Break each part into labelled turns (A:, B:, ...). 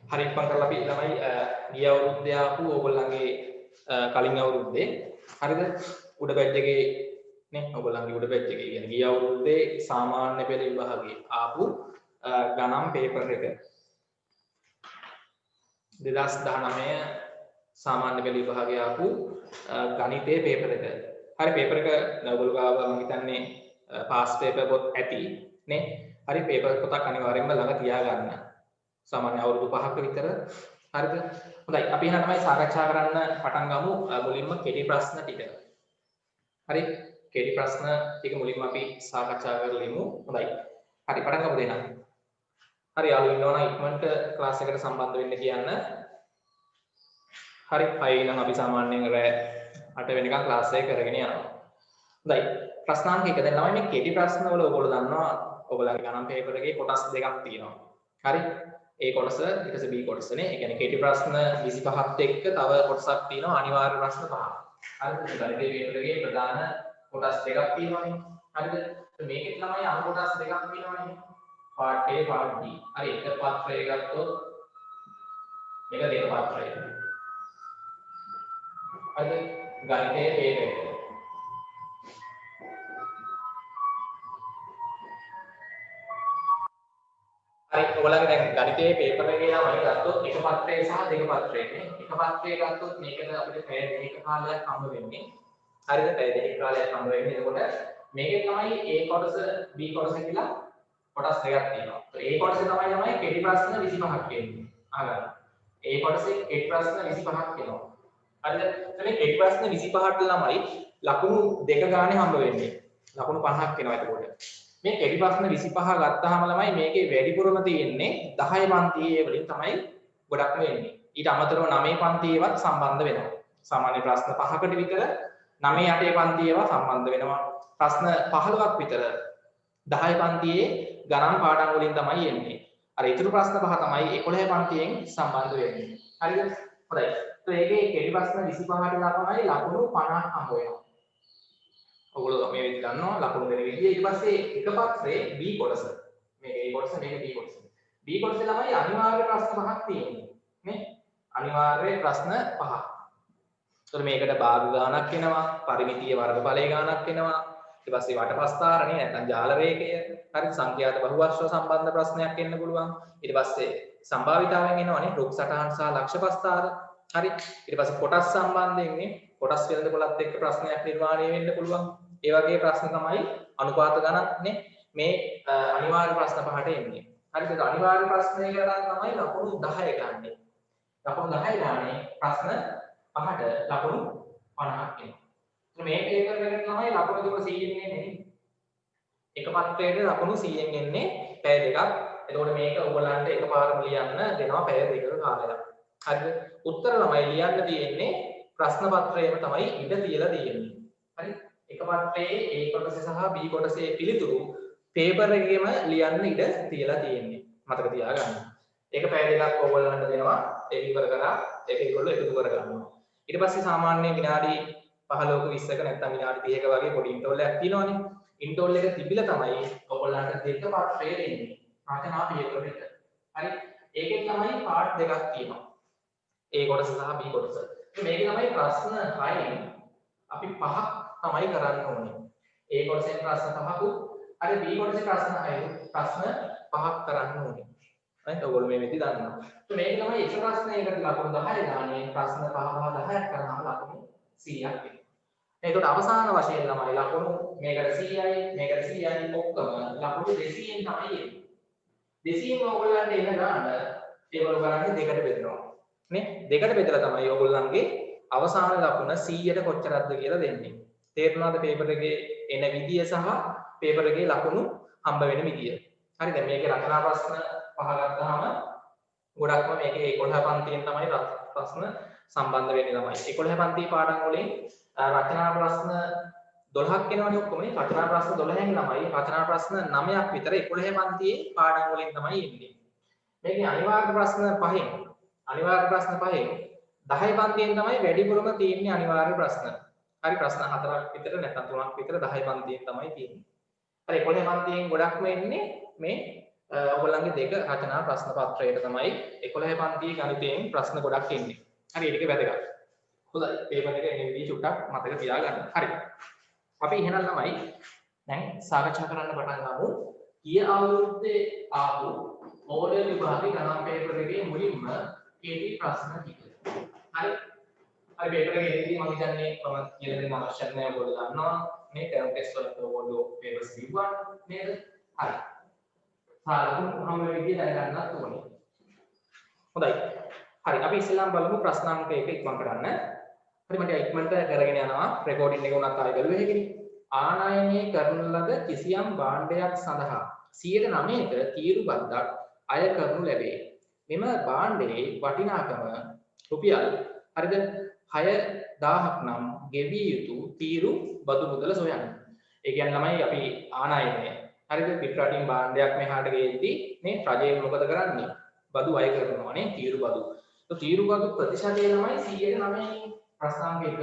A: හරි මම කරලා අපි ළමයි ගිය අවුරුද්දේ ආපු ඕගොල්ලන්ගේ කලින් අවුරුද්දේ හරිද උඩ බැච් එකේ නේ ඕගොල්ලන්ගේ උඩ බැච් එකේ කියන්නේ ගිය අවුරුද්දේ සාමාන්‍ය පෙළ විභාගයේ ආපු ගණන් පේපර් එක 2019 සාමාන්‍ය පෙළ විභාගයේ ආපු ගණිතයේ පේපර් එක. හරි පේපර් එක ඔයගොල්ලෝ ගාව මම හිතන්නේ පාස් පේපර් පොත් ඇති නේ. හරි පේපර් පොතක් අනිවාර්යෙන්ම ළඟ තියාගන්න. සාමාන්‍ය අවුරුදු 5ක විතර හරිද? හොඳයි අපි එහෙනම් තමයි සාකච්ඡා කරන්න පටන් ගමු මුලින්ම කෙටි ප්‍රශ්න ටික. හරි කෙටි ප්‍රශ්න ටික මුලින්ම අපි සාකච්ඡා කරලෙමු. හොඳයි. හරි පටන් ගමු දෙන්න. හරි යාළුවෝ ඉන්නවනම් ඉක්මනට ක්ලාස් එකට සම්බන්ධ වෙන්න කියන්න. හරි 5 නම් අපි සාමාන්‍යයෙන් රෑ 8 වෙනකන් ක්ලාස් එක කරගෙන යනවා. හොඳයි. ප්‍රශ්නාංක 1 දැන් ළමයි මේ කෙටි ප්‍රශ්න වල ඔයගොල්ලෝ දන්නවා ඔයගොල්ලන්ගේ ගණන් පේපර් එකේ කොටස් දෙකක් තියෙනවා. හරි. A කොටස ඊට පස්සේ B කොටසනේ. ඒ කියන්නේ කෙටි ප්‍රශ්න 25ත් එක්ක තව කොටසක් තියෙනවා අනිවාර්ය ප්‍රශ්න 5. හරිද? ගණිතයේ පේපර් එකේ ප්‍රධාන කොටස් දෙකක් තියෙනවානේ. හරිද? මේකෙත් ළමයි අනු කොටස් දෙකක් තියෙනවානේ. part A part B. හරි එක පත්‍රය ගත්තොත් මේක දෙක පත්‍රය. හරිද? ගණිතයේ පේපර් එක. හරි ඔයගොල්ලන්ගේ දැන් ගණිතයේ පේපර් එකේ ළමයි ගත්තොත් එක පත්‍රය සහ දෙක පත්‍රයනේ. එක පත්‍රය ගත්තොත් මේකට අපිට පැය දෙකක කාලයක් හම්බ වෙන්නේ. හරිද? පැය දෙකක කාලයක් හම්බ වෙන්නේ. එතකොට මේකේ තමයි A කොටස B කොටස කියලා කොටස් දෙකක් තියෙනවා. ඒ A කොටසේ තමයි කෙටි ප්‍රශ්න 25ක් එන්නේ. අහගන්න. A කොටසේ කෙටි ප්‍රශ්න 25ක් එනවා. හරිද? එතන කෙටි ප්‍රශ්න 25ට ළමයි ලකුණු දෙක ගානේ හම්බ වෙන්නේ. ලකුණු 50ක් එනවා එතකොට. මේ කෙටි ප්‍රශ්න 25 ගත්තාම ළමයි මේකේ වැඩිපුරම තියෙන්නේ 10 පන්තියේ වලින් තමයි ගොඩක්ම එන්නේ. ඊට අමතරව 9 පන්තියේවත් සම්බන්ධ වෙනවා. සාමාන්‍ය ප්‍රශ්න 5කට විතර 9 8 පන්තියේවා සම්බන්ධ වෙනවා. ප්‍රශ්න 15ක් විතර 10 පන්තියේ ගණන් පාඩම් වලින් තමයි එන්නේ. අර ඊතුරු ප්‍රශ්න පහ තමයි 11 පන්තියෙන් සම්බන්ධ වෙන්නේ. හරිද? හොඳයි. ඒකේ කෙටි ප්‍රශ්න 25ට ළමයි ලකුණු 50ක් හම්බ වෙනවා. ඔයගොල්ලෝ මේ විදිහට ගන්නවා ලකුණු දෙන විදිය. ඊට පස්සේ එක පත්‍රයේ B කොටස. මේක A කොටස මේක B කොටස. B කොටසේ ළමයි අනිවාර්ය ප්‍රශ්න පහක් තියෙනවා. නේ? අනිවාර්ය ප්‍රශ්න පහක්. ඒතර මේකට භාග ගානක් එනවා, පරිමිතිය වර්ගඵලයේ ගානක් එනවා. ඊට පස්සේ වටපස්ථාරණේ නැත්නම් ජාල රේඛය, හරි සංඛ්‍යාත බහුවර්ෂ සම්බන්ධ ප්‍රශ්නයක් එන්න පුළුවන්. ඊට පස්සේ සම්භාවිතාවෙන් එනවනේ රුක් සටහන් සහ ලක්ෂ්‍යපස්ථාර. හරි. ඊට පස්සේ කොටස් සම්බන්ධයෙන් මේ කොටස් වෙළඳපොළත් එක්ක ප්‍රශ්නයක් නිර්මාණය වෙන්න පුළුවන්. ඒ වගේ ප්‍රශ්න තමයි අනුපාත ගණන් නේ මේ අනිවාර්ය ප්‍රශ්න පහට එන්නේ. හරිද? ඒක අනිවාර්ය ප්‍රශ්නය කරන් තමයි ලකුණු 10 ගන්නෙ. ලකුණු 10 ගානේ ප්‍රශ්න පහට ලකුණු 50ක් එනවා. මේ පේපර් එකට තමයි ලකුණු දුක 100න් එන්නේ. එක පත්‍රයකට ලකුණු 100න් එන්නේ පැය දෙකක්. එතකොට මේක ඔයගලන්ට එකපාරම ලියන්න දෙනවා පැය දෙකක කාලයක්. හරිද? උත්තර ළමයි ලියන්න තියෙන්නේ ප්‍රශ්න පත්‍රයේම තමයි ඉඳ තියලා තියෙන්නේ. හරි? එක පත්‍රයේ A කොටසේ සහ B කොටසේ පිළිතුරු පේපර් එකේම ලියන්න ඉඩ තියලා තියෙන්නේ. මතක තියාගන්න. ඒක පැය දෙකක් ඔයගලන්ට දෙනවා. ඒක ඉවර කරා ඒක ඒගොල්ලෝ එකතු කරගන්නවා. ඊට පස්සේ සාමාන්‍ය විනාඩි 15ක 20ක නැත්නම් විනාඩි 30ක වගේ පොඩි ඉන්ටර්වල් එකක් තියෙනවනේ. ඉන්ටර්වල් එක තිබිලා තමයි ඔයගොල්ලන්ට දෙක පත්‍රය දෙන්නේ. රචනා පේපර් එක. හරි? ඒකේ තමයි පාර්ට් දෙකක් තියෙනවා. A කොටස සහ B කොටස. මේකේ තමයි ප්‍රශ්න 6න් අපි 5ක් තමයි කරන්න ඕනේ. A කොටසෙන් ප්‍රශ්න 5කුත් අර B කොටසේ ප්‍රශ්න 6කුත් ප්‍රශ්න 5ක් කරන්න ඕනේ. හරි? ඔයගොල්ලෝ මේ විදිහ දන්නවා. මේක තමයි එක ප්‍රශ්නයකට ලකුණු 10 ගානේ ප්‍රශ්න 5 10ක් කරනවා ලකුණු 100ක් එනවා. එතකොට අවසාන වශයෙන් ළමයි ලකුණු මේකට 100යි මේකට 100යි ඔක්කොම ලකුණු 200න් තමයි එන්නේ. 200න් ඔයගොල්ලන්ට එන ගාන ඒගොල්ලෝ කරන්නේ දෙකට බෙදනවා. නේ? දෙකට බෙදලා තමයි ඔයගොල්ලන්ගේ අවසාන ලකුණ 100ට කොච්චරක්ද කියලා දෙන්නේ. තේරුණාද පේපර් එකේ එන විදිය සහ පේපර් එකේ ලකුණු හම්බ වෙන විදිය. හරි දැන් මේකේ රචනා ප්‍රශ්න පහ ගත්තාම ගොඩක්ම මේකේ 11 පන්තියෙන් තමයි ප්‍රශ්න සම්බන්ධ වෙන්නේ ළමයි. 11 පන්ති පාඩම් වලින් රචනා ප්‍රශ්න 12ක් එනවනේ ඔක්කොම. රචනා ප්‍රශ්න 12න් ළමයි රචනා ප්‍රශ්න 9ක් විතර 11 පන්තියේ පාඩම් වලින් තමයි එන්නේ. මේකේ අනිවාර්ය ප්‍රශ්න 10න් 10 පන්තියෙන් තමයි වැඩිපුරම තියෙන්නේ අනිවාර්ය ප්‍රශ්න. හරි ප්‍රශ්න 4ක් විතර නැත්නම් 3ක් විතර 10 පන්තියෙන් තමයි තියෙන්නේ. හරි 11 පන්තියෙන් ගොඩක්ම එන්නේ මේ ඔයගොල්ලන්ගේ දෙක රචනා ප්‍රශ්න පත්‍රයට තමයි 11 පන්තියේ ගණිතයෙන් ප්‍රශ්න ගොඩක් එන්නේ. හරි ඒක වැදගත්. හොඳයි. පේපර් එක එන විදිහ චුට්ටක් මතක තියාගන්න. හරි. අපි එහෙනම් ළමයි දැන් සාකච්ඡා කරන්න පටන් ගමු. ගිය අවුරුද්දේ ආපු ඕඩර් විභාගයේ ගණන් පේපර් එකේ මුලින්ම KT ප්‍රශ්න ටික. හරි. හරි පේපර් එකේ එන්නේ මම හිතන්නේ මම කියලා දෙන්න අවශ්‍ය නැහැ ඔයගොල්ලෝ දන්නවා. මේ ටර්ම් ටෙස්ට් වලට ඔයගොල්ලෝ පේපර්ස් දීපුවා නේද? හරි. සාලකුණු කොහොම විදිහට දැනගන්නත් ඕනේ. හොඳයි. හරි අපි ඉස්සෙල්ලාම බලමු ප්‍රශ්නාංක 1 ඉක්මන් කරන්න. හරි මට ඉක්මනට කරගෙන යනවා රෙකෝඩින් එක උනත් ආයෙ බැලුවේ හැකිනේ. ආනයනය කරන ලද කිසියම් භාණ්ඩයක් සඳහා 9%ක තීරු බද්දක් අය කරනු ලැබේ. මෙම භාණ්ඩයේ වටිනාකම රුපියල් හරිද 6000ක් නම් ගෙවිය යුතු තීරු බදු මුදල සොයන්න. ඒ කියන්නේ ළමයි අපි ආනයනය හරිද පිටරටින් භාණ්ඩයක් මෙහාට ගෙද්දී මේ රජය මොකද කරන්නේ? බදු අය කරනවානේ තීරු බදු. තීරු බදු ප්‍රතිශතය ළමයි 109 ප්‍රශ්නාංක 1.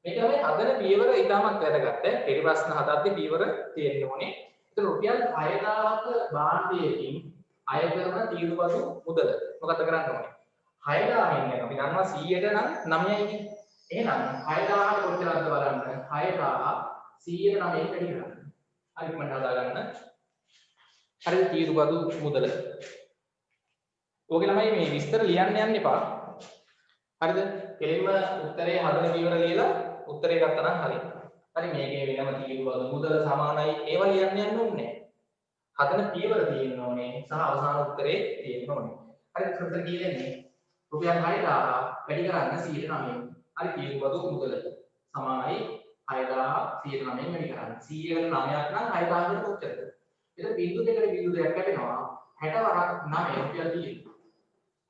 A: මේක තමයි හදන පියවර ඉතාමත් වැදගත්. පෙර ප්‍රශ්න හදද්දී පියවර තියෙන්න ඕනේ. ඒතර රුපියල් 6000ක භාණ්ඩයකින් අය කරන තීරු බදු මුදල මොකද කරන්න ඕනේ? 6000 න් අපි දන්නවා 100ට නම් 9යි නේ. එහෙනම් 6000ට කොච්චරද බලන්න. 6000 100ට 9ෙන් වැඩි කරන්න. හරි මම හදාගන්න. හරිද තීරු බදු මුදල. ඔගේ ළමයි මේ විස්තර ලියන්න යන්න එපා. හරිද? කෙලින්ම උත්තරේ හදන පියවර ලියලා උත්තරේ ගත්තා නම් හරි. හරි මේකේ වෙනම තීරු බදු මුදල සමානයි ඒවා ලියන්න යන්න ඕනේ. හදන පියවර තියෙන්න ඕනේ සහ අවසාන උත්තරේ තියෙන්න ඕනේ. හරි උත්තර කීයන්නේ? රුපියල් 6000 වැඩි කරන්න 109. හරි තීරු බදු මුදල සමානයි 6000 109 වැඩි කරන්න. 100කට 9ක් නම් 6000කට කොච්චරද? එතන බිංදු දෙකට බිංදු දෙකක් කැපෙනවා 60 වරක් 9 රුපියල් 30.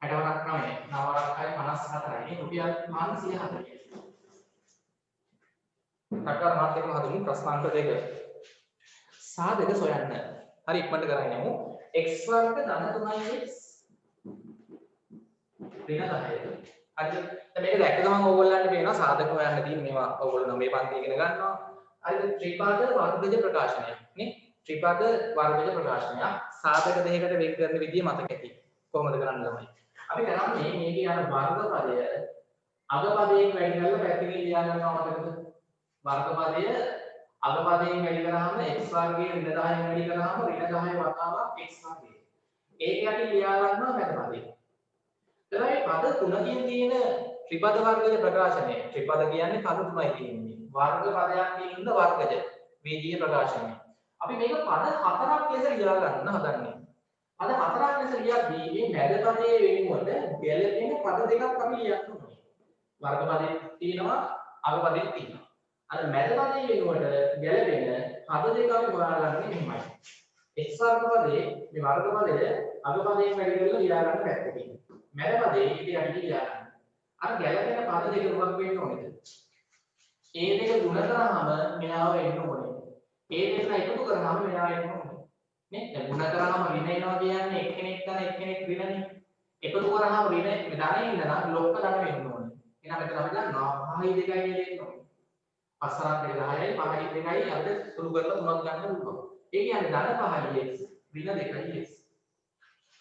A: 60 වරක් 9 9 වරක් 54යි රුපියල් 540යි. අටවර මාත් එක්කම හදුණු ප්‍රශ්නාංක 2. සාධක සොයන්න. හරි ඉක්මනට කරගෙන යමු. x වර්ග ධන 3x ඍණ 10. හරිද? දැන් මේක දැක්ක ගමන් ඕගොල්ලන්ට පේනවා සාධක හොයන්න තියෙන මේවා ඕගොල්ලෝ 9 පන්ති ඉගෙන ගන්නවා. හරිද? ත්‍රිපද වර්ගජ ප්‍රකාශනයක් නේ. ත්‍රිපද වර්ගජ ප්‍රකාශනයක් සාධක දෙකකට වෙන් කරන විදිය මතක ඇති. කොහොමද කරන්න ළමයි? අපි කරන්නේ මේකේ අර වර්ග පදය අග පදයෙන් වැඩි කරලා පැත්තකින් ලියා ගන්නවා මතකද? වර්ග පදය අග පදයෙන් වැඩි කරාම x වර්ගයේ ඍණ 10න් වැඩි කරාම ඍණ 10 වතාවක් x වර්ගය. ඒක යටි ලියා ගන්නවා මැද පදේ. එතනයි පද තුනකින් තියෙන ත්‍රිපද වර්ගජ ප්‍රකාශනය. ත්‍රිපද කියන්නේ පද තුනයි තියෙන්නේ. වර්ග පදයක් තියෙන වර්ගජ වේදීය ප්‍රකාශනය. අපි මේක පද හතරක් ලෙස ලියා ගන්න හදන්නේ. පද හතරක් ලෙස ලියද්දී මේ මැද පදයේ වෙනුවට ගැළපෙන පද දෙකක් අපි ලියන්න ඕනේ. වර්ග පදේ තියෙනවා අග පදේ තියෙනවා. අර මැද පදයේ වෙනුවට ගැළපෙන පද දෙක අපි හොයාගන්නේ මෙහෙමයි. x වර්ග පදේ මේ වර්ග පදය අග පදයෙන් වැඩි කරලා ලියා ගන්න පැත්තකින්. මැද පදේ ඊට යටි ලියා ගන්න. අර ගැළපෙන පද දෙක මොකක් වෙන්න ඕනේද? ඒ දෙක ගුණ කරාම මෙයාව එන්න ඕනේ. ඒ දෙක එකතු කරාම මෙයාව එන්න ඕනේ. නේ? දැන් ගුණ කරාම ඍණ එනවා කියන්නේ එක්කෙනෙක් ධන එක්කෙනෙක් ඍණනේ. එකතු කරාම ඍණ ධන ඉන්න නම් ලොක්ක ධන වෙන්න ඕනේ. එහෙනම් මෙතන අපි දන්නවා 5යි 2යි එන්න ඕනේ. 5 2 10යි 5යි 2යි අපිට සුළු කරලා 3ක් ගන්න පුළුවන්. ඒ කියන්නේ ධන 5යි x ඍණ 2යි x.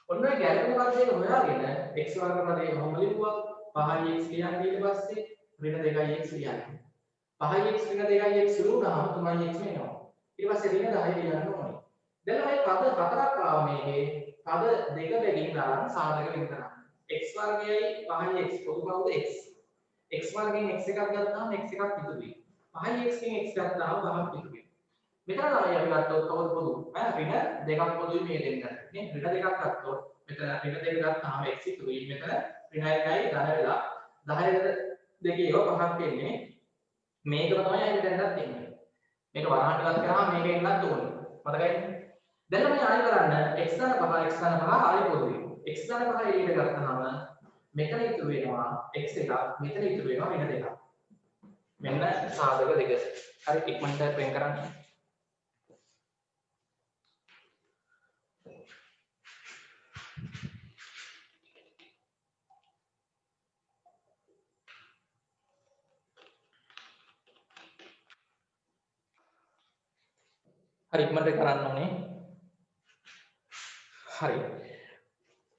A: ඔන්න ඔය ගැළපෙන පදේ හොයාගෙන x වර්ග පදේ කොහොම ලියුවා 5යි x ලියන්නේ ඊට පස්සේ ඍණ 2යි x ලියන්නේ. 5යි x ඍණ 2යි x සුළු වුණාම 3යි x වෙනවා. ඊට පස්සේ ඍණ 10 ලියන්න ඕනේ. දැන් මේ පද හතරක් ආව මේකේ පද දෙක බැගින් ගන්න සාධක වෙන කරන්න. x වර්ගයයි 5යි x පොදු කවුද x. x වර්ගයෙන් x එකක් ගත්තාම x එකක් ඉතුරුයි. 5යි x කින් x ගත්තාම 5ක් ඉතුරුයි. මෙතන තමයි අපි ගත්තොත් කවුද පොදු? ඍණ දෙකක් පොදුයි මේ දෙන්නට. නේ ඍණ දෙකක් ගත්තොත් මෙතන ඍණ දෙක ගත්තාම x ඉතුරුයි. මෙතන ඍණයි ධන වෙලා 10 දෙකේ ඒවා පහක් වෙන්නේ. මේකම තමයි අපි දැන්වත් දෙන්නේ. මේක වරහන් ටිකක් කරාම මේක එන්නත් ඕනේ. මතකයිද? දැන් අපි ආයෙ කරන්න x ධන 5 x ධන 5 ආයෙ පොදුයි. x ධන 5 ඊට ගත්තාම මෙතන ඉතුරු වෙනවා x එකක් මෙතන ඉතුරු වෙනවා ඍණ දෙකක්. මෙන්න සාධක දෙක. හරි ඉක්මනට වෙන් කරන්න. හරි ඉක්මනට කරන්න ඕනේ. හරි.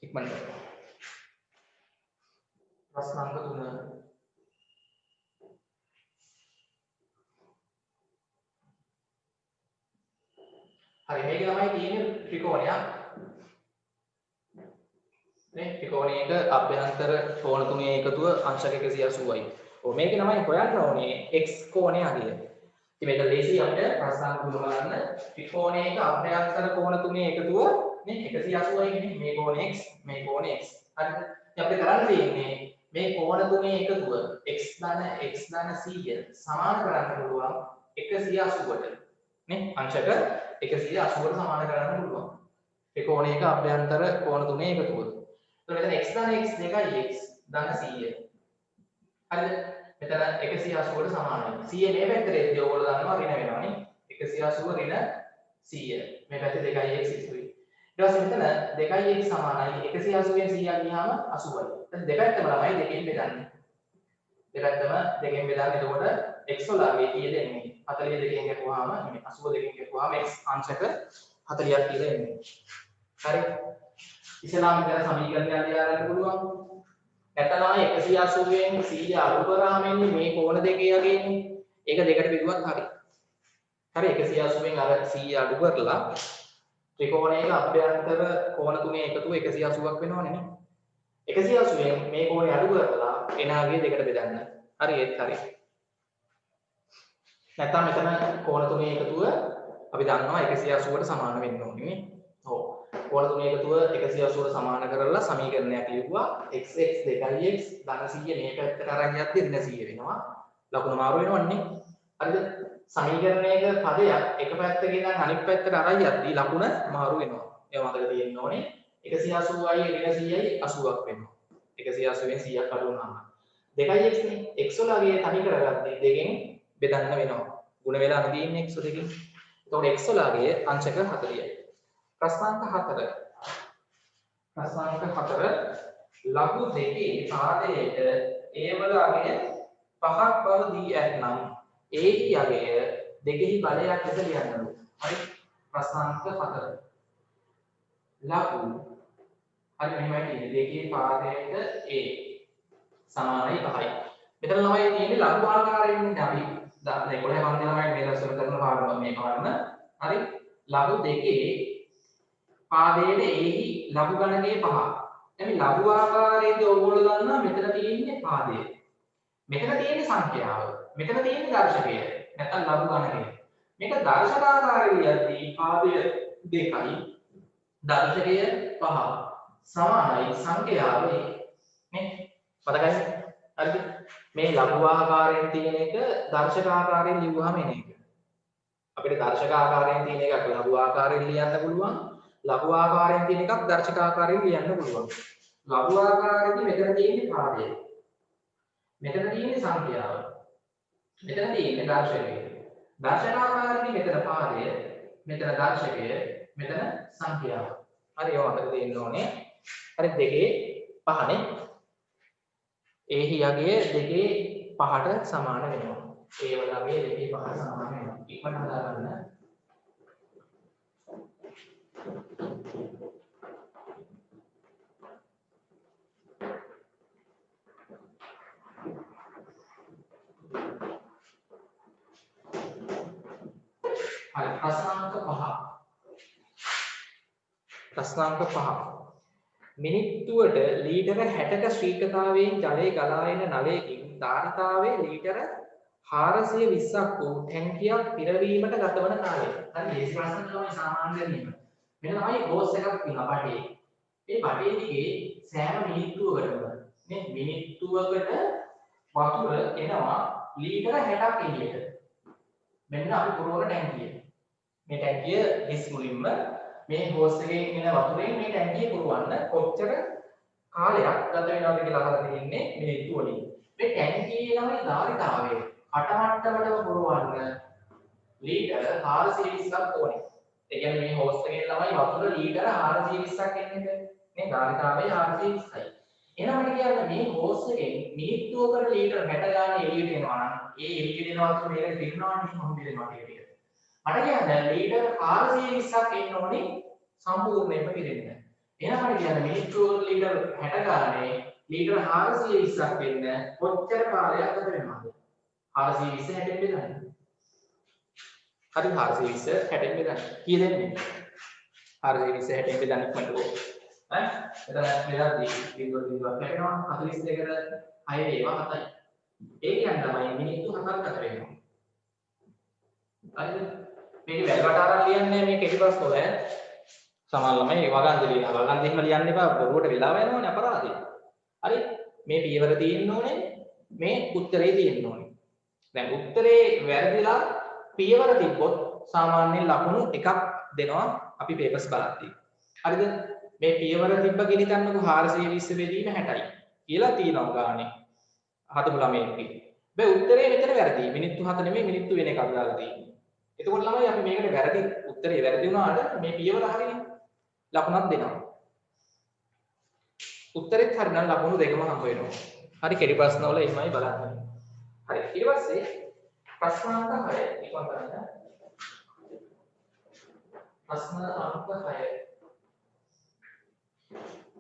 A: ඉක්මනට. ප්‍රශ්න අංක 3. හරි මේක තමයි තියෙන්නේ ත්‍රිකෝණයක්. නේ ත්‍රිකෝණයක අභ්‍යන්තර කෝණ තුනේ එකතුව අංශක 180යි. ඔව් මේකේ තමයි හොයන්න ඕනේ x කෝණය අගය. ඉතින් මේක ලේසි අපිට ප්‍රශ්නාංක බලන්න ත්‍රිකෝණයක අභ්‍යන්තර කෝණ තුනේ එකතුව නේ 180යි කියන්නේ මේ කෝණ x මේ කෝණ x. හරිද? ඉතින් අපිට කරන්න තියෙන්නේ මේ කෝණ තුනේ එකතුව x ධන 100 සමාන කරන්න පුළුවන් 180ට. නේ අංශක 180ට සමාන කරන්න පුළුවන්. ඒ කෝණයක අභ්‍යන්තර කෝණ තුනේ එකතුව. එතකොට මෙතන x ධන x 2යි x ධන 100. හරිද? මෙතන 180ට සමානයි. 100 මේ පැත්තට එද්දී ඕගොල්ලෝ දන්නවා ඍණ වෙනවා නේ. 180 ඍණ 100. මේ පැත්තේ 2x ඉතුරුයි. ඊට පස්සේ මෙතන 2x සමානයි 180 න් 100 ගියාම 80යි. එතන දෙපැත්තම ළමයි දෙකෙන් බෙදන්නේ. දෙපැත්තම දෙකෙන් බෙදන්නේ. එතකොට x වලගේ කීයද එන්නේ? 42කින් ගැපුවාම මේ 82කින් ගැපුවාම x අංශක 40ක් කියලා එන්නේ. හරි. ඉස්සලාම ඉඳලා සමීකරණය ලියාගන්න පුළුවන්. නැත්නම් 180 න් 100 අඩු කරාම එන්නේ මේ කෝණ දෙකේ යගෙන්නේ. ඒක දෙකට බෙදුවත් හරි. හරි 180 න් අර 100 අඩු කරලා ත්‍රිකෝණයක අභ්‍යන්තර කෝණ තුනේ එකතුව 180ක් වෙනවනේ නේ. 180 න් මේ කෝණය අඩු කරලා එනාගේ දෙකට බෙදන්න. හරි ඒත් හරි. නැත්නම් මෙතන කෝණ තුනේ එකතුව අපි දන්නවා 180ට සමාන වෙන්න ඕනේ නේ. ඔව්. කෝණ තුනේ එකතුව 180ට සමාන කරලා සමීකරණයක් ලියුවා x 2x ධන 100 මේ පැත්තට අරන් යද්දී ඍණ 100 වෙනවා. ලකුණ මාරු වෙනවන්නේ. හරිද? සමීකරණයක පදයක් එක පැත්තකින් ඉඳන් අනිත් පැත්තට අරන් යද්දී ලකුණ මාරු වෙනවා. ඒක මතක තියෙන්න ඕනේ. 180යි ඍණ 100යි 80ක් වෙනවා. 180න් 100ක් අඩු වුණාම 2x නේ. x වලගේ තනි කරගත්තේ දෙකෙන් බෙදන්න වෙනවා. ಗುಣ වෙලා නැදීන්නේ x දෙකකින්. එතකොට x වලගේ අංශක 40යි. ප්‍රශ්නාංක 4. ප්‍රශ්නාංක 4 ලඝු දෙකේ පාදයට a වල අගය 5ක් බව දී ඇතනම් a යි අගය දෙකෙහි බලයක් ලෙස ලියන්නලු. හරි. ප්‍රශ්නාංක 4. ලඝු හරි මෙහෙමයි තියෙන්නේ. දෙකේ පාදයට a සමානයි 5යි. මෙතන ළමයි තියෙන්නේ ලඝු ආකාරයෙන් ඉන්නේ අපි. දැන් 11 වන්දි ළමයි මේ දර්ශන කරන පාඩම මේ කරන්න. හරි. ලඝු දෙකේ පාදයට එහි ලඝු ගණකයේ 5. දැන් මේ ලඝු ආකාරයේදී ඔයගොල්ලෝ දන්නවා මෙතන තියෙන්නේ පාදය. මෙතන තියෙන්නේ සංඛ්‍යාව. මෙතන තියෙන්නේ දර්ශකය. නැත්නම් ලඝු ගණකය. මේක දර්ශකාකාරයේදී පාදය 2යි දර්ශකය 5 සමානයි සංඛ්‍යාව 1. නේ? මතකයි? හරිද? මේ ලඝු ආකාරයෙන් තියෙන එක දර්ශක ආකාරයෙන් ලියුවාම එන එක. අපිට දර්ශක ආකාරයෙන් තියෙන එකක් ලඝු ආකාරයෙන් ලියන්න පුළුවන්. ලඝු ආකාරයෙන් තියෙන එකක් දර්ශක ආකාරයෙන් ලියන්න පුළුවන්. ලඝු ආකාරයේදී මෙතන තියෙන්නේ පාදය. මෙතන තියෙන්නේ සංඛ්‍යාව. මෙතන තියෙන්නේ දර්ශකය. දර්ශක ආකාරයේදී මෙතන පාදය, මෙතන දර්ශකය, මෙතන සංඛ්‍යාව. හරි ඒවා මතක තියෙන්න ඕනේ. හරි දෙකේ පහනේ. එහි යගේ දෙකේ පහට සමාන වෙනවා. ඒ වලගේ දෙකේ පහට සමාන වෙනවා. ඉක්මනට හදාගන්න. හරි ප්‍රශ්නාංක 5. ප්‍රශ්නාංක 5. මිනිත්තුවට ලීටර 60ක ශ්‍රීකතාවයෙන් ජලය ගලා එන නලයකින් ධාරිතාවයේ ලීටර 420ක් වූ ටැංකියක් පිරවීමට ගතවන කාලය. හරි මේ ප්‍රශ්න තමයි සාමාන්‍ය දෙන්නේ. මෙන්න තමයි හෝස් එකක් තියෙනවා බටේ. මේ බටේ දිගේ සෑම මිනිත්තුවකටම මේ මිනිත්තුවකට වතුර එනවා ලීටර 60ක් එළියට. මෙන්න අපි පුරවන ටැංකිය. මේ ටැංකිය හිස් මුලින්ම මේ හෝස් එකෙන් එන වතුරෙන් මේ ටැංකිය පුරවන්න කොච්චර කාලයක් ගත වෙනවද කියලා අහලා තියෙන්නේ මිනිත්තු වලින්. මේ ටැංකියේ ළමයි ධාරිතාවය කටමට්ටමටම පුරවන්න ලීටර 420ක් ඕනේ. ඒ කියන්නේ මේ හෝස් එකෙන් ළමයි වතුර ලීටර 420ක් එන්නේ නේ ධාරිතාවය 420යි. එහෙනම් අපිට කියන්න මේ හෝස් එකෙන් මිනිත්තුවකට ලීටර 60 ගානේ එළියට එනවා නම් ඒ එළියට එන වතුර මේක පිරෙනවානේ කොහොමද එනවා කියන එක. මට කියන්න ලීටර 420ක් එන්න ඕනේ සම්පූර්ණයෙන්ම පිරෙන්න. එහෙනම් මට කියන්න මිනිත්තු ලීටර් 60 ගානේ ලීටර් 420ක් වෙන්න කොච්චර කාලයක් ගත වෙනවද? 420 60 බෙදන්න. හරි 420 60 බෙදන්න. කීයද එන්නේ? 420 60 බෙදන්න ඉක්මනට. ඈ එතන මෙලද්දී බිඳුව බිඳුවක් හැදෙනවා 42කට 6 ඒවා 7යි. ඒ කියන්නේ තමයි මිනිත්තු 4ක් ගත වෙනවා. හරිද? මේක වැලකට අරන් ලියන්නේ මේ කෙටි ප්‍රශ්න වල ඈ. සමහර ළමයි වගන්ති ලියනවා. වගන්ති එහෙම ලියන්න එපා. බොරුවට වෙලාව යනවනේ අපරාධය. හරි? මේ පියවර තියෙන්න ඕනේ. මේ උත්තරේ තියෙන්න ඕනේ. දැන් උත්තරේ වැරදිලා පියවර තිබ්බොත් සාමාන්‍යයෙන් ලකුණු එකක් දෙනවා අපි පේපර්ස් බලද්දී. හරිද? මේ පියවර තිබ්බ ගෙනිතන්නකො 420 බෙදීම 60යි කියලා තියෙනවා ගානේ. හදපු ළමයෙක්ගේ. බෑ උත්තරේ මෙතන වැරදි. මිනිත්තු 7 නෙමෙයි මිනිත්තු වෙන එකක් දාලා තියෙන්නේ. එතකොට ළමයි අපි මේකට වැරදි උත්තරේ වැරදි වුණාට මේ පියවර හරියනේ. ලකුණක් දෙනවා. උත්තරෙත් හරිනම් ලකුණු දෙකම හම්බ වෙනවා. හරි කෙටි ප්‍රශ්න වල එහෙමයි බලන්න. හරි ඊට පස්සේ ප්‍රශ්න අංක 6 ඉක්මන් කරන්න. ප්‍රශ්න අංක 6.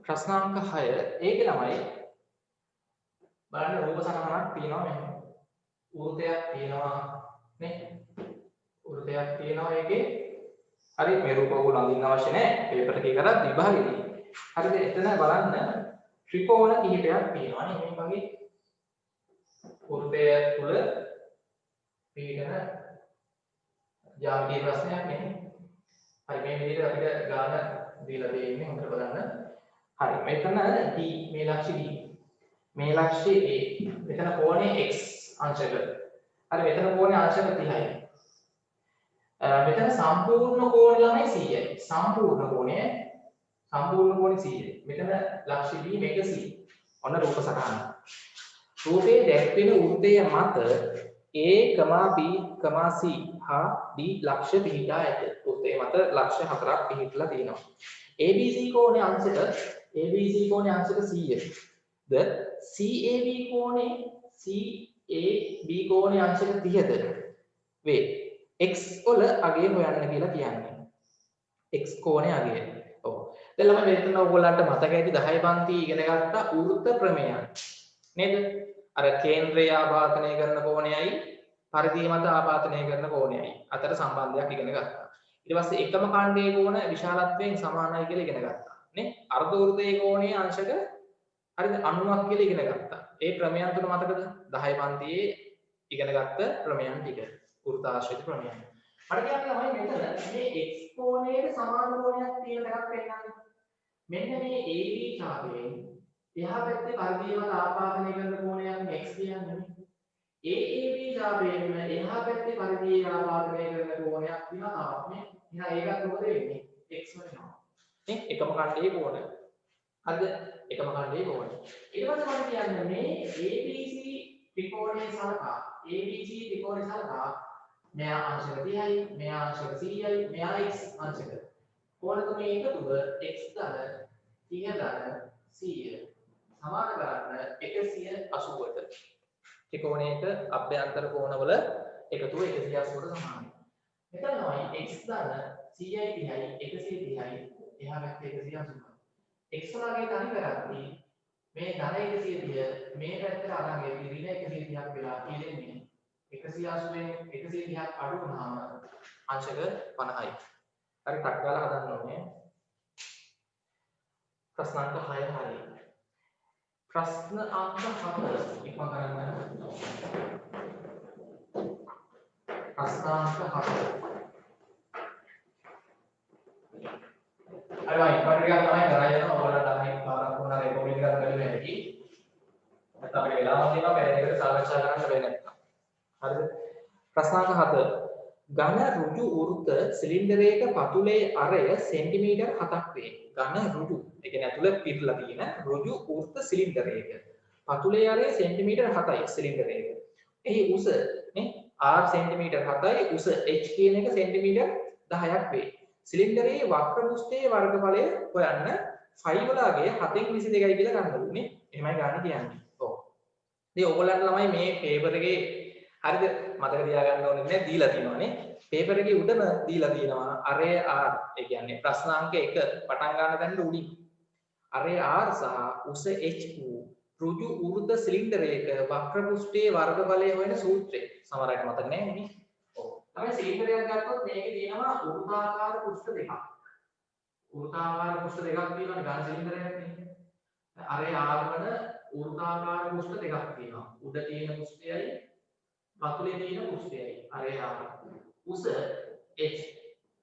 A: ප්‍රශ්න අංක 6 ඒකේ ළමයි බලන්න රූප සටහනක් තියෙනවා මෙහෙම. වෘතයක් තියෙනවා නේ. වෘතයක් තියෙනවා ඒකේ. හරි මේ රූප ඕගොල්ලෝ අඳින්න අවශ්‍ය නැහැ. පේපර් එකේ කරත් විභාගෙදී. හරිද? එතන බලන්න ත්‍රිකෝණ කිහිපයක් තියෙනවා නේ. මේ වගේ වෘතය තුල පිළිගන ජ්‍යාමිතිය ප්‍රශ්නයක් නේ. හරි මේ විදිහට අපිට ගාන දීලා තියෙන්නේ හොඳට බලන්න. හරි මෙතන D මේ ලක්ෂ්‍ය D. මේ ලක්ෂ්‍ය A. මෙතන කෝණය x අංශක. හරි මෙතන කෝණය අංශක 30යි. මෙතන සම්පූර්ණ කෝණය ළමයි 100යි. සම්පූර්ණ කෝණය 100යි. මෙතන ලක්ෂ්‍ය B මේක C. ඔන්න රූප සටහන. රූපයේ දැක්වෙන වෘත්තය මත A, B, C හා D ලක්ෂ්‍ය පිහිටා ඇත. වෘත්තයේ මත ලක්ෂ්‍ය 4ක් පිහිටලා තියෙනවා. ABC කෝණය අංශක 100ද CAB කෝණය අංශක 30ද වේ. x වල අගය හොයන්න කියලා කියන්නේ. x කෝණය අගය. ඔව්. දැන් ළමයි මෙතන ඔයගොල්ලන්ට මතක ඇති 10 පන්ති ඉගෙන ගත්ත වෘත්ත ප්‍රමේයය. නේද? අර කේන්ද්‍රය ආපාතනය කරන කෝණයයි පරිධිය මත ආපාතනය කරන කෝණයයි අතර සම්බන්ධයක් ඉගෙන ගත්තා. ඊට පස්සේ එකම ඛණ්ඩයේ කෝණ විශාලත්වයෙන් සමානයි කියලා ඉගෙන ගත්තා. නේ? අර්ධ වෘත්තයේ කෝණයේ අංශක හරිද 90ක් කියලා ඉගෙන ගත්තා. ඒ ප්‍රමේයන් තුන මතකද? 10 පන්තියේ ඉගෙන ගත්ත ප්‍රමේයන් ටික. වෘත්තාශ්‍රිත ප්‍රමේයන්. මට කියන්න ළමයි මෙතන මේ x කෝණයේ සමාන කෝණයක් තියෙන එකක් පෙන්නන්න. මෙන්න මේ AB ඡාපයෙන් එහා පැත්තේ පරිධිය මත ආපාදනය කරන කොණයක් x කියන්නේ. AAB ඡාපයෙන් එහා පැත්තේ පරිධියේ ආපාදනය කරන කොණයක් තියෙනවා තාම නේ. එහෙනම් ඒකත් මොකද වෙන්නේ? x වෙනවා. නේ? එකම ඛණ්ඩයේ කොණ. හරිද? එකම ඛණ්ඩයේ කොණ. ඊට පස්සේ මම කියන්නේ මේ ABC ත්‍රිකෝණයේ සලකා මෙයා අංශක 30යි, මෙයා අංශක 100යි, මෙයා x අංශක. කොණ තුනේ එකතුව x ධන 30 ධන 100 සමාන කරන්න 180ට. ත්‍රිකෝණයක අභ්‍යන්තර කෝණවල එකතුව 180ට සමානයි. මෙතන තමයි x ධන 100යි 30යි 130යි එහා පැත්තේ 180යි. x වලගේ තනි කරද්දී මේ ධන 130 මේ පැත්තට අරන් ගෙවි ඍණ 130ක් වෙලා ඉන්නේ 180ෙන් 130ක් අඩු වුණාම අංශක 50යි. හරි ටක් ගාලා හදන්න ඕනේ. ප්‍රශ්න අංක 6 හරියි. ප්‍රශ්න අංක 7 ඉක්මන් කරන්න. ප්‍රශ්න අංක 7. අයවයි පරිගණක තමයි කරා යනවා ඔයාලා තමයි පාරක් වුණා රෙකෝඩින් කරලා බැලුවේ නැති. නැත්නම් අපිට වෙලාවක් තියෙනවා පැයකට සාකච්ඡා කරන්න බැහැ නැත්නම්. හරිද? ප්‍රශ්න අංක 7. ඝන ඍජු වෘත්ත සිලින්ඩරයක පතුලේ අරය සෙන්ටිමීටර් 7ක් වේ. ඝන ඍජු ඒ කියන්නේ ඇතුළේ පිරලා තියෙන ඍජු වෘත්ත සිලින්ඩරයක පතුලේ අරය සෙන්ටිමීටර් 7යි සිලින්ඩරයක. එහි උස නේ r සෙන්ටිමීටර් 7යි උස h කියන එක සෙන්ටිමීටර් 10ක් වේ. සිලින්ඩරයේ වක්‍ර පෘෂ්ඨයේ වර්ගඵලය හොයන්න ෆයි වලගේ 7න් 22යි කියලා ගන්නලු නේ. එහෙමයි ගන්න කියන්නේ. ඔව්. ඉතින් ඔයගොල්ලන්ට ළමයි මේ පේපර් එකේ හරිද මතක තියාගන්න ඕනේ නේ දීලා තියෙනවානේ. පේපර් එකේ උඩම දීලා තියෙනවා අරය r ඒ කියන්නේ ප්‍රශ්න අංක 1 පටන් ගන්න තැනට උඩින් අරය R සහ උස H වූ ඍජු වෘත්ත සිලින්ඩරයක වක්‍ර පෘෂ්ඨයේ වර්ගඵලය හොයන සූත්‍රය. සමහර අයට මතක නැහැ නේ. ඔව්. තමයි සිලින්ඩරයක් ගත්තොත් මේකේ තියෙනවා වෘත්තාකාර පෘෂ්ඨ දෙකක්. වෘත්තාකාර පෘෂ්ඨ දෙකක් තියෙනවානේ ඝන සිලින්ඩරයක් නේ. අරය R වල වෘත්තාකාර පෘෂ්ඨ දෙකක් තියෙනවා. උඩ තියෙන පෘෂ්ඨයයි පතුලේ තියෙන පෘෂ්ඨයයි. අරය R. උස H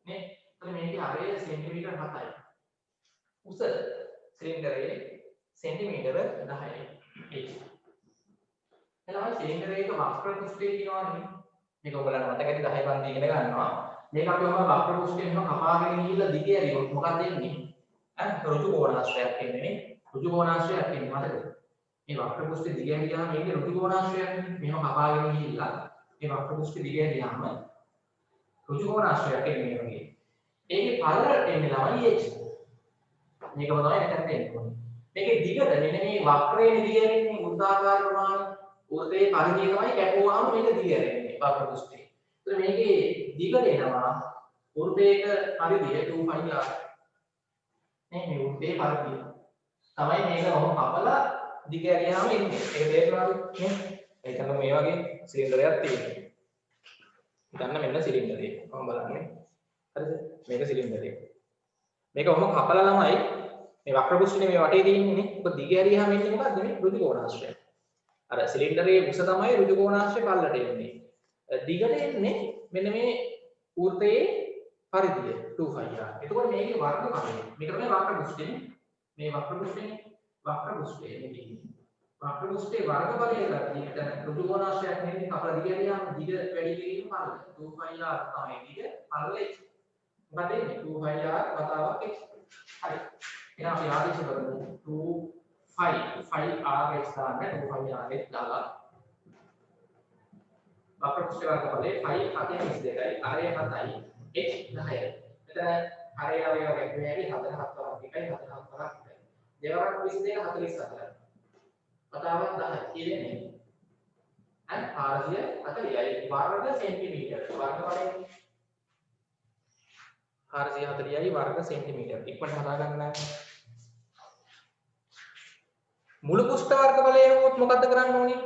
A: නේ. එතන මේකේ අරය සෙන්ටිමීටර් 7යි. උස සිලින්ඩරයේ සෙන්ටිමීටර 10යි. H. එතකොට සිලින්ඩරයක වක්‍ර පෘෂ්ඨය කියනවානේ. මේක ඔයගලන්ට මතක ඇති 10 පන්ති ඉගෙන ගන්නවා. මේක අපි ඔබ වක්‍ර පෘෂ්ඨයෙන් කපාගෙන ගිහිල්ලා දිග ඇරියොත් මොකක්ද වෙන්නේ? ඍජු කෝණාශ්‍රයක් එන්නේ. ඍජු කෝණාශ්‍රයක් එන්නේ මතකද? මේ වක්‍ර පෘෂ්ඨය දිග ඇරියාම මේකේ ඍජු කෝණාශ්‍රයක් නේ. මෙහෙම කපාගෙන ගිහිල්ලා මේ වක්‍ර පෘෂ්ඨය දිග ඇරියාම ඍජු කෝණාශ්‍රයක් එන්නේ වගේ. ඒකේ පළලට එන්නේ ළමයි H. මේකම තමයි එතනට එන්නේ. මේකේ දිගට මෙන්න මේ වක්‍රයේ දිග ඇරෙන්නේ වෘත්තාකාර ප්‍රමාණය. වෘත්තයේ පරිධිය තමයි කැපුවාම මේක දිග ඇරෙන්නේ වක්‍ර පෘෂ්ඨයේ. ඒත් මේකේ දිගට එනවා වෘත්තයක පරිධිය 2πr. මේ වෘත්තයේ පරිධිය. තමයි මේක වහම කපලා දිග ඇරියාම එන්නේ. ඒක තේරුණාද? නේ? ඒකම මේ වගේ සිලින්ඩරයක් තියෙනවා. හිතන්න මෙන්න සිලින්ඩරය. කොහොම බලන්නේ? හරිද? මේක සිලින්ඩරය. මේක වහම කපලා ළමයි මේ වක්‍ර පෘෂ්ඨනේ මේ වටේ තියෙන්නේ නේ. ඔබ දිග ඇරියාම එන්නේ මොකද්ද මේ ඍජු කෝණාශ්‍රය. අර සිලින්ඩරයේ උස තමයි ඍජු කෝණාශ්‍රය පල්ලට එන්නේ. දිගට එන්නේ මෙන්න මේ වෘත්තයේ පරිධිය 2πr. එතකොට මේකේ වර්ගඵලය. මේක තමයි වක්‍ර පෘෂ්ඨනේ. මේ වක්‍ර පෘෂ්ඨනේ වක්‍ර පෘෂ්ඨයේ නෙමෙයි. වක්‍ර පෘෂ්ඨයේ වර්ගඵලය ගන්න දැන් ඍජු කෝණාශ්‍රයක් නෙමෙයි කපලා දිග ඇරියාම දිග වැඩි කිරීම පල්ල 2πr තමයි දිග පල්ල h. මොකද එන්නේ 2πr වතාවක් h. හරි. එහෙනම් අපි ආදේශ කරමු 5rh දාන්න 2πrh දාලා වක්‍ර පෘෂ්ඨ වර්ගඵලයේ 5 7 22යි අරය 7යි h 10යි. එතන අරය වගේ වගේ වෙන්නේ 4 7 1යි 4 7 1යි. දෙවරක් 22 44යි. වතාවක් 10 කියන්නේ අන් 440යි වර්ග සෙන්ටිමීටර. වර්ගඵලය 440යි වර්ග සෙන්ටිමීටර. ඉක්මනට හදා ගන්න. මුළු පෘෂ්ඨ වර්ගඵලය වුත් මොකද්ද කරන්න ඕනේ?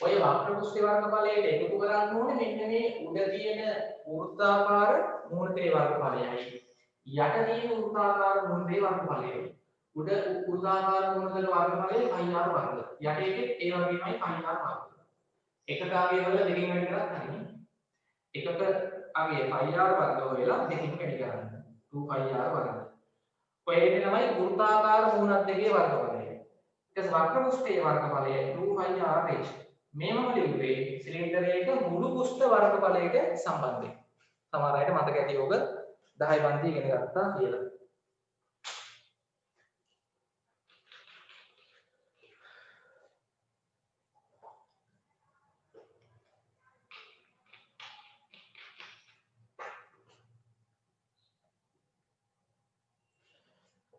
A: ඔය වක්‍ර පෘෂ්ඨ වර්ගඵලයට එකතු කරන්න ඕනේ මෙන්න මේ උඩ තියෙන වෘත්තාකාර මූලකයේ වර්ගඵලයයි. යට තියෙන වෘත්තාකාර මූලකයේ වර්ගඵලයයි. උඩ වෘත්තාකාර මූලකයේ වර්ගඵලය πr වර්ග. යට එකේ ඒ වගේමයි πr වර්ග. එකක අගය වල දෙකකින් වැඩි කරත් හරිනේ. එකක අගය πr වර්ග වෙලා දෙකකින් වැඩි කරන්න. 2πr වර්ග. ඔය එන්නේ තමයි වෘත්තාකාර මූලක දෙකේ වර්ගඵලය. ඊට වක්‍ර පෘෂ්ඨයේ වර්ගඵලය 2πrh. මේවම ලිව්වේ සිලින්ඩරයක මුළු පෘෂ්ඨ වර්ගඵලයට සම්බන්ධයි. සමහර අයට මතක ඇති ඔබ 10 පන්ති ඉගෙන ගත්තා කියලා.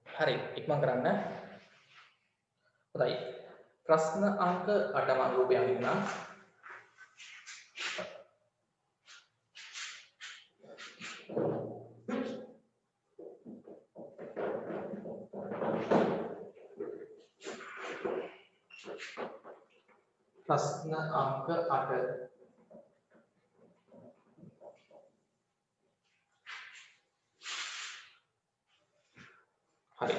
A: හරි ඉක්මන් කරන්න. හොඳයි. ප්‍රශ්න අංක 8 මම රූපය අඳින්නම්. ප්‍රශ්න අංක 8 හරි.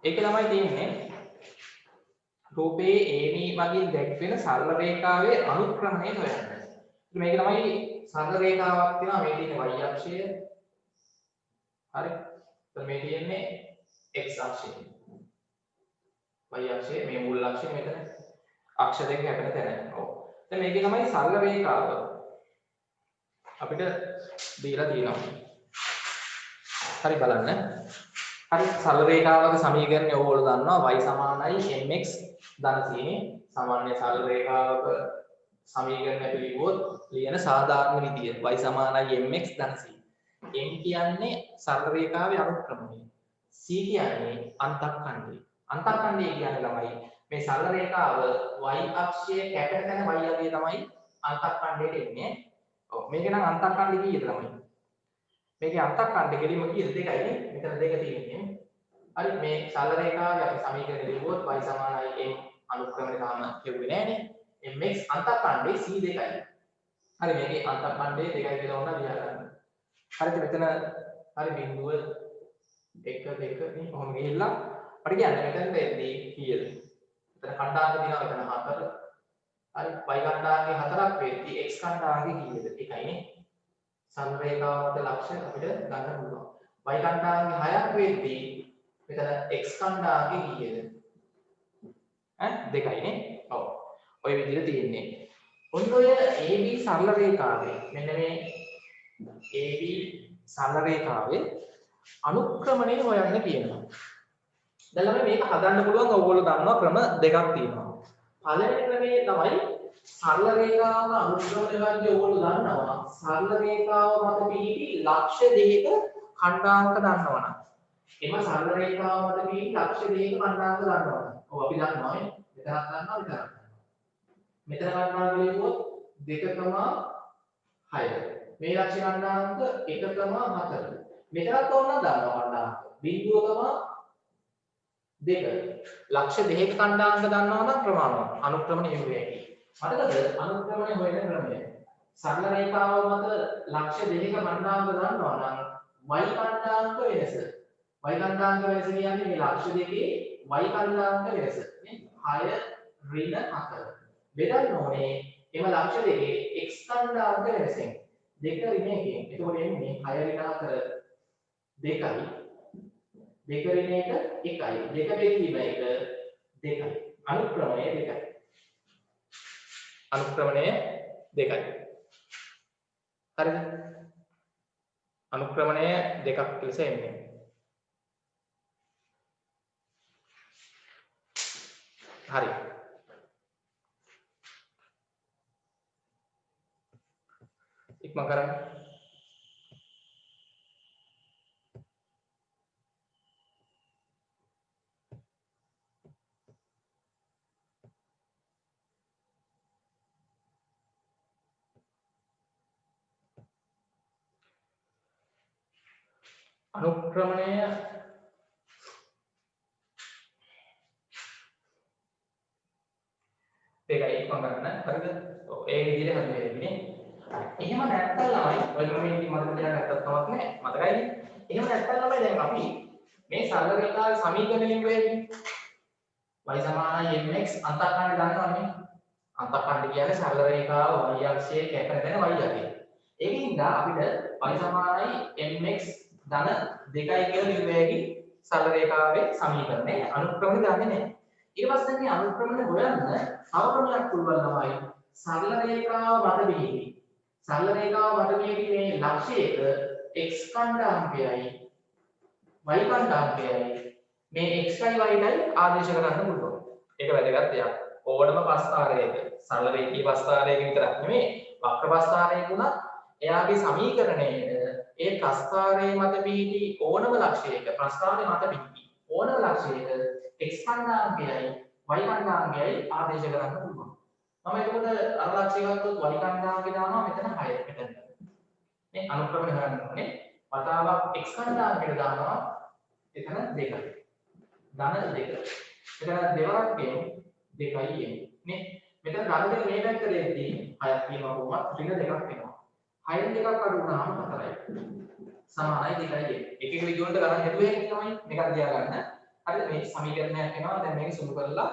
A: ඒක ළමයි තියෙන්නේ රූපයේ AB මගින් දැක්වෙන සරල රේඛාවේ අනුක්‍රමණය හොයන්න. මේක තමයි සරල රේඛාවක් තියෙනවා මේ තියෙන y අක්ෂය. හරි. එතන මේ තියෙන්නේ x අක්ෂය. y අක්ෂය මේ මුල් අක්ෂය මෙතන අක්ෂ දෙක හැපෙන තැන. ඔව්. දැන් මේකේ තමයි සරල රේඛාව අපිට දීලා තියෙනවා. හරි බලන්න. හරි සරල රේඛාවක සමීකරණය ඕගොල්ලෝ දන්නවා y සමානයි mx ධන c සාමාන්‍ය සරල රේඛාවක සමීකරණය පිළිගුවොත් ලියන සාධාරණ විදිය y සමානයි mx ධන c. m කියන්නේ සරල රේඛාවේ අනුක්‍රමණය. c කියන්නේ අන්තක්ඛණ්ඩය. අන්තක්ඛණ්ඩය කියන්නේ ළමයි මේ සරල රේඛාව y අක්ෂයේ කැපෙන තැන y අගය තමයි අන්තක්ඛණ්ඩයට එන්නේ. ඔව් මේක නම් අන්තක්ඛණ්ඩය කීයද ළමයි? මේකේ අන්තක්ඛණ්ඩ කෙලිම කීයද? දෙකයි නේ. මෙතන දෙක තියෙන්නේ. හරි මේ සරල රේඛාවේ අපි සමීකරණ ලියුවොත් y = m අනුක්‍රමණය තාම කියුවේ නෑනේ. mx අන්තර්කණ්ඩේ c2යි. හරි මේකේ අන්තර්කණ්ඩේ 2යි කියලා වුණා ලියා ගන්න. හරිද මෙතන හරි බිඳුව 1 2 නේ කොහොම ගිහිල්ලා අපිට කියන්නේ මෙතනට එද්දී කීයද? මෙතන කණ්ඩායම දිනවා මෙතන 4. හරි y කණ්ඩායමේ 4ක් වෙද්දී x කණ්ඩායමේ කීයද? 1යිනේ. සරල රේඛාව මත ලක්ෂ්‍ය අපිට ගන්න පුළුවන්. y කණ්ඩායමේ 6ක් වෙද්දී මෙතන x කණ්ඩායමේ කීයද? 2යිනේ. ඔව්. ඔය විදිහට තියෙන්නේ. ඔන්න ඔය AB සරල රේඛාවේ මෙන්න මේ AB සරල රේඛාවේ අනුක්‍රමණය හොයන්න කියනවා. දැන් ළමයි මේක හදන්න පුළුවන් ඔයගොල්ලෝ දන්නවා ක්‍රම දෙකක් තියෙනවා. පළවෙනි ක්‍රමේ තමයි සරල රේඛාවක අනුක්‍රමණය වර්ගය ඔයගොල්ලෝ දන්නවා. සරල රේඛාව මත පිහිටි ලක්ෂ්‍ය දෙකක ඛණ්ඩාංක දන්නවනම්. එම සරල රේඛාව මත පිහිටි ලක්ෂ්‍ය දෙකක ඛණ්ඩාංක දන්නවනම්. ඔව් අපි දන්නවා නේ. මෙතනක් ගන්නවා විතරක්. මෙතන ගන්නවා කියුවොත් 2,6. මේ ලක්ෂ්‍ය ඛණ්ඩාංක 1,4. මෙතනත් ඕනනම් දන්නවා ඛණ්ඩාංක 0.2. ලක්ෂ්‍ය දෙකක ඛණ්ඩාංක දන්නවා නම් ප්‍රමාණවත් අනුක්‍රමණය හෙව්වේ ඇති. මතකද අනුක්‍රමණය හොයන ක්‍රමය. සරල රේඛාව මත ලක්ෂ්‍ය දෙකක ඛණ්ඩාංක දන්නවා නම් y ඛණ්ඩාංක වෙනස. y ඛණ්ඩාංක වෙනස කියන්නේ මේ ලක්ෂ්‍ය දෙකේ y ඛණ්ඩාංක වෙනස. නේ 6 ඍණ 4. බෙදන්න ඕනේ එම ලක්ෂ්‍ය දෙකේ x ඛණ්ඩාංක වෙනසෙන් 2 ඍණ 1කින්. එතකොට එන්නේ 6 ඍණ 4 2යි 2 ඍණ 1 1යි 2 බෙදීම 1 2යි අනුක්‍රමණය 2යි අනුක්‍රමණය 2යි හරිද අනුක්‍රමණය දෙකක් ලෙස එන්නේ හරි ඉක්මන් කරන්න අනුක්‍රමණය දෙකයි ඉක්මන් කරන්න හරිද ඔව් ඒ විදිහට හරියන්නේ එහෙම නැත්තම් ළමයි ඔය මේ මතක තියාගන්න නැත්තම් කමක් නැහැ මතකයිනේ එහෙම නැත්තම් ළමයි දැන් අපි මේ සරල රේඛාවේ සමීකරණය වෙන්නේ y = mx අන්තර්කණ්ඩ දන්නවනේ අන්තර්කණ්ඩ කියන්නේ සරල රේඛාව y අක්ෂයේ කැපෙන තැන y අක්ෂය ඒකින්ද අපිට y = mx ධන 2යි කියලා ලියුවේකි සරල රේඛාවේ සමීකරණය අනුක්‍රමණය දන්නේ නැහැ ඊට පස්සේ මේ අනුක්‍රමණය හොයන්න තව ක්‍රමයක් පුළුවන් ළමයි සරල රේඛාව මත පිහිටි සරල රේඛාව මත පිහිටි මේ ලක්ෂයක x ඛණ්ඩාංකයයි y ඛණ්ඩාංකයයි මේ xයි yයි ආදේශ කරන්න පුළුවන්. ඒක වැදගත් දෙයක්. ඕනම පස්තාරයක සරල රේඛීය පස්තාරයක විතරක් නෙමෙයි වක්‍ර පස්තාරයක උනත් එයාගේ සමීකරණයේ ඒ ප්‍රස්ථාරයේ මත පිහිටි ඕනම ලක්ෂයක ප්‍රස්ථාරයේ මත පිහිටි ඕනම ලක්ෂයක x ඛණ්ඩාංකයයි y ඛණ්ඩාංකයයි ආදේශ කරන්න පුළුවන්. මම එතකොට අර ලක්ෂය ගත්තොත් y ඛණ්ඩාංකය දානවා මෙතන 6 මෙතන. මේ අනුක්‍රමණය කරන්න ඕනේ. වතාවක් x ඛණ්ඩාංකයට දානවා එතන 2යි. ධන 2. මෙතන දෙවරක් ගෙන් 2යි එන්නේ. නේ? මෙතන ධන දෙක මේ පැත්තට එද්දී 6ක් කියනවා කොහොමද? ඍණ 2ක් වෙනවා. 6න් 2ක් අඩු වුණාම 4යි. සමානයි 2යි එන්නේ. එක එක විදිහකට ගණන් හැදුවේ තමයි මේක තියා ගන්න. හරිද? මේ සමීකරණයක් එනවා. දැන් මේක සුළු කරලා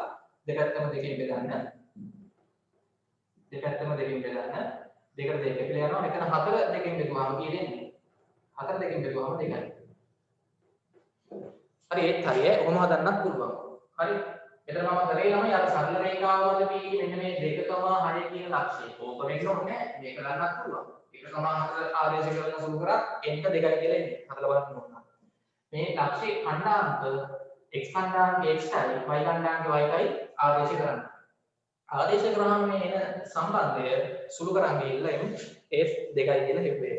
A: දෙපැත්තම දෙකෙන් බෙදන්න. දෙපැත්තම දෙකෙන් බෙදන්න. දෙකට දෙක කියලා යනවා. මෙතන 4 දෙකෙන් බෙදුවාම කීයද? 4 දෙකෙන් බෙදුවාම 2යි. හරි ඒත් හරිය කොහොම හදන්නත් පුළුවන්. හරි. එතන මම කරේ ළමයි අර සරල රේඛාවල පිහිටි මෙන්න මේ 2,6 කියන ලක්ෂය. ඕක මේක නෝනේ මේක ගන්නත් පුළුවන්. 1,4 ආදේශ කරන සුළු කරා n 2යි කියලා එන්නේ. හදලා බලන්න ඕන. මේ ලක්ෂයේ ඛණ්ඩාංක x ඛණ්ඩාංක xයි y ඛණ්ඩාංක yයි ආදේශ කරන්න. ආදේශ කරාම මේ එන සම්බන්ධය සුළු කරන් ගිහිල්ලා එමු f 2යි කියලා හෙව්වේ.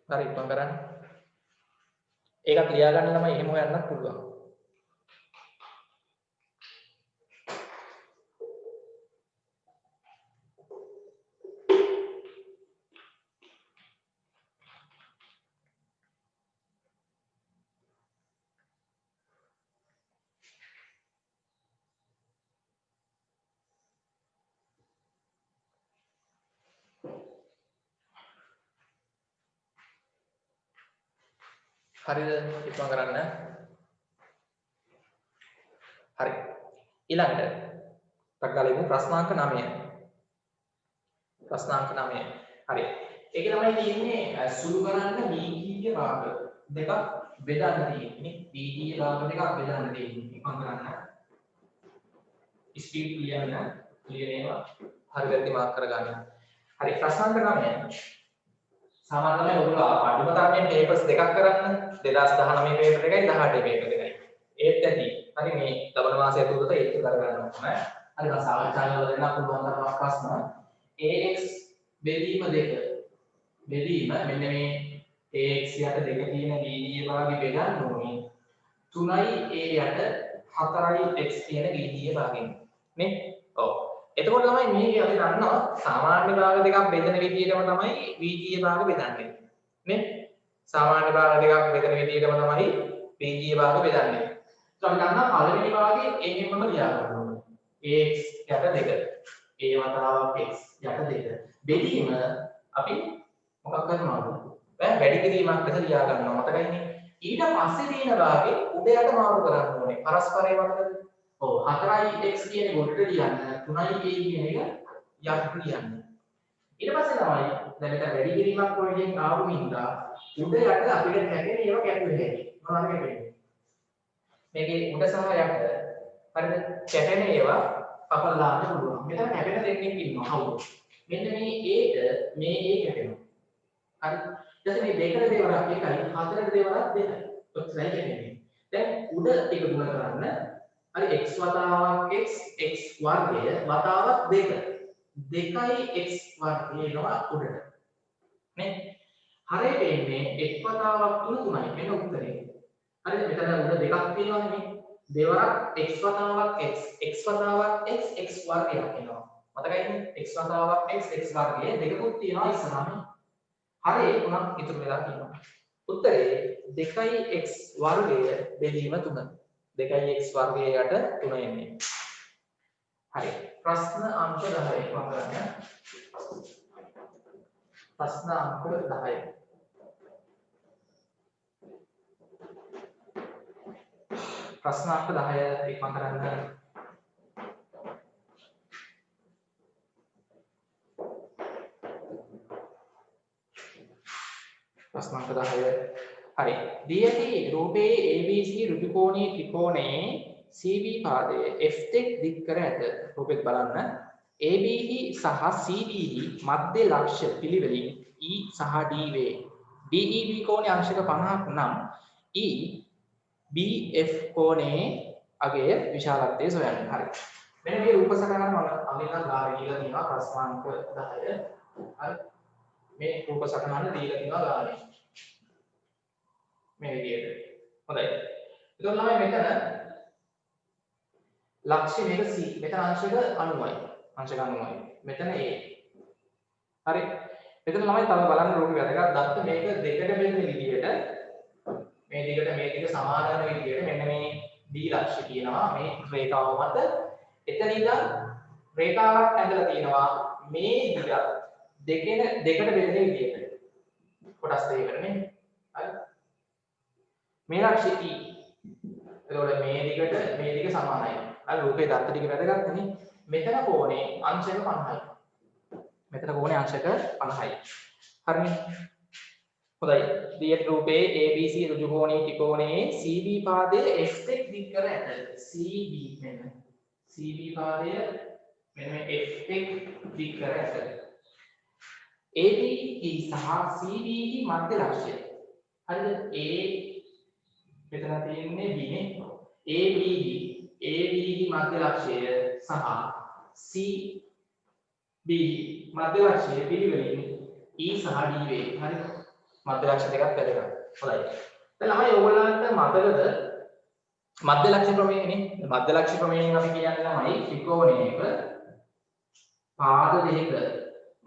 A: හරි ඉක්මන් කරන්න. ඒකත් ලියා ගන්න ළමයි එහෙම හොයන්නත් පුළුවන්. හරිද? ඉක්මන් කරන්න. හරි. ඊළඟට තක්ගාලෙමු ප්‍රශ්නාංක 9. ප්‍රශ්නාංක 9. හරි. ඒක තමයි තියෙන්නේ සුළු කරන්න වීජීය භාග දෙකක් බෙදන්න තියෙන්නේ. වීජීය භාග දෙකක් බෙදන්න තියෙන්නේ. ඉක්මන් කරන්න. ස්පීඩ් ලියන්න. ලියනවා. හරි වැරදි මාර්ක් කරගන්න. හරි ප්‍රශ්නාංක 9. සාමාන්‍යයෙන් ඔයගොල්ලෝ අඩුම තරමින් පේපර්ස් දෙකක් කරන්න 2019 පේපර් එකයි 18 පේපර් එකයි ඒත් ඇති හරි මේ ලබන මාසය ඇතුළත ඒක කරගන්න ඕනේ හරි මම සාකච්ඡා කරලා දෙන්න පුළුවන් තරම් ප්‍රශ්න AX බෙදීම දෙක බෙදීම මෙන්න මේ AX යට දෙක තියෙන ගීජීය භාගය බෙදන්න ඕනේ 3යි A යට 4යි X තියෙන ගීජීය භාගයෙන් නේ ඔව් එතකොට තමයි මේක අපි දන්නවා සාමාන්‍ය භාග දෙකක් බෙදෙන විදිහටම තමයි වීජීය භාග බෙදන්නේ නේ සාමාන්‍ය භාග දෙකක් බෙදෙන විදිහටම තමයි වීජීය භාග බෙදන්නේ ඊට අපි දන්නවා පළවෙනි භාගයේ එන්නම ලියා ගන්න ඕනේ x යට 2 a වතාවක් x යට 2 බෙදීම අපි මොකක් කරනවද දැන් වැඩි කිරීමක් ලෙස ලියා ගන්නවා මතකයිනේ ඊට පස්සේ තියෙන භාගේ උඩ යට මාරු කරන්න ඕනේ පරස්පරය මතකද ඔව් 4යි x කියන ගොඩට ලියන්න 3යි a කියන එක යට ලියන්න. ඊට පස්සේ තමයි දැන් මෙතන වැඩි කිරීමක් වලින් ආපු හින්දා උඩ යට අපිට කැපෙන ඒවා කැපුවේ හැටි. මොනවද කැපෙන්නේ? මේකේ උඩ සහ යට හරිද? කැපෙන ඒවා කපලා දාන්න පුළුවන්. මෙතන කැපෙන දෙකකින් ඉන්නවා. හවුද? මෙන්න මේ a මේ a කැපෙනවා. හරි. ඊට පස්සේ මේ දෙකට දේවලක් එකයි හතරට දේවලක් දෙකයි. ඔච්චරයි කැපෙන්නේ. දැන් උඩ ටික දුර කරන්න හරි x වතාවක් x x වර්ගය වතාවක් 2 2යි x වර්ගය එනවා උඩට නේ හරියට එන්නේ x වතාවක් 3 3යි මෙන්න උත්තරේ හරිද මෙතන උඩ දෙකක් තියෙනවානේ මේ දෙවරක් x වතාවක් x x වතාවක් x x වර්ගයක් එනවා මතකයිනේ x වතාවක් x x වර්ගය දෙකකුත් තියෙනවා ඉස්සරහම හරි ඒ තුනක් ඉතුරු වෙලා තියෙනවා උත්තරේ 2යි x වර්ගය බෙදීම 3 2යි x වර්ගය යට 3 එන්නේ. හරි. ප්‍රශ්න අංක 10 වම් කරන්න. ප්‍රශ්න අංක 10. ප්‍රශ්න අංක 10 ඉක්මන් කරන්න. ප්‍රශ්න අංක 10 හරි දී ඇති රූපයේ ABC ඍජුකෝණී ත්‍රිකෝණයේ CB පාදයේ F තෙක් දික් කර ඇත රූපෙත් බලන්න AB සහ CB මධ්‍ය ලක්ෂ පිළිවෙලින් E සහ D වේ DEB කෝණයේ අංශක 50ක් නම් EBF කෝණයේ අගය විශාලත්වය සොයන්න හරි මෙන්න මේ රූප සටහන මම අඳින්න ගානේ කියලා තියෙනවා ප්‍රශ්නාංක 10 හරි මේ රූප සටහන දීලා තියෙනවා ගානේ මේ විදියට. හොඳයි. එතකොට ළමයි මෙතන ලක්ෂ්‍ය මේක C. මෙතන අංශක 90යි. අංශක 90යි. මෙතන A. හරි. මෙතන ළමයි තව බලන්න රූපය වැදගත්. දත්ත මේක දෙකට බෙදෙන විදියට මේ දිගට මේ දිග සමාන වෙන විදියට මෙන්න මේ D ලක්ෂ්‍ය කියනවා මේ රේඛාව මත. එතන ඉඳන් රේඛාවක් ඇඳලා තියෙනවා මේ දිග දෙකට බෙදෙන විදියට. කොටස් දෙකකට නේ. හරි. මේ ලක්ෂ්‍ය E. එතකොට මේ දිග සමානයි. අර රූපේ දත්ත ටික වැදගත් නේ. මෙතන කෝණේ අංශක 50යි. මෙතන කෝණේ අංශක 50යි. හරිනේ. හොඳයි. දියට රූපේ ABC ඍජුකෝණී ත්‍රිකෝණයේ CB පාදයේ F එක් දික් කර ඇත. CB මෙන්න. CB පාදය මෙන්න මේ F එක් දික් කර ඇත. AB සහ CB මධ්‍ය ලක්ෂ්‍ය. හරිද? මෙතන තියෙන්නේ B නේ. AB මධ්‍ය ලක්ෂ්‍යය සහ CB මධ්‍ය ලක්ෂ්‍යය පිළිවෙලින් E සහ D වේ. හරි. මධ්‍ය ලක්ෂ්‍ය දෙකක් වැදගත්. හොඳයි. දැන් ළමයි ඕගොල්ලන්ට මතකද මධ්‍ය ලක්ෂ්‍ය ප්‍රමේයනේ. මධ්‍ය ලක්ෂ්‍ය ප්‍රමේයයෙන් අපි කියන්නේ ළමයි ත්‍රිකෝණයක පාද දෙක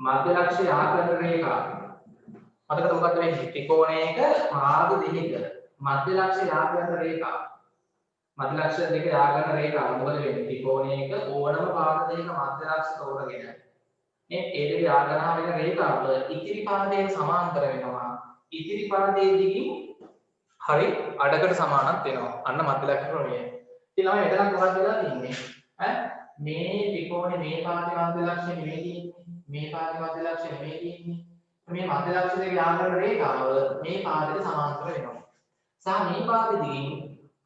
A: මධ්‍ය ලක්ෂ්‍ය යා කරන රේඛා. මතකද මොකක්ද වෙන්නේ? ත්‍රිකෝණයක පාද දෙක මධ්‍ය ලක්ෂ්‍ය යා කරන රේඛා. මධ්‍ය ලක්ෂ්‍ය දෙක යා කරන රේඛා මොකද වෙන්නේ? ත්‍රිකෝණයක ඕනම පාද දෙක මධ්‍ය ලක්ෂ්‍ය තෝරගෙන මේ ඒ දෙක යා කරනා වෙන රේඛාව ඉතිරි පාදයට සමාන්තර වෙනවා. ඉතිරි පාදයේ දිගින් හරි අඩකට සමානක් වෙනවා. අන්න මධ්‍යලක්ෂණ ප්‍රමේය. ඉතින් ළමයි මෙතන මොකක්ද වෙලා තියෙන්නේ? ඈ මේ ත්‍රිකෝණේ මේ පාදේ මධ්‍යලක්ෂණය නෙමෙයි තියෙන්නේ. මේ පාදේ මධ්‍යලක්ෂණය නෙමෙයි තියෙන්නේ. මේ මධ්‍යලක්ෂණයේ යාන්ත්‍රණ රේඛාව මේ පාදයට සමාන්තර වෙනවා. සහ මේ පාදේ දිගින්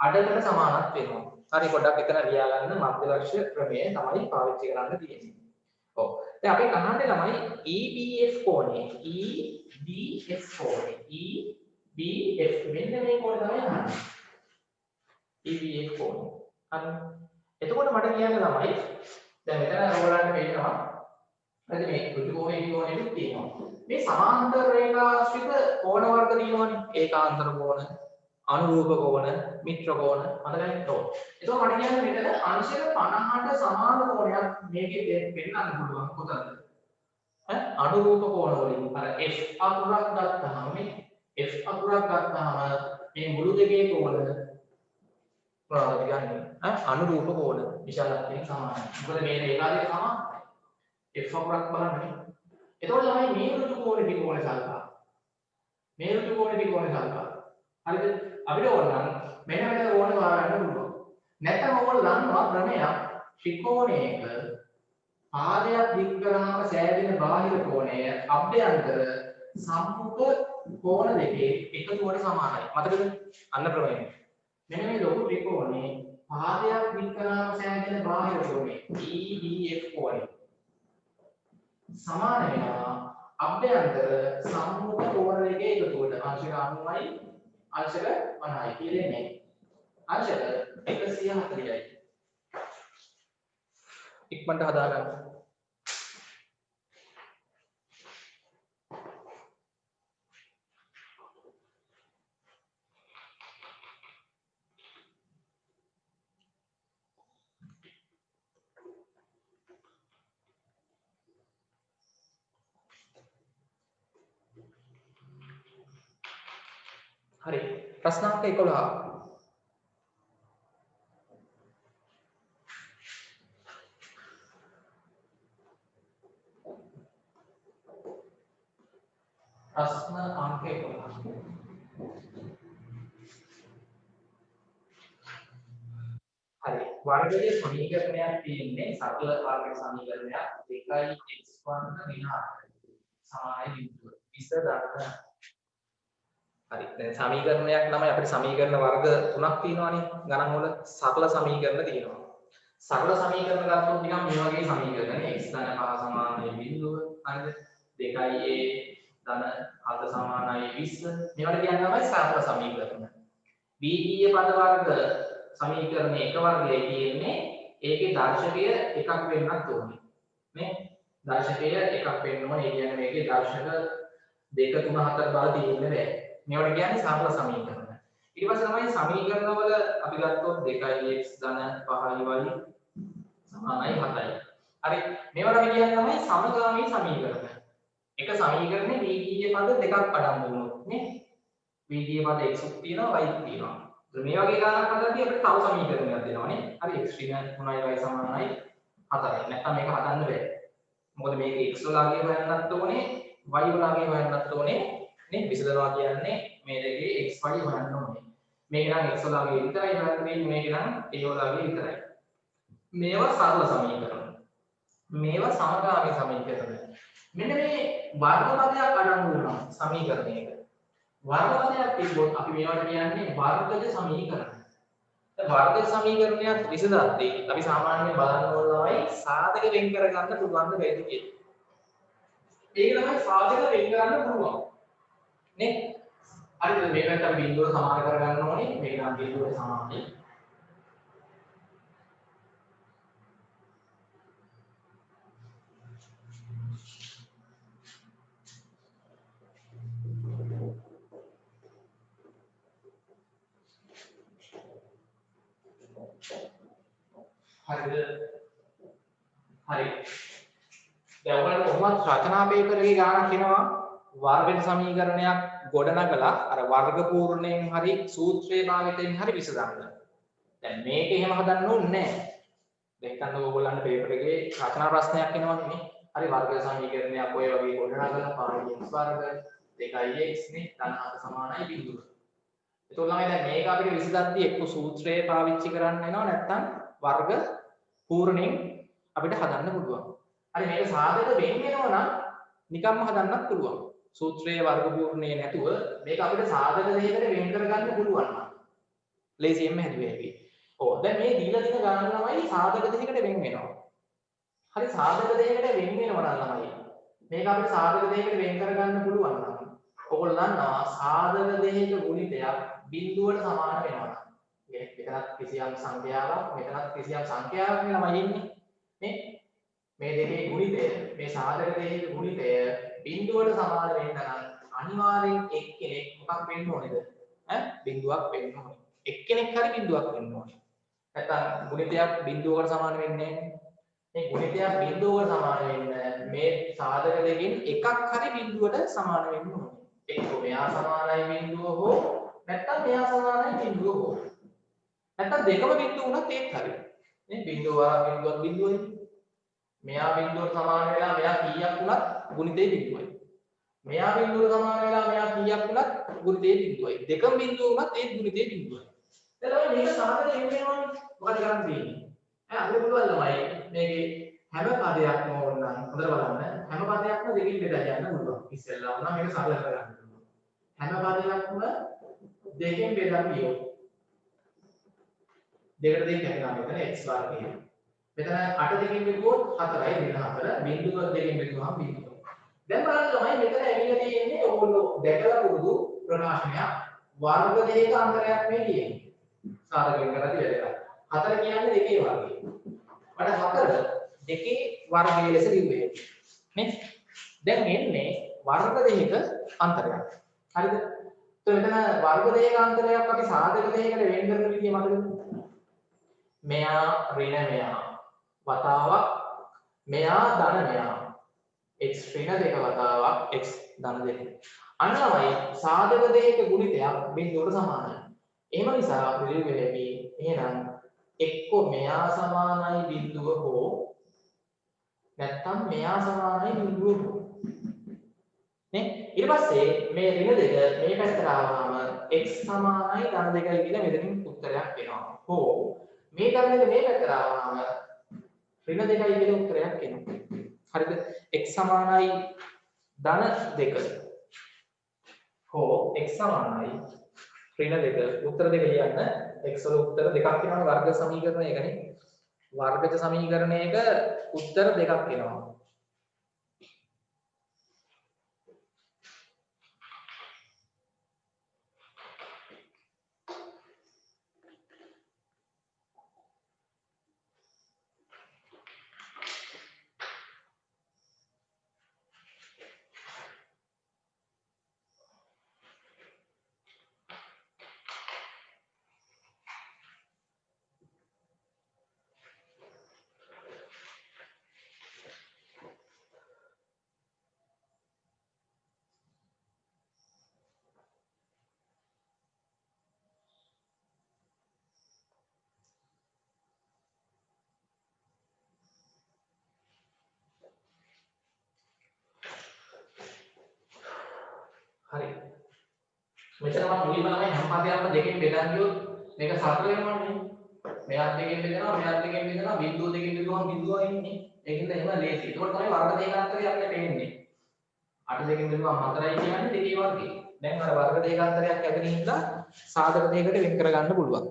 A: අඩකට සමානක් වෙනවා. හරි පොඩ්ඩක් එතන ලියා ගන්න මධ්‍යලක්ෂ ක්‍රමය තමයි පාවිච්චි කරන්න තියෙන්නේ. ඔව්. දැන් අපි අහන්නේ ළමයි EBF කෝණය. EBF කෝණය. EBF මෙන්න මේ කෝණය තමයි අහන්නේ. EBF කෝණය. හරි. එතකොට මට කියන්න ළමයි දැන් මෙතන ඔයගලන්ට පේනවා හරි මේ ඍජු කෝණය කෝණෙත් තියෙනවා. මේ සමාන්තර රේඛාශ්‍රිත කෝණ වර්ග තියෙනවනේ. ඒකාන්තර කෝණ, අනුරූප කෝණ, මිත්‍ර කෝණ මතකයි තෝ. එතකොට මට කියන්න මෙතන අංශක 50ට සමාන කෝණයක් මේකේ පෙන්නන්න පුළුවන් කොතනද? අනුරූප කෝණ වලින් අර F අකුරක් ගත්තාම මේ F අකුරක් ගත්තාම මේ මුළු දෙකේ කෝණ මොනවද කියන්නේ? අනුරූප කෝණ විශාලත්වයෙන් සමානයි. මොකද මේ රේඛා දෙක සමානයි. F අකුරක් බලන්න. එතකොට තමයි මේ ඍජු කෝණේ කෝණ සල්කා. මේ ඍජු කෝණේ කෝණ සල්කා. හරිද? අපිට ඕන නම් මෙන්න මෙතන ඕන හොයාගන්න පුළුවන්. නැත්නම් ඕගොල්ලෝ දන්නවා ක්‍රමයක් ත්‍රිකෝණයක පාදයක් දික් කරාම සෑදෙන බාහිර කෝණය අභ්‍යන්තර සම්මුඛ කෝණ දෙකේ එකතුවට සමානයි. මතකද? අන්න ප්‍රමේය. මෙන්න මේ ලොකු ත්‍රිකෝණේ පාදයක් දික් කරාම සෑදෙන බාහිර කෝණය EBF කෝණය සමාන වෙනවා අභ්‍යන්තර සම්මුඛ කෝණ දෙකේ එකතුවට අංශක 90යි අංශක 50යි කියලා එන්නේ. අංශක 140යි. ඉක්මනට හදාගන්න. හරි. ප්‍රශ්නාංක 11. ප්‍රශ්න අංක 11. හරි. වර්ගයේ සමීකරණයක් තියෙන්නේ සරල වර්ග සමීකරණයක් 2x1 ඍණාත්මක සමානයි බිඳුව. ඉස්ස දක්වන. හරි. දැන් සමීකරණයක් නම් අපිට සමීකරණ වර්ග තුනක් තියෙනවානේ. ගණන් වල සරල සමීකරණ තියෙනවා. සරල සමීකරණ ගත්තොත් නිකන් මේ වගේ සමීකරණ x ධන 5 සමානයි බිඳුව. හරිද? 2a ධන 7 සමානයි 20. මේවට කියන්නේ තමයි සරල සමීකරණ. බීජීය පද වර්ග සමීකරණයේ එක වර්ගයේ තියෙන්නේ ඒකේ දර්ශකය එකක් වෙන්නත් ඕනේ. නේ? දර්ශකය එකක් වෙන්න ඕනේ. ඒ කියන්නේ මේකේ දර්ශක 2 3 4 බල තියෙන්නේ නැහැ. මේවට කියන්නේ සරල සමීකරණ. ඊට පස්සේ තමයි සමීකරණ වල අපි ගත්තොත් 2x ධන 5y සමානයි 7යි. හරි. මේවට අපි කියන්නේ තමයි සමගාමී සමීකරණ. එක සමීකරණේ බීජීය පද දෙකක් අඩංගු වුණොත් නේ? බීජීය පද x තියෙනවා y තියෙනවා. මේ වගේ ගණනක් හදද්දී අපිට තව සමීකරණයක් දෙනවානේ. හරි x ඍණ 3y සමානයි 4යි. නැත්නම් මේක හදන්න බෑ. මොකද මේක x වල අගය හොයන්නත් ඕනේ, y වල අගය හොයන්නත් ඕනේ. නේ විසඳනවා කියන්නේ මේ දෙකේ x y හොයන්න ඕනේ. මේක නම් x වල අගය විතරයි හොයන්න තියෙන්නේ. මේක නම් a වල අගය විතරයි. මේවා සරල සමීකරණ. මේවා සමගාමී සමීකරණ. මෙන්න මේ වර්ගපදයක් අඩංගු වෙනවා සමීකරණයක. වර්ගපදයක් තිබ්බොත් අපි මේවට කියන්නේ වර්ගජ සමීකරණ. වර්ගජ සමීකරණයක් විසඳද්දී අපි සාමාන්‍යයෙන් බලන්න ඕනයි සාධක වෙන් කරගන්න පුළුවන් වේද කියලා. ඒක තමයි සාධක වෙන් කරන්න පුළුවන්. නේ? හරිද? මේකට අපි බිඳුව සමාන කරගන්න ඕනේ. මේක නම් බිඳුවට සමානයි. හරිද? හරි. දැන් ඔයාලට කොහොමද රචනා පේපරේ ගානක් එනවා වර්ගජ සමීකරණයක් ගොඩනගලා අර වර්ග පූර්ණයෙන් හරි සූත්‍රයේ භාවිතයෙන් හරි විසඳන්න. දැන් මේක එහෙම හදන්න ඕනේ නැහැ. දැන් ඔයගොල්ලන්ට පේපර් එකේ රචනා ප්‍රශ්නයක් එනවනේ නේ. හරි වර්ග සමීකරණයක් ඔය වගේ ගොඩනගලා පාඩිය x වර්ග 2x නේ ධන 7 සමානයි බිඳුව. එතකොට ළමයි දැන් මේක අපිට විසඳද්දී එක්ක සූත්‍රය පාවිච්චි කරන්න වෙනවා නැත්නම් වර්ග පූර්ණයෙන් අපිට හදන්න පුළුවන්. හරි මේක සාධක වෙන් වෙනවා නම් නිකම්ම හදන්නත් පුළුවන්. සූත්‍රයේ වර්ග පූර්ණේ නැතුව මේක අපිට සාධක දෙකකට වෙන් කරගන්න පුළුවන් නම්. ලේසියෙන්ම හැදුවේ හැකි. ඔව් දැන් මේ දීලා තියෙන ගණන ළමයි සාධක දෙකකට වෙන් වෙනවා. හරි සාධක දෙකකට වෙන් වෙනවා නම් ළමයි මේක අපිට සාධක දෙකකට වෙන් කරගන්න පුළුවන් නම් ඔයගොල්ලෝ දන්නවා සාධක දෙකක ගුණිතයක් බිඳුවට සමාන වෙනවා. මෙතනත් කිසියම් සංඛ්‍යාවක් මෙතනත් කිසියම් සංඛ්‍යාවක් නෙමෙයි ඉන්නේ. නේ? මේ දෙකේ ගුණිතය මේ සාධක දෙකේ ගුණිතය බිඳුවට සමාන වෙන්න නම් අනිවාර්යෙන් එක්කෙනෙක් මොකක් වෙන්න ඕනේද? බිඳුවක් වෙන්න ඕනේ. එක්කෙනෙක් හරි බිඳුවක් වෙන්න ඕනේ. නැත්නම් ගුණිතයක් බිඳුවකට සමාන වෙන්නේ නැහැ. මේ ගුණිතයක් බිඳුවකට සමාන වෙන්න මේ සාධක දෙකෙන් එකක් හරි බිඳුවට සමාන වෙන්න ඕනේ. එක්ක මෙයා සමානයි බිඳුව හෝ නැත්නම් මෙයා සමානයි බිඳුව හෝ. නැත්නම් දෙකම බිඳුව වුණත් ඒත් හරි. නේ බිඳුව බිඳුවනේ. මෙයා බිඳුවට සමාන වෙලා මෙයා කීයක් වුණත් ගුණිතේ බිඳුවයි. මෙයා බිඳුවට සමාන වෙලා මෙයා කීයක් වුණත් ගුණිතේ බිඳුවයි. දෙකම බිඳුව වුණත් ඒත් ගුණිතේ බිඳුවයි. එතකොට මේක සාධක එන්න වෙනවනේ. මොකද කරන්න තියෙන්නේ? අපිට පුළුවන් ළමයි මේකේ හැම පදයක්ම ඕන නම් හොඳට බලන්න හැම පදයක්ම දෙකකින් බෙදලා යන්න පුළුවන්. ඉස්සෙල්ලා වුණා මේක සරල කරගන්න පුළුවන්. හැම පදයක්ම දෙකෙන් බෙදලා කියෝ. දෙකට දෙක කැපෙනවා මෙතන x වර්ගය. මෙතන 8 දෙකෙන් බෙදුවොත් 4යි දෙන 4 බිඳුව දෙකෙන් බෙදුවම බිඳුව. දැන් බලන්න ළමයි මෙතන ඇවිල්ලා තියෙන්නේ ඕගොල්ලෝ දැකලා පුරුදු ප්‍රකාශනයක් වර්ග දෙක අන්තරයක් මේ කියන්නේ. සාධකයෙන් කරලා ඉවරයි. 4 කියන්නේ දෙකේ වර්ගය. මට 4 දෙකේ වර්ගය ලෙස ලිව්වේ. නේ? දැන් එන්නේ වර්ග දෙක අන්තරයක්. හරිද? එතකොට මෙතන වර්ග දෙක අන්තරයක් අපි සාධක දෙකකට වෙන් කරන විදිය මතකද? මෙයා ඍණ මෙයා වතාවක් මෙයා ධන මෙයා x ඍණ දෙක වතාවක් x ධන දෙක. අන්නමයි සාධක දෙකක ගුණිතයක් බිඳුවට සමානයි. එහෙම නිසා අපි ලියුවේ එහෙනම් එක්ක මෙයා සමානයි බිඳුව හෝ නැත්නම් මෙයා සමානයි බිඳුව හෝ. නේ? ඊට පස්සේ මේ ඍණ දෙක මේ පැත්තට ආවම x සමානයි ධන දෙකයි කියලා මෙතනින් උත්තරයක් එනවා. හෝ මේ ධන දෙක මේ පැත්තට ආවම ඍණ දෙකයි කියලා උත්තරයක් එනවා. හරිද? x සමානයි ධන දෙක හෝ x සමානයි ඍණ දෙක උත්තර දෙක ලියන්න x වල උත්තර දෙකක් වෙනවා වර්ග සමීකරණයකනේ. වර්ගජ සමීකරණයක උත්තර දෙකක් එනවා. හරි. මෙතන මම මුලින්ම තමයි හැම පදයක්ම දෙකෙන් බෙදන් ගියොත් මේක 4 වෙනවනේ. මෙයාත් දෙකෙන් බෙදනවා මෙයාත් දෙකෙන් බෙදනවා බිඳුව දෙකෙන් බෙදුවම බිඳුවයි ඉන්නේ. ඒකින්ද එහෙම ලේසි. ඒකට තමයි වර්ග දෙක අතරේ අපිට පේන්නේ. 8 දෙකෙන් බෙදුවම 4යි කියන්නේ දෙකේ වර්ගය. දැන් අර වර්ග දෙක අතරයක් ඇතින් ඉඳලා සාධක දෙකකට වෙන් කරගන්න පුළුවන්.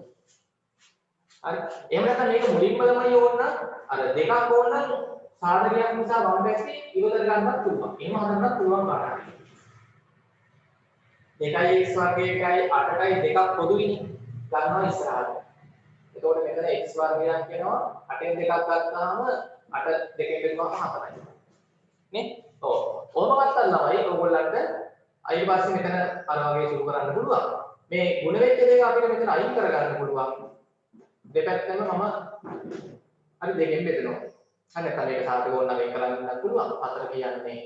A: හරි. එහෙම නැත්නම් මේක මුලින්ම ළමයි ඕන නම් අර දෙකක් ඕන නම් සාධකයක් නිසා වම් පැත්තේ ඉවතර ගන්නත් පුළුවන්. එහෙම හදන්නත් පුළුවන් කාටද? 2x වර්ගයකයි 8යි දෙකක් පොදුයිනේ. ගන්නවා ඉස්සරහට. එතකොට මෙතන x වර්ගයක් වෙනවා 8ෙන් දෙකක් ගත්තාම 8 දෙකෙන් බෙදුවම 4යි. නේ? ඔව්. කොහොම ගත්තත් ළමයි ඕගොල්ලන්ට ඊට පස්සේ මෙතන අර වගේ සුළු කරන්න පුළුවන්. මේ ගුණ වෙච්ච දේ අපිට මෙතන අයින් කරගන්න පුළුවන්. දෙපැත්තම මම හරි දෙකෙන් බෙදනවා. හරි නැත්නම් මේක සාධක ඕන නම් වෙන් කරගන්නත් පුළුවන්. 4 කියන්නේ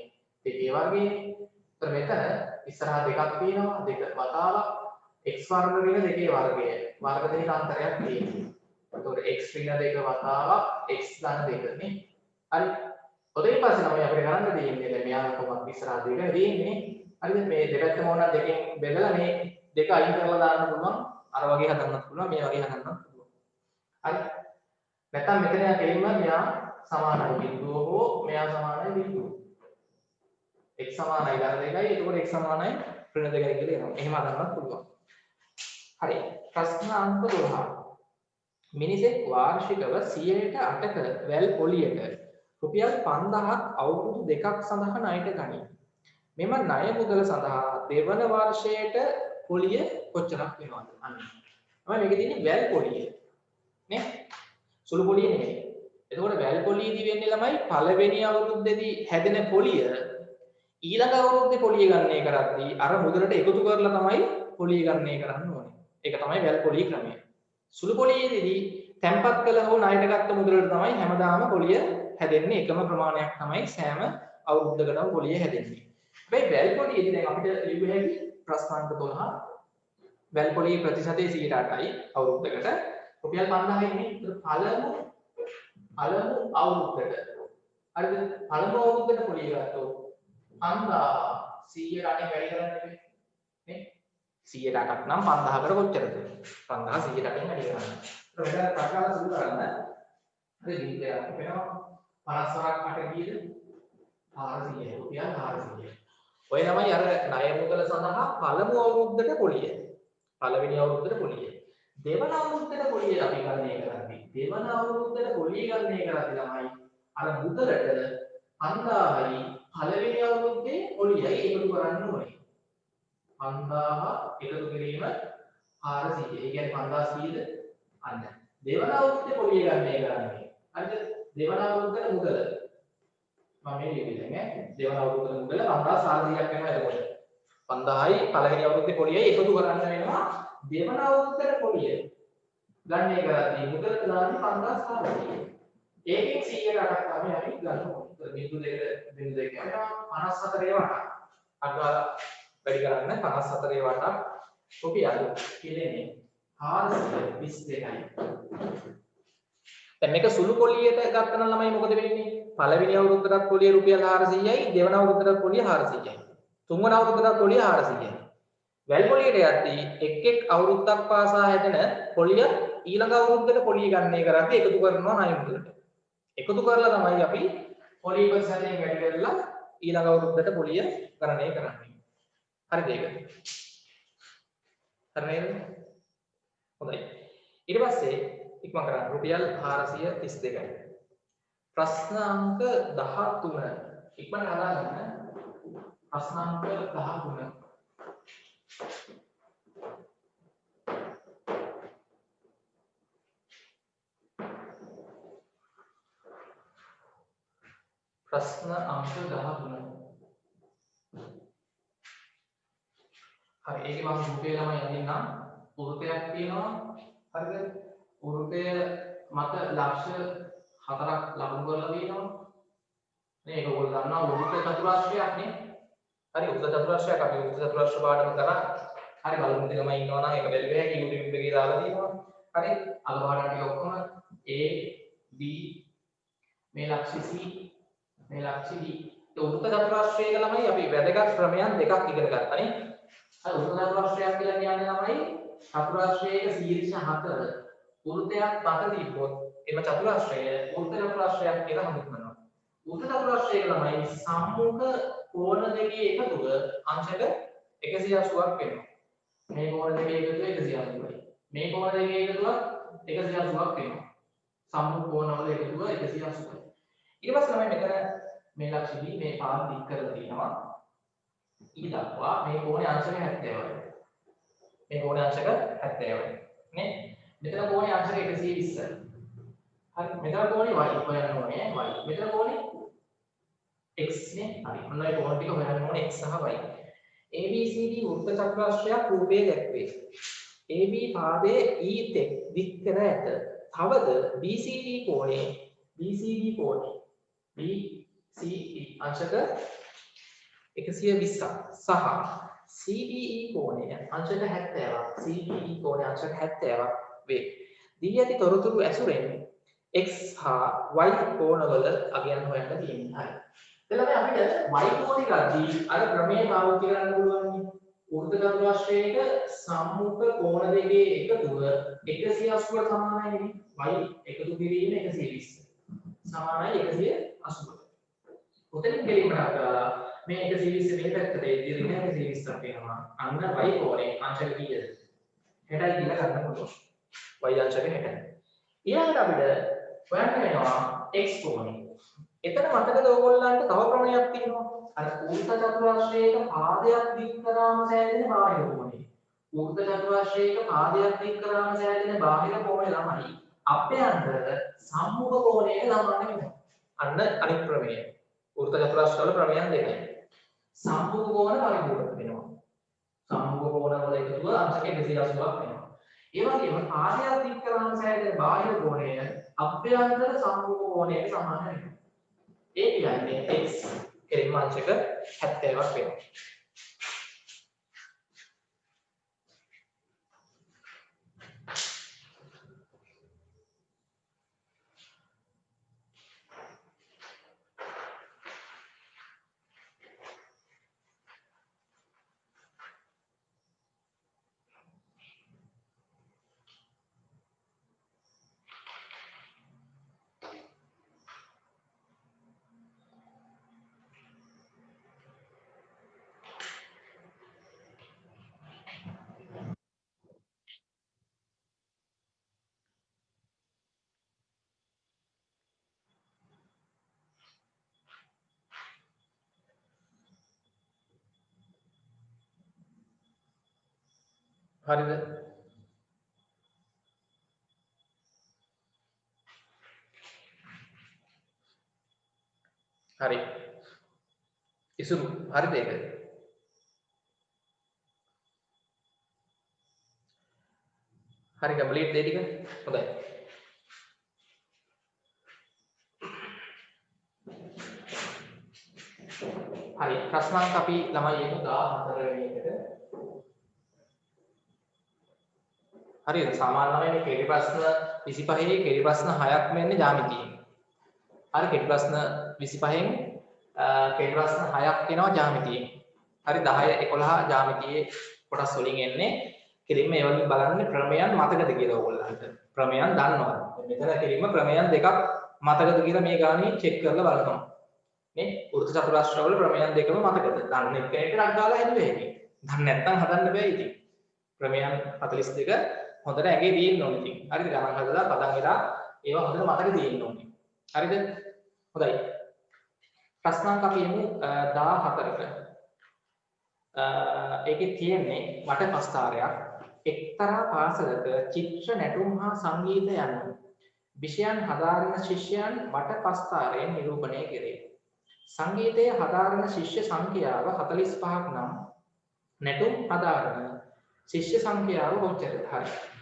A: දෙකේ වර්ගයනේ. ඒතර මෙතන ඉස්සරහා දෙකක් තියෙනවා. දෙක වතාවක් x වර්ග වෙන දෙකේ වර්ගය. වර්ග දෙක අන්තරයක් තියෙනවා. එතකොට x ඍණ දෙක වතාවක් x ධන දෙක නේ. හරි. ඔතනින් පස්සේ තමයි අපිට කරන්න තියෙන්නේ දැන් මෙයා කොහොමද ඉස්සරහා දෙක දෙන්නේ. හරිද? මේ දෙපැත්තම ඕන දෙකෙන් බෙදලා මේ දෙක අයින් කරලා දාන්න පුළුවන්. අර වගේ හදන්නත් පුළුවන්, මේ වගේ හදන්නත් පුළුවන්. හරි. නැත්නම් මෙතන කෙලින්ම මෙයා සමානයි බිඳුව හෝ මෙයා සමානයි බිඳුව. x සමානයි ධන දෙකයි. එතකොට x සමානයි ඍණ දෙකයි කියලා එනවා. එහෙම හදන්නත් පුළුවන්. හරි. ප්‍රශ්න අංක 12. මිනිසෙක් වාර්ෂිකව 108ක වැල් පොලියට රුපියල් 5000ක් අවුරුදු දෙකක් සඳහා ණයට ගනී. මෙම ණය මුදල සඳහා දෙවන වර්ෂයට පොලිය කොච්චරක් වෙනවද? අන්න. තමයි මේකේ තියෙන්නේ වැල් පොලිය. නේ? සුළු පොලිය නෙමෙයි. එතකොට වැල් පොලියේදී වෙන්නේ ළමයි පළවෙනි අවුරුද්දේදී හැදෙන පොලිය ඊළඟ අවුරුද්දේ පොලිය ගණනය කරද්දී අර මුදලට එකතු කරලා තමයි පොලිය ගණනය කරන්න ඕනේ. ඒක තමයි වැල් පොලිය ක්‍රමය. සුළු පොලියේදී තැන්පත් කළ හෝ ණයට ගත්ත මුදලට තමයි හැමදාම පොලිය හැදෙන්නේ. එකම ප්‍රමාණයක් තමයි සෑම අවුරුද්දකටම පොලිය හැදෙන්නේ. හැබැයි වැල් පොලියේදී දැන් අපිට ලියුව හැකි ප්‍රශ්නාංක 12 වැල් පොලියේ ප්‍රතිශතය 108යි අවුරුද්දකට රුපියල් 5000යි නේ. පළමු අවුරුද්දට හරිද? පළමු අවුරුද්දට පොලිය ගත්තොත් 5000 108න් වැඩි කරන්නේ නේ. 108ක් නම් 5000කට කොච්චරද? 5000 108න් වැඩි කරන්නේ. ඒක වැඩ ප්‍රකාශ සුළු කරන්න. හරි දීලා වෙනවා 50ක් 8 කීයද? 400 රුපියල් 400. ඔය ළමයි අර ණය මුදල සඳහා පළමු අවුරුද්දට පොලිය. පළවෙනි අවුරුද්දට පොලිය. දෙවන අවුරුද්දට පොලිය අපි ගණනය කරන්නේ. දෙවන අවුරුද්දට පොලිය ගණනය කරද්දී ළමයි අර මුදලට 5000යි පළවෙනි අවුරුද්දේ පොලියයි එකතු කරන්න ඕනේ. 5000 එකතු කිරීම 400. ඒ කියන්නේ 5000 කීයද? අන්න. දෙවන අවුරුද්දේ පොලිය ගණනය කරන්නේ. හරිද? දෙවන අවුරුද්දේ මුදල මම මේ ලියන්නේ නේ. දෙවන අවුරුද්දේ මුදල 5400ක් වෙනවා එතකොට. 5000යි පළවෙනි අවුරුද්දේ පොලියයි එකතු කරන්න වෙනවා. දෙවන අවුරුද්දේ පොලිය ගණනය කරද්දී මුදලට දාන්නේ 5400. ඒකෙන් 108ක් තමයි අපි ගන්න ඕනේ. බිඳු දෙකට බිඳු දෙක යනවා 54 වටක්. අගාල වැඩි කරන්න 54 වටක් රුපියල් කියන්නේ 422යි. දැන් මේක සුළු පොලියට ගත්තනම් ළමයි මොකද වෙන්නේ? පළවෙනි අවුරුද්දට පොලිය රුපියල් 400යි, දෙවන අවුරුද්දට පොලිය 400යි. තුන්වන අවුරුද්දට පොලිය 400යි. වැල් පොලියට යද්දී එක් අවුරුද්දක් පාසා හැදෙන පොලිය ඊළඟ අවුරුද්දට පොලිය ගණනය කරද්දී එකතු කරනවා ණය මුදලට. එකතු කරලා තමයි අපි පොලිය ප්‍රතිශතයෙන් වැඩි කරලා ඊළඟ අවුරුද්දට පොලිය ගණනය කරන්නේ. හරිද ඒක? හරි නේද? හොඳයි. ඊට පස්සේ ඉක්මන් කරන්න රුපියල් 432යි. ප්‍රශ්න අංක 13 ඉක්මනට හදාගන්න. ප්‍රශ්න අංක 13 ප්‍රශ්න අංක 13. හරි ඒකේ මම රූපේ ළමයි අදින්නම්. වෘත්තයක් තියෙනවා. හරිද? වෘත්තය මත ලක්ෂ 4ක් ලකුණු කරලා තියෙනවා. නේ ඒක ඔයගොල්ලෝ දන්නවා වෘත්ත චතුරාශ්‍රයක් නේ. හරි වෘත්ත චතුරාශ්‍රයක් අපි වෘත්ත චතුරාශ්‍ර පාඩම කරා. හරි බලමු දෙකම ඉන්නවා නම් ඒක බැලුවේ හැකි YouTube එකේ දාලා තියෙනවා. හරි අග පාඩම් ටික ඔක්කොම A B මේ ලක්ෂ C මේ ලක්ෂ D. ඒ වෘත්ත චතුරාශ්‍රයක ළමයි අපි වැදගත් ක්‍රමයන් දෙකක් ඉගෙන ගත්තා නේ. හරි වෘත්ත චතුරාශ්‍රයක් කියලා කියන්නේ ළමයි චතුරාශ්‍රයක ශීර්ෂ 4 වෘත්තයක් මත තිබ්බොත් එම චතුරාශ්‍රය වෘත්ත චතුරාශ්‍රයක් කියලා හඳුන්වනවා. වෘත්ත චතුරාශ්‍රයක ළමයි සම්මුඛ කෝණ දෙකේ එකතුව අංශක 180ක් වෙනවා. මේ කෝණ දෙකේ එකතුව 180යි. මේ කෝණ දෙකේ එකතුව 180ක් වෙනවා. සම්මුඛ කෝණවල එකතුව 180යි. ඊට පස්සේ තමයි මෙතන මේ ලක්ෂදී මේ පාර දික් කරලා තියෙනවා. ඊ දක්වා මේ කෝණේ අංශක 70යි. මේ කෝණේ අංශක 70යි. නේ? මෙතන කෝණේ අංශක 120යි. හරි මෙතන කෝණේ y හොයන්න ඕනේ y. මෙතන කෝණේ x නේ. හරි. මොන ඒ කෝණ ටික හොයන්න ඕනේ x සහ y. ABCD වෘත්ත චතුරාශ්‍රයක් රූපයේ දැක්වේ. AB පාදයේ E තෙක් දික් කර ඇත. තවද BCD කෝණේ BCD අංශක 120ක් සහ CBE කෝණය අංශක 70ක් CBE කෝණය අංශක 70ක් වේ. දී ඇති තොරතුරු ඇසුරෙන් x හා y කෝණවල අගයන් හොයන්න තියෙනවා. හරි. එතකොට අපිට y කෝණය ගද්දී අර ක්‍රමයේ පාවිච්චි කරන්න පුළුවන් නේ. වෘත්ත චතුරාශ්‍රයේක සම්මුඛ කෝණ දෙකේ එකතුව 180ට සමානයි. y එකතු කිරීම 120 සමානයි 180ට. උතනින් කෙලින්ම කරලා මේ 120 මේ පැත්තට එද්දී ඍණ 120ක් වෙනවා. අන්න y කෝණේ අංශක කීයද? 60යි කියලා ගන්න පුළුවන්. y අංශක 60යි. ඊළඟට අපිට හොයන්න වෙනවා x කෝණේ. එතන මතකද ඔයගොල්ලන්ට තව ප්‍රමේයයක් තියෙනවා. අර ඌර්ධ චතුරාශ්‍රයේක පාදයක් දික් කරාම සෑදෙන බාහිර කෝණය. ඌර්ධ චතුරාශ්‍රයේක පාදයක් දික් කරාම සෑදෙන බාහිර කෝණය ළමයි අභ්‍යන්තර සම්මුඛ කෝණයට සමාන වෙනවා. අන්න අනිත් ප්‍රමේය. ඌර්ධ චතුරාශ්‍ර වල ප්‍රමේයන් දෙකයි. සම්මුඛ කෝණ පරිපූර්ණ වෙනවා. සම්මුඛ කෝණ වල එකතුව අංශක 180ක් වෙනවා. ඒ වගේම පාදයක් දික් කරාම සෑදෙන බාහිර කෝණය අභ්‍යන්තර සම්මුඛ කෝණයට සමාන වෙනවා. ඒ කියන්නේ x කෙලින්ම අංශක 70ක් වෙනවා. හරිද? හරි. ඉසුරු හරිද ඒක? හරි කම්ප්ලීට් දෙය ටික. හොඳයි. හරි ප්‍රශ්නක් අපි ළමයි එක 14 වෙනි එකට. හරිද? සාමාන්‍ය ළමයි මේ කෙටි ප්‍රශ්න 25 කෙටි ප්‍රශ්න 6ක් වෙන්නේ ජ්‍යාමිතියෙන්. හරි කෙටි ප්‍රශ්න 25න් කෙටි ප්‍රශ්න 6ක් එනවා ජ්‍යාමිතියෙන්. හරි 10 11 ජ්‍යාමිතියේ කොටස් වලින් එන්නේ. කෙලින්ම ඒ වගේ බලන්නේ ප්‍රමේයන් මතකද කියලා ඕගොල්ලන්ට. ප්‍රමේයන් දන්නවද? මෙතන කෙලින්ම ප්‍රමේයන් දෙකක් මතකද කියලා මේ ගානේ චෙක් කරලා බලනවා. නේ? වෘත්ත චතුරාශ්‍ර වල ප්‍රමේයන් දෙකම මතකද? දන්න එක්කෙනෙක්ට රක් දාලා හැදුවේ හැකි. දන්නේ නැත්නම් හදන්න බෑ ඉතින්. ප්‍රමේයන් 42 හොඳට ඇගේ තියෙන්න ඕනේ ඉතින්. හරිද? ගණන් හදලා පදන් වෙලා ඒවා හොඳට මතක තියෙන්න ඕනේ. හරිද? හොඳයි. ප්‍රශ්නක් අපි එමු 14ට. ඒකේ තියෙන්නේ වටපස්ථාරයක්. එක්තරා පාසලක චිත්‍ර නැටුම් හා සංගීත යන විෂයන් හදාරන ශිෂ්‍යයන් වටපස්ථාරයෙන් නිරූපණය කෙරේ. සංගීතයේ හදාරන ශිෂ්‍ය සංඛ්‍යාව 45ක් නම් නැටුම් හදාරන ශිෂ්‍ය සංඛ්‍යාව කොච්චරද? හරි.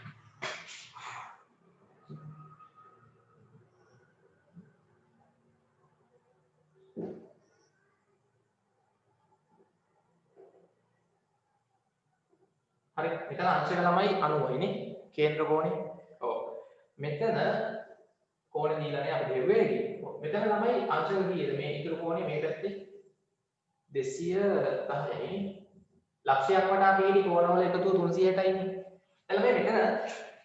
A: හරි මෙතන අංශක ළමයි 90යි නේ කේන්ද්‍ර කෝණේ. ඔව්. මෙතන කෝණේ දීලානේ අපි දෙව්වේ. මෙතන ළමයි අංශක කීයද? මේ ඉතුරු කෝණේ මේ පැත්තේ 210යි. ලක්ෂයක් වටා පිහිටි කෝණවල එකතුව 360යි නේ. එළම මෙතන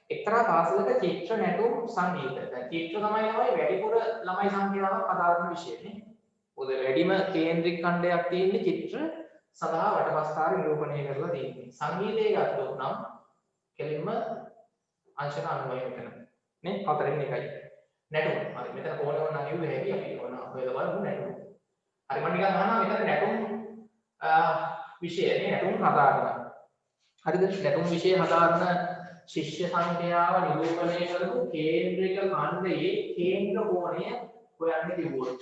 A: එක්තරා පාසලක චිත්‍ර නැටුම් සංගීත. දැන් චිත්‍ර තමයි වැඩිපුර ළමයි සංඛ්‍යාවක් අදාළන විෂයනේ. මොකද වැඩිම කේන්ද්‍රික ඛණ්ඩයක් තියෙන්නේ චිත්‍ර සඳහා වටපස්ථාර නිරූපණය කරලා තියෙන්නේ. සංගීතය ගත්තොත් නම් කෙලින්ම අංශක 90යි මෙතන. නේ? 4න් එකයි. නැටුම්. හරි. මෙතන කෝණේ වුණා නියුවේ හැකි අපි ඕන හොයලා බලමු නැටුම්. හරි මම නිකන් අහනවා මෙතන නැටුම් විෂයනේ නැටුම් හදාගන්න. හරිද? නැටුම් විෂය හදාගන්න ශිෂ්‍ය සංඛ්‍යාව නිරූපණය කරපු කේන්ද්‍රික ඛණ්ඩයේ කේන්ද්‍ර කෝණය හොයන්න කිව්වොත්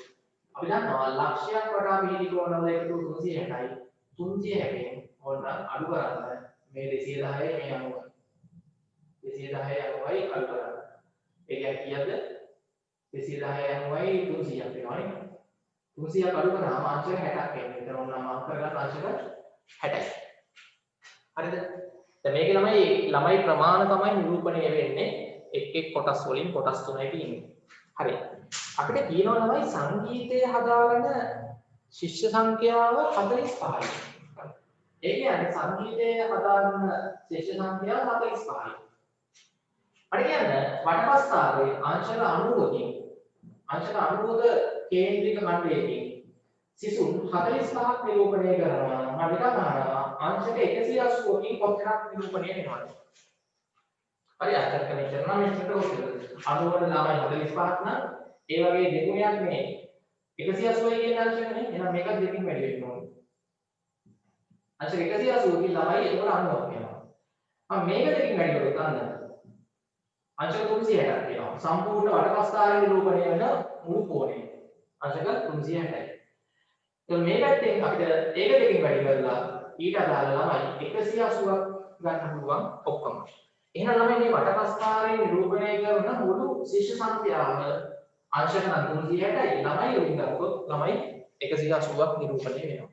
A: අපි දන්නවා ලක්ෂයක් වටා පිහිටි කෝණවල එකතු 360යි 360න් ඕන අඩු කරන්න මේ 210 මේ 90යි 210 90යි අඩු කරන්න. ඒ කියන්නේ කීයද? 210 90යි 300ක් වෙනවනේ. 300ක් අඩු කරාම අංශක 60ක් එන්නේ. එතන ඕන නම් කරගන්න අංශක 60යි. හරිද? දැන් මේකේ ළමයි ප්‍රමාණ තමයි නිරූපණය වෙන්නේ එක් එක් කොටස් වලින් කොටස් තුනයි තියෙන්නේ. හරි. අපිට කියනවා ළමයි සංගීතය හදාගන්න ශිෂ්‍ය සංඛ්‍යාව 45යි. ඒ කියන්නේ සංකීර්ණයේ හදාගන්න ශේෂ සංඛ්‍යාව 45යි. අර කියන්නේ වටපස්ථාවේ අංශක 90කින් අංශක 90ක කේන්ද්‍රික මණ්ඩලයකින් සිසුන් 45ක් නිරූපණය කරනවා නම් මම ටිකක් අහනවා අංශක 180කින් කොච්චරක් නිරූපණය වෙනවද? හරි අංශක මෙච්චර නම් මෙච්චර කොච්චරද? 90ට ළමයි 45ක් නම් ඒ වගේ දෙගුණයක් නේ 180 කියන අංශකනේ. එහෙනම් මේක දෙකකින් වැඩි වෙන්න ඕනේ. අංශක 180කින් ළමයි ඒක 90ක් වෙනවා. මම මේක දෙකකින් වැඩි කරොත් අන්න අංශක 360ක් වෙනවා. සම්පූර්ණ වටපස්ථාරයේ නිරූපණය වෙන මුළු කෝණය. අංශක 360යි. එතකොට මේ පැත්තෙන් අපිට ඒක දෙකකින් වැඩි කරලා ඊට අදාළ ළමයි 180ක් ගන්න පුළුවන් ඔක්කොම. එහෙනම් ළමයි මේ වටපස්ථාරයේ නිරූපණය කරන මුළු ශිෂ්‍ය සංඛ්‍යාව අංශක 360යි. ළමයි වලින් ගත්තොත් ළමයි 180ක් නිරූපණය වෙනවා.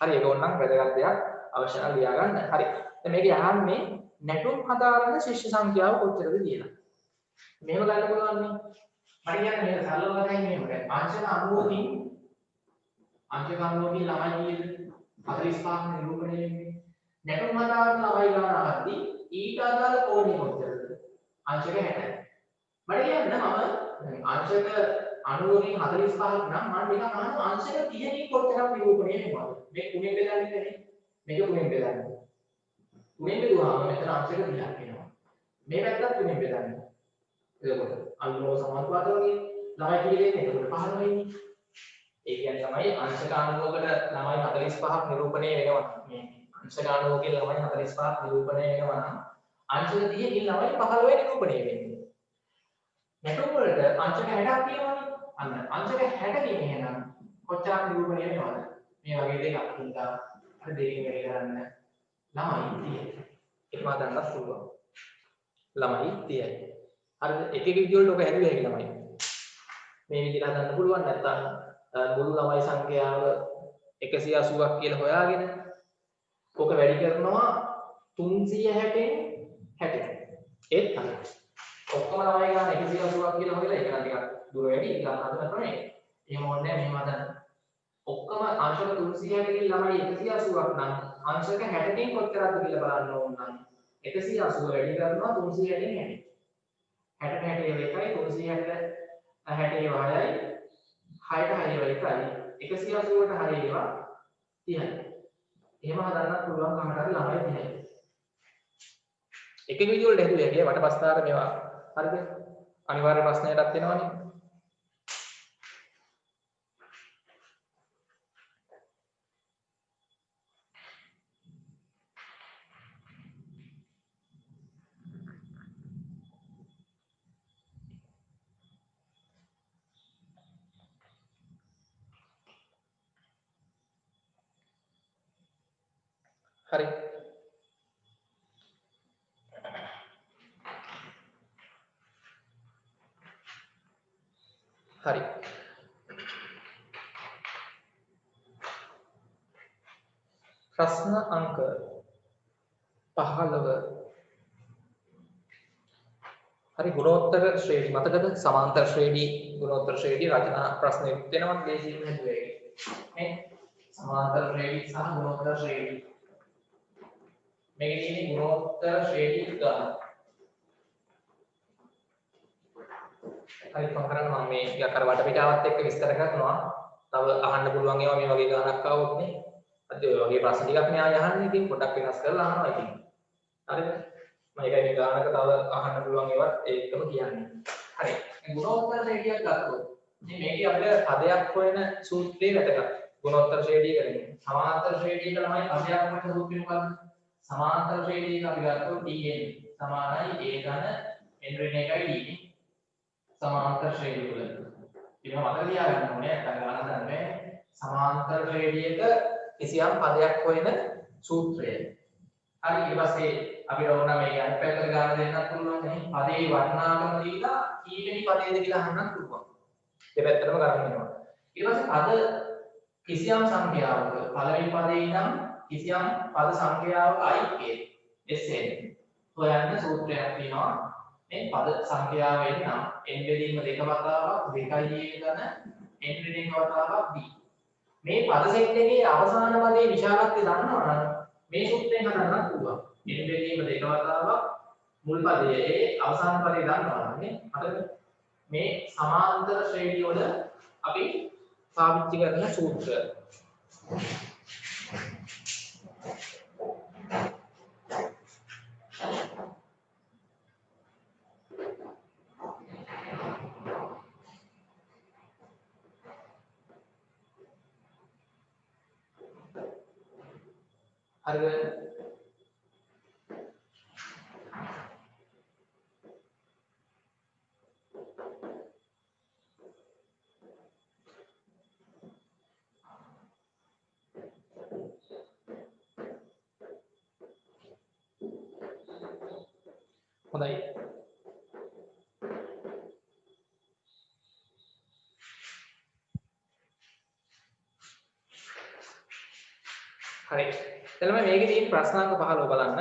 A: හරි ඒක ඕනනම් වැදගත් දෙයක් අවශ්‍ය නම් ලියා ගන්න. හරි. දැන් මේක යහන්නේ නැටුම් හදාරන ශිෂ්‍ය සංඛ්‍යාව කොච්චරද කියලා. මෙහෙම ගන්න පුළුවන් නේ. මම කියන්නේ මේක සරලව ගන්නේ මෙහෙම. අංශක 90කින් ළමයි කීයද? 45ක් නිරූපණය වෙන්නේ. නැටුම් හදාරන ළමයි ගන්න ආදී ඊට අදාළ කෝණය කොච්චරද? අංශක 60යි. මම කියන්නේ මම අංශක 90කින් 45ක් නම් මම නිකන් අහනවා අංශක 30කින් කොච්චරක් නිරූපණය වෙනවද? මේ කුණෙන් බෙදන්නේ නේ. මේක කුණෙන් බෙදන්නේ. කුණෙන් බෙදුවාම මෙතන අංශක 30ක් එනවා. මේ පැත්තත් කුණෙන් බෙදන්නේ. එතකොට අනුලෝම සමානුපාත වගේ ළමයි කීයද? එතකොට 15 වෙන්නේ. ඒ කියන්නේ තමයි අංශක 90කට ළමයි 45ක් නිරූපණය වෙනවා. මේ අංශක 90කින් ළමයි 45ක් නිරූපණය වෙනවා නම් අංශක 30කින් ළමයි 15 නිරූපණය වෙන්නේ. නැටුම් වලට අංශක 60ක් තියෙනවනේ. අන්න අංශක 60කින් එහෙනම් කොච්චරක් නිරූපණය වෙනවද? මේ වගේ දෙකක් හින්දා අර දෙකෙන් වැඩි කරන්න ළමයි 30යි. ඒකම ගන්නත් පුළුවන්. ළමයි 30යි. හරිද? එක එක විදිහට ඔබ හැදුවේ හැකි ළමයි. මේ විදිහට හදන්න පුළුවන් නැත්නම් මුළු ළමයි සංඛ්‍යාව 180ක් කියලා හොයාගෙන ඔක වැඩි කරනවා 360න් 60. ඒත් තමයි. ඔක්කොම ළමයි ගන්න 180ක් කියලා හොයලා ඒක නම් ටිකක් දුර වැඩි ගන්න හදන ක්‍රමය. එහෙම ඕනේ නැහැ මෙහෙම හදන්න. ඔක්කොම අංශක 360කින් ළමයි 180ක් නම් අංශක 60කින් කොච්චරද කියලා බලන්න ඕන නම් 180 වැඩි කරනවා 360න් 60. 60 60 එකයි 360 60 වහයයි 6ට 6 එකයි 180ට හරියේවා 30යි. එහෙම හදන්නත් පුළුවන් කමකට ළමයි 30යි. එක විදිය වලට හැදුවේ හැකියි වටපස්ථාර මේවා. හරිද? අනිවාර්ය ප්‍රශ්නයටත් වෙනවනේ. හරි. හරි. ප්‍රශ්න අංක 15. හරි ගුණෝත්තර ශ්‍රේණි මතකද? සමාන්තර ශ්‍රේණි ගුණෝත්තර ශ්‍රේණි රචනා ප්‍රශ්න යුක්ත වෙනවා දේශීය හැදුවේ. නේ? සමාන්තර ශ්‍රේණි සහ ගුණෝත්තර ශ්‍රේණි. මේකේ තියෙන ගුණෝත්තර ශ්‍රේණි උදාහරණ. හරි පහරන මම මේ ටිකක් අර වටපිටාවත් එක්ක විස්තර කරනවා. තව අහන්න පුළුවන් ඒවා මේ වගේ ගානක් ආවොත් නේ. අද ඔය වගේ ප්‍රශ්න ටිකක් මෙයා යහන්නේ ඉතින් පොඩ්ඩක් වෙනස් කරලා අහනවා ඉතින්. හරිද? මම ඒකයි මේ ගානක තව අහන්න පුළුවන් ඒවත් ඒකම කියන්නේ. හරි. ගුණෝත්තර ශ්‍රේණියක් ගත්තොත් ඉතින් මේකේ අපිට පදයක් හොයන සූත්‍රය වැදගත්. ගුණෝත්තර ශ්‍රේණිය කරන්නේ. සමාන්තර ශ්‍රේණියක ළමයි පදයක් හොයන සූත්‍රය මොකක්ද? සමාන්තර ශ්‍රේණියක අපි ගත්තොත් dn සමානයි a ධන n ඍණ 1යි d. සමාන්තර ශ්‍රේණිය වල. ඉතින් මතක තියාගන්න ඕනේ නැත්නම් ගණන් දන්නේ සමාන්තර ශ්‍රේණියක කිසියම් පදයක් හොයන සූත්‍රය. හරි ඊට පස්සේ අපි ඕන මේ අනිත් පැත්තට ගන්න දෙන්නත් පුළුවන් නේ. පදේ වර්ණාකම දීලා කීවෙනි පදේද කියලා අහන්නත් පුළුවන්. දෙපැත්තටම ගන්න වෙනවා. ඊට පස්සේ පද කිසියම් සංඛ්‍යාවක පළවෙනි පදේ ඉඳන් කිසියම් පද සංඛ්‍යාවක i sn හොයන්න සූත්‍රයක් තියෙනවා. මේ පද සංඛ්‍යාවෙන් නම් n බෙදීම දෙක වතාවක් 2යි ගන්න n ඍණ 1 වතාවක් d. මේ පද සෙට් එකේ අවසාන පදයේ විශාලත්වය දන්නවනම් මේ සූත්‍රයෙන් හදන්නත් පුළුවන්. n බෙදීම දෙක වතාවක් මුල් පදයේ අවසාන පදේ දන්නවා නේ. අතට මේ සමාන්තර ශ්‍රේණිය වල අපි පාවිච්චි කරන සූත්‍ර. හරිද? හොඳයි. හරි. එතන මේකේ තියෙන ප්‍රශ්නාංක 15 බලන්න.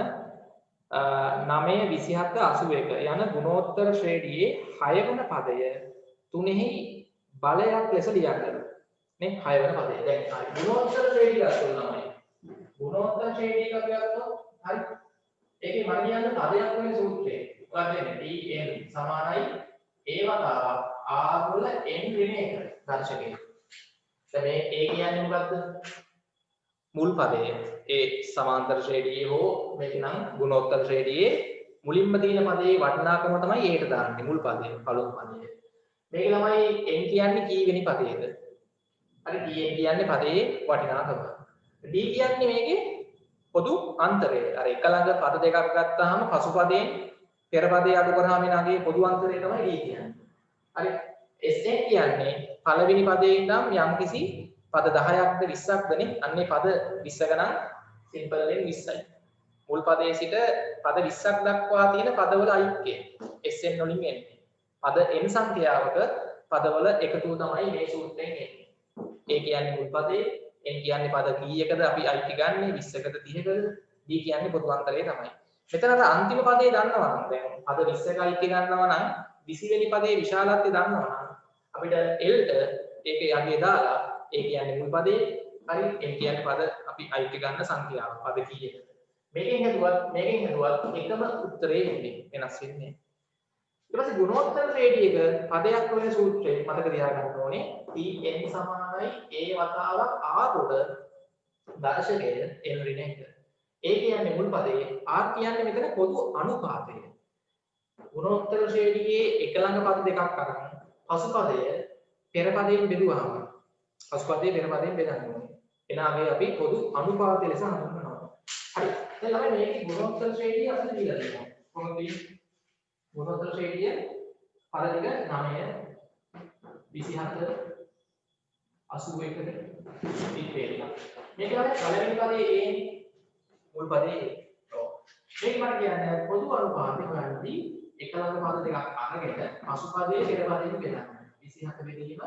A: 9 27 81 යන ගුණෝත්තර ශ්‍රේණියේ 6 වන පදය තුනෙහි බලයක් ලෙස ලියන්න. නේ 6 වන පදය. දැන් හරි. ගුණෝත්තර ශ්‍රේණිය ගත්තොත් ගුණෝත්තර ශ්‍රේණිය එක ගත්තොත් හරි. ඒකේ මම කියන්න පදයක් වෙන සූත්‍රය. මොකක්ද කියන්නේ? tn සමානයි a වතාවක් r වල n ඍණ 1 දර්ශකය. දැන් මේ a කියන්නේ මොකක්ද? මුල් පදයේ ඒ සමාන්තර ශ්‍රේණියේ හෝ මේක නම් ගුණෝත්තර ශ්‍රේණියේ මුලින්ම තියෙන පදයේ වටිනාකම තමයි ඒකට දාන්නේ මුල් පදයේ පළමු පදයේ. මේක තමයි n කියන්නේ කීවෙනි පදයේද? හරි d කියන්නේ පදයේ වටිනාකම. d කියන්නේ මේකේ පොදු අන්තරය. අර එක ළඟ පද දෙකක් ගත්තාම පසු පදයෙන් පෙර පදයේ අඩු කරාම එනගේ පොදු අන්තරය තමයි d කියන්නේ. හරි sn කියන්නේ පළවෙනි පදයේ ඉඳන් යම්කිසි පද 10ක්ද 20ක්ද නේ අන්නේ පද 20 ගණන් සිම්පල් වෙන 20යි මුල් පදයේ සිට පද 20ක් දක්වා තියෙන පදවල අයික්කය SN වලින් එන්නේ පද n සංඛ්‍යාවක පදවල එකතුව තමයි මේ සූත්‍රයෙන් එන්නේ ඒ කියන්නේ මුල් පදේ n කියන්නේ පද කීයකද අපි අයිති ගන්නෙ 20කද 30කද d කියන්නේ පොදු අන්තරය තමයි මෙතන අර අන්තිම පදේ දන්නවා නම් දැන් පද 20ක අයිති ගන්නවා නම් 20 වෙනි පදේ විශාලත්වය දන්නවා නම් අපිට l ට ඒක යගේ දාලා ඒ කියන්නේ මුල් පදේ හරි n කියන්නේ පද අපි අයිති ගන්න සංඛ්‍යාව පද කීයකද මේකෙන් හදුවත් එකම උත්තරේ එන්නේ වෙනස් වෙන්නේ ඊට පස්සේ ගුණෝත්තර ශ්‍රේණියක පදයක් වෙන සූත්‍රය මතක තියාගන්න ඕනේ tn සමානයි a වතාවක් r උඩ දර්ශකය n ඍණ 1 ඒ කියන්නේ මුල් පදේ r කියන්නේ මෙතන පොදු අනුපාතය ගුණෝත්තර ශ්‍රේණියේ එක ළඟ පද දෙකක් අරන් පසු පදය පෙර පදයෙන් බෙදුවාම පසුපදයේ පෙර පදයෙන් බෙදන්න ඕනේ. එනාගේ අපි පොදු අනුපාතය ලෙස හඳුන්වනවා. හරි. දැන් ළමයි මේකේ ගුණෝත්තර ශ්‍රේණිය අතන දීලා තියෙනවා. කොහොමද ගුණෝත්තර ශ්‍රේණිය පද දෙක 9 27 81 ඉතිරිලා. මේක තමයි පළවෙනි පදයේ මුල් පදයේ. ඔව්. මේක මම කියන්නේ පොදු අනුපාතය හොයන්නදී එක ළඟ පද දෙකක් අරගෙන පසුපදයේ පෙර පදයෙන් බෙදන්න. 27 බෙදීම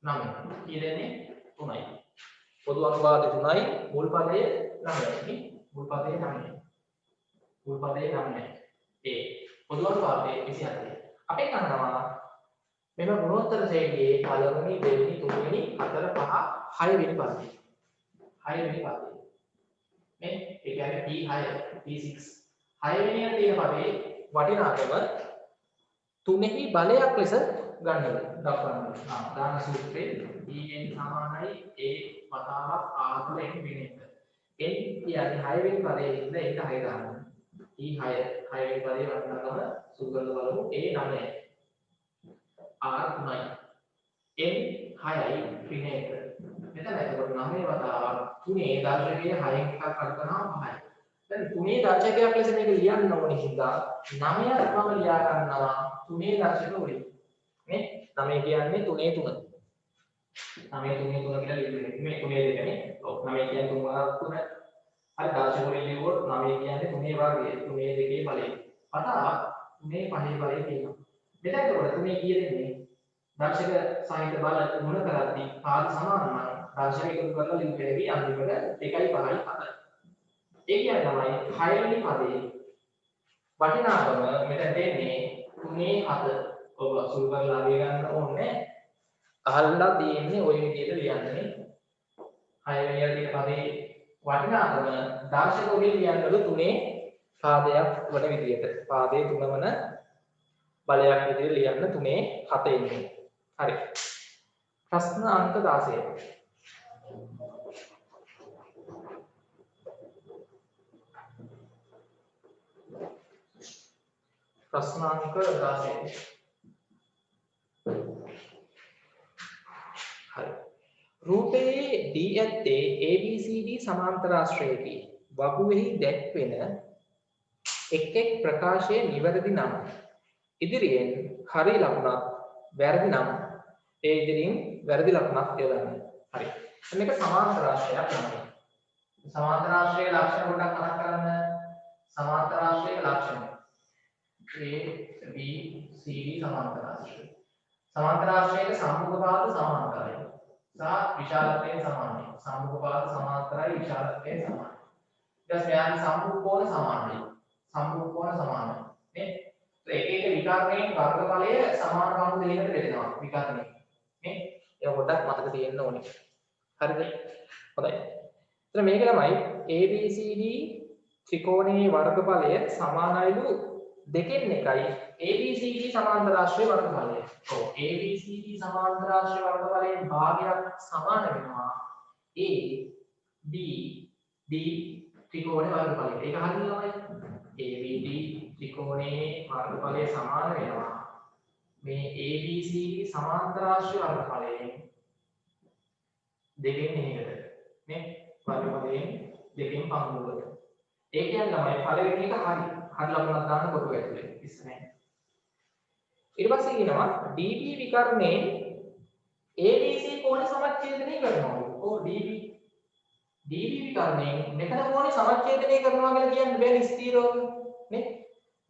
A: 9 කියන්නේ 3යි. පොදු අනුපාතය 3යි මුල් පදය 9යි. මුල් පදය 9යි. මුල් පදය 9යි. ඒ පොදු අනුපාතය 27යි. අපි කරනවා මෙම ගුණෝත්තර ශ්‍රේණියේ පළවෙනි දෙවෙනි තුන්වෙනි හතර පහ 6 වෙනි පදය. 6 වෙනි පදය. මේ ඒ කියන්නේ P6 P6 6 වෙනියට තියෙන පදේ වටිනාකම තුනෙහි බලයක් ලෙස ගන්න දක්වන්න. දාන සූත්‍රයේ en සමානයි a වතාවක් r වල n වෙන එක. n කියන්නේ 6 වෙනි පදයේ ඉඳන් ඒක 6 ගන්න. e 6 වෙනි පදයේ වටිනාකම සුදු කරලා බලමු a 9යි. r 3යි. n 6යි ඍණ 1. මෙතන එතකොට 9 වතාවක් 3 දර්ශකයේ 6න් එකක් අඩු කරනවා 5යි. දැන් 3 දර්ශකයක් ලෙස මේක ලියන්න ඕනේ හින්දා 9ක් මම ලියා ගන්නවා 3 දර්ශක වලින්. නේ 9 කියන්නේ 3 3 කියලා ලියන්නේ මේ 3 දෙකනේ ඔව් 9 කියන්නේ 3 3 හරි දර්ශක වලින් ලියුවොත් 9 කියන්නේ 3 වර්ගය 3 දෙකේ බලය අතාවක් 3 5 බලය තියෙනවා මෙතන එතකොට 3 කීයද දෙන්නේ දර්ශක සාහිත්‍ය බල මොන කරද්දී පාද සමාන නම් දර්ශක එකතු කරලා ලියු වෙවි අන්තිමට 2යි 5යි 7 ඒ කියන්නේ තමයි 6 වෙනි පදේ වටිනාකම මෙතන දෙන්නේ 3 7 ඔබ සුළු කරලා අගය ගන්න ඕනේ. අහලා තියෙන්නේ ওই විදිහට ලියන්නේ. 6 වෙනියට තියෙන පදේ වටිනාකම දර්ශක ඔබේ ලියන්නලු 3 පාදයක් වන විදියට. පාදයේ 3 වන බලයක් විදියට ලියන්න 3 7 එන්නේ. හරි. ප්‍රශ්න අංක 16. ප්‍රශ්න අංක 16. හරි. රූපයේ D ඇත්තේ ABCD සමාන්තරාශ්‍රයකි. වගුවෙහි දැක්වෙන එක් ප්‍රකාශයේ නිවැරදි නම් ඉදිරියෙන් හරි ලකුණක් වැරදි නම් ඒ ඉදිරියෙන් වැරදි ලකුණක් යොදන්න. හරි. මේක සමාන්තරාශ්‍රයක් තමයි. සමාන්තරාශ්‍රයේ ලක්ෂණ පොඩ්ඩක් මතක් කරගන්න. සමාන්තරාශ්‍රයේ ලක්ෂණ A B C D සමාන්තරාශ්‍රය. සමාන්තරාශ්‍රයේ සම්මුඛ පාද සමාන්තරයි. සහ විශාලත්වයෙන් සමානයි. සම්මුඛ පාද සමාන්තරයි විශාලත්වයෙන් සමානයි. ඊට පස්සේ යාගේ සම්මුඛ කෝණ සමානයි. සම්මුඛ කෝණ සමානයි. නේ? ඒක එක විකර්ණයෙන් වර්ගඵලය සමාන කණු දෙකකට බෙදෙනවා විකර්ණය. නේ? ඒක පොඩ්ඩක් මතක තියෙන්න ඕනේ. හරිද? හොඳයි. එතන මේක තමයි ABCD ත්‍රිකෝණයේ වර්ගඵලය සමානයිලු දෙකෙන් එකයි ABCD සමාන්තරාශ්‍රය වර්ගඵලය. ඔව් ABCD සමාන්තරාශ්‍රය වර්ගඵලයෙන් භාගයක් සමාන වෙනවා A B D ත්‍රිකෝණයේ වර්ගඵලය. ඒක හරියද ළමයි? ABD ත්‍රිකෝණයේ වර්ගඵලය සමාන වෙනවා මේ ABCD සමාන්තරාශ්‍රය වර්ගඵලයෙන් දෙකෙන් එකකට. නේ? වර්ගඵලයෙන් දෙකෙන් පංගුවකට. ඒ කියන්නේ ළමයි පළවෙනි එක හරි. හරි ලකුණක් දාන්න කොටුව ඇතුලේ ඉස්සරහින්. ඊට පස්සේ කියනවා DB විකර්ණයෙන් ABC කෝණ සමච්ඡේදනය කරනවා. ඔව් DB විකර්ණයෙන් මෙතන කෝණේ සමච්ඡේදනය කරනවා කියලා කියන්න බෑ ස්ථිරව නේ.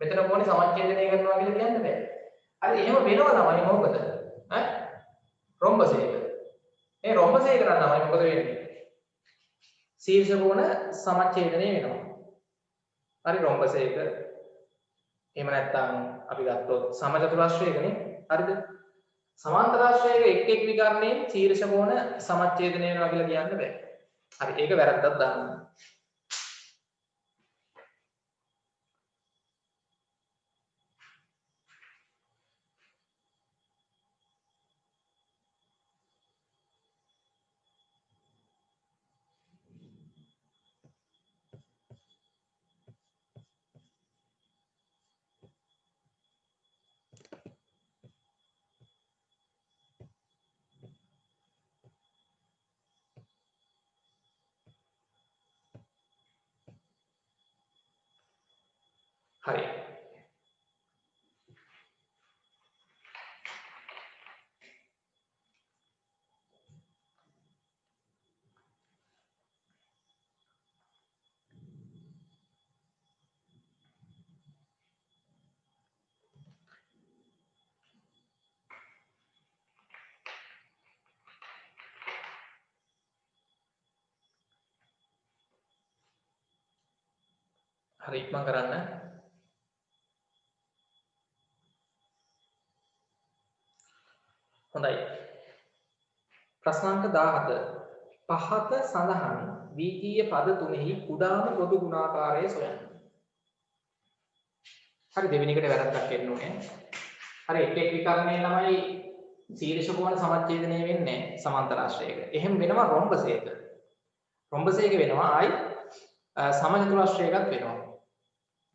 A: මෙතන කෝණේ සමච්ඡේදනය කරනවා කියලා කියන්න බෑ. හරි එහෙම වෙනවා තමයි මොකද? ඈ රොම්බසයක. ඒ රොම්බසයක නම් තමයි මොකද වෙන්නේ? ශීර්ෂ කෝණ සමච්ඡේදනය වෙනවා. හරි රොම්බසයක එහෙම නැත්නම් අපි ගත්තොත් සමචතුරාශ්‍රයකනේ හරිද සමාන්තරාශ්‍රයක එක් විකර්ණයෙන් ශීර්ෂ කෝණ සමච්ඡේදනය වෙනවා කියලා කියන්න බෑ හරි ඒක වැරද්දක් දාන්න හරි හරි ඉක්මන් කරන්න හොඳයි ප්‍රශ්නාංක 17 පහත සඳහන් වීකීය පද තුනෙහි කුඩාම පොදු ගුණාකාරය සොයන්න හරි දෙවෙනි එකට වැරද්දක් එන්න ඕනේ හරි එක විකර්ණයේ ළමයි ශීර්ෂ කෝණ සමච්ඡේදනය වෙන්නේ සමාන්තරාශ්‍රයක එහෙම වෙනවා රොම්බසයක රොම්බසයක වෙනවා ආයි සමචතුරාශ්‍රයකත් වෙනවා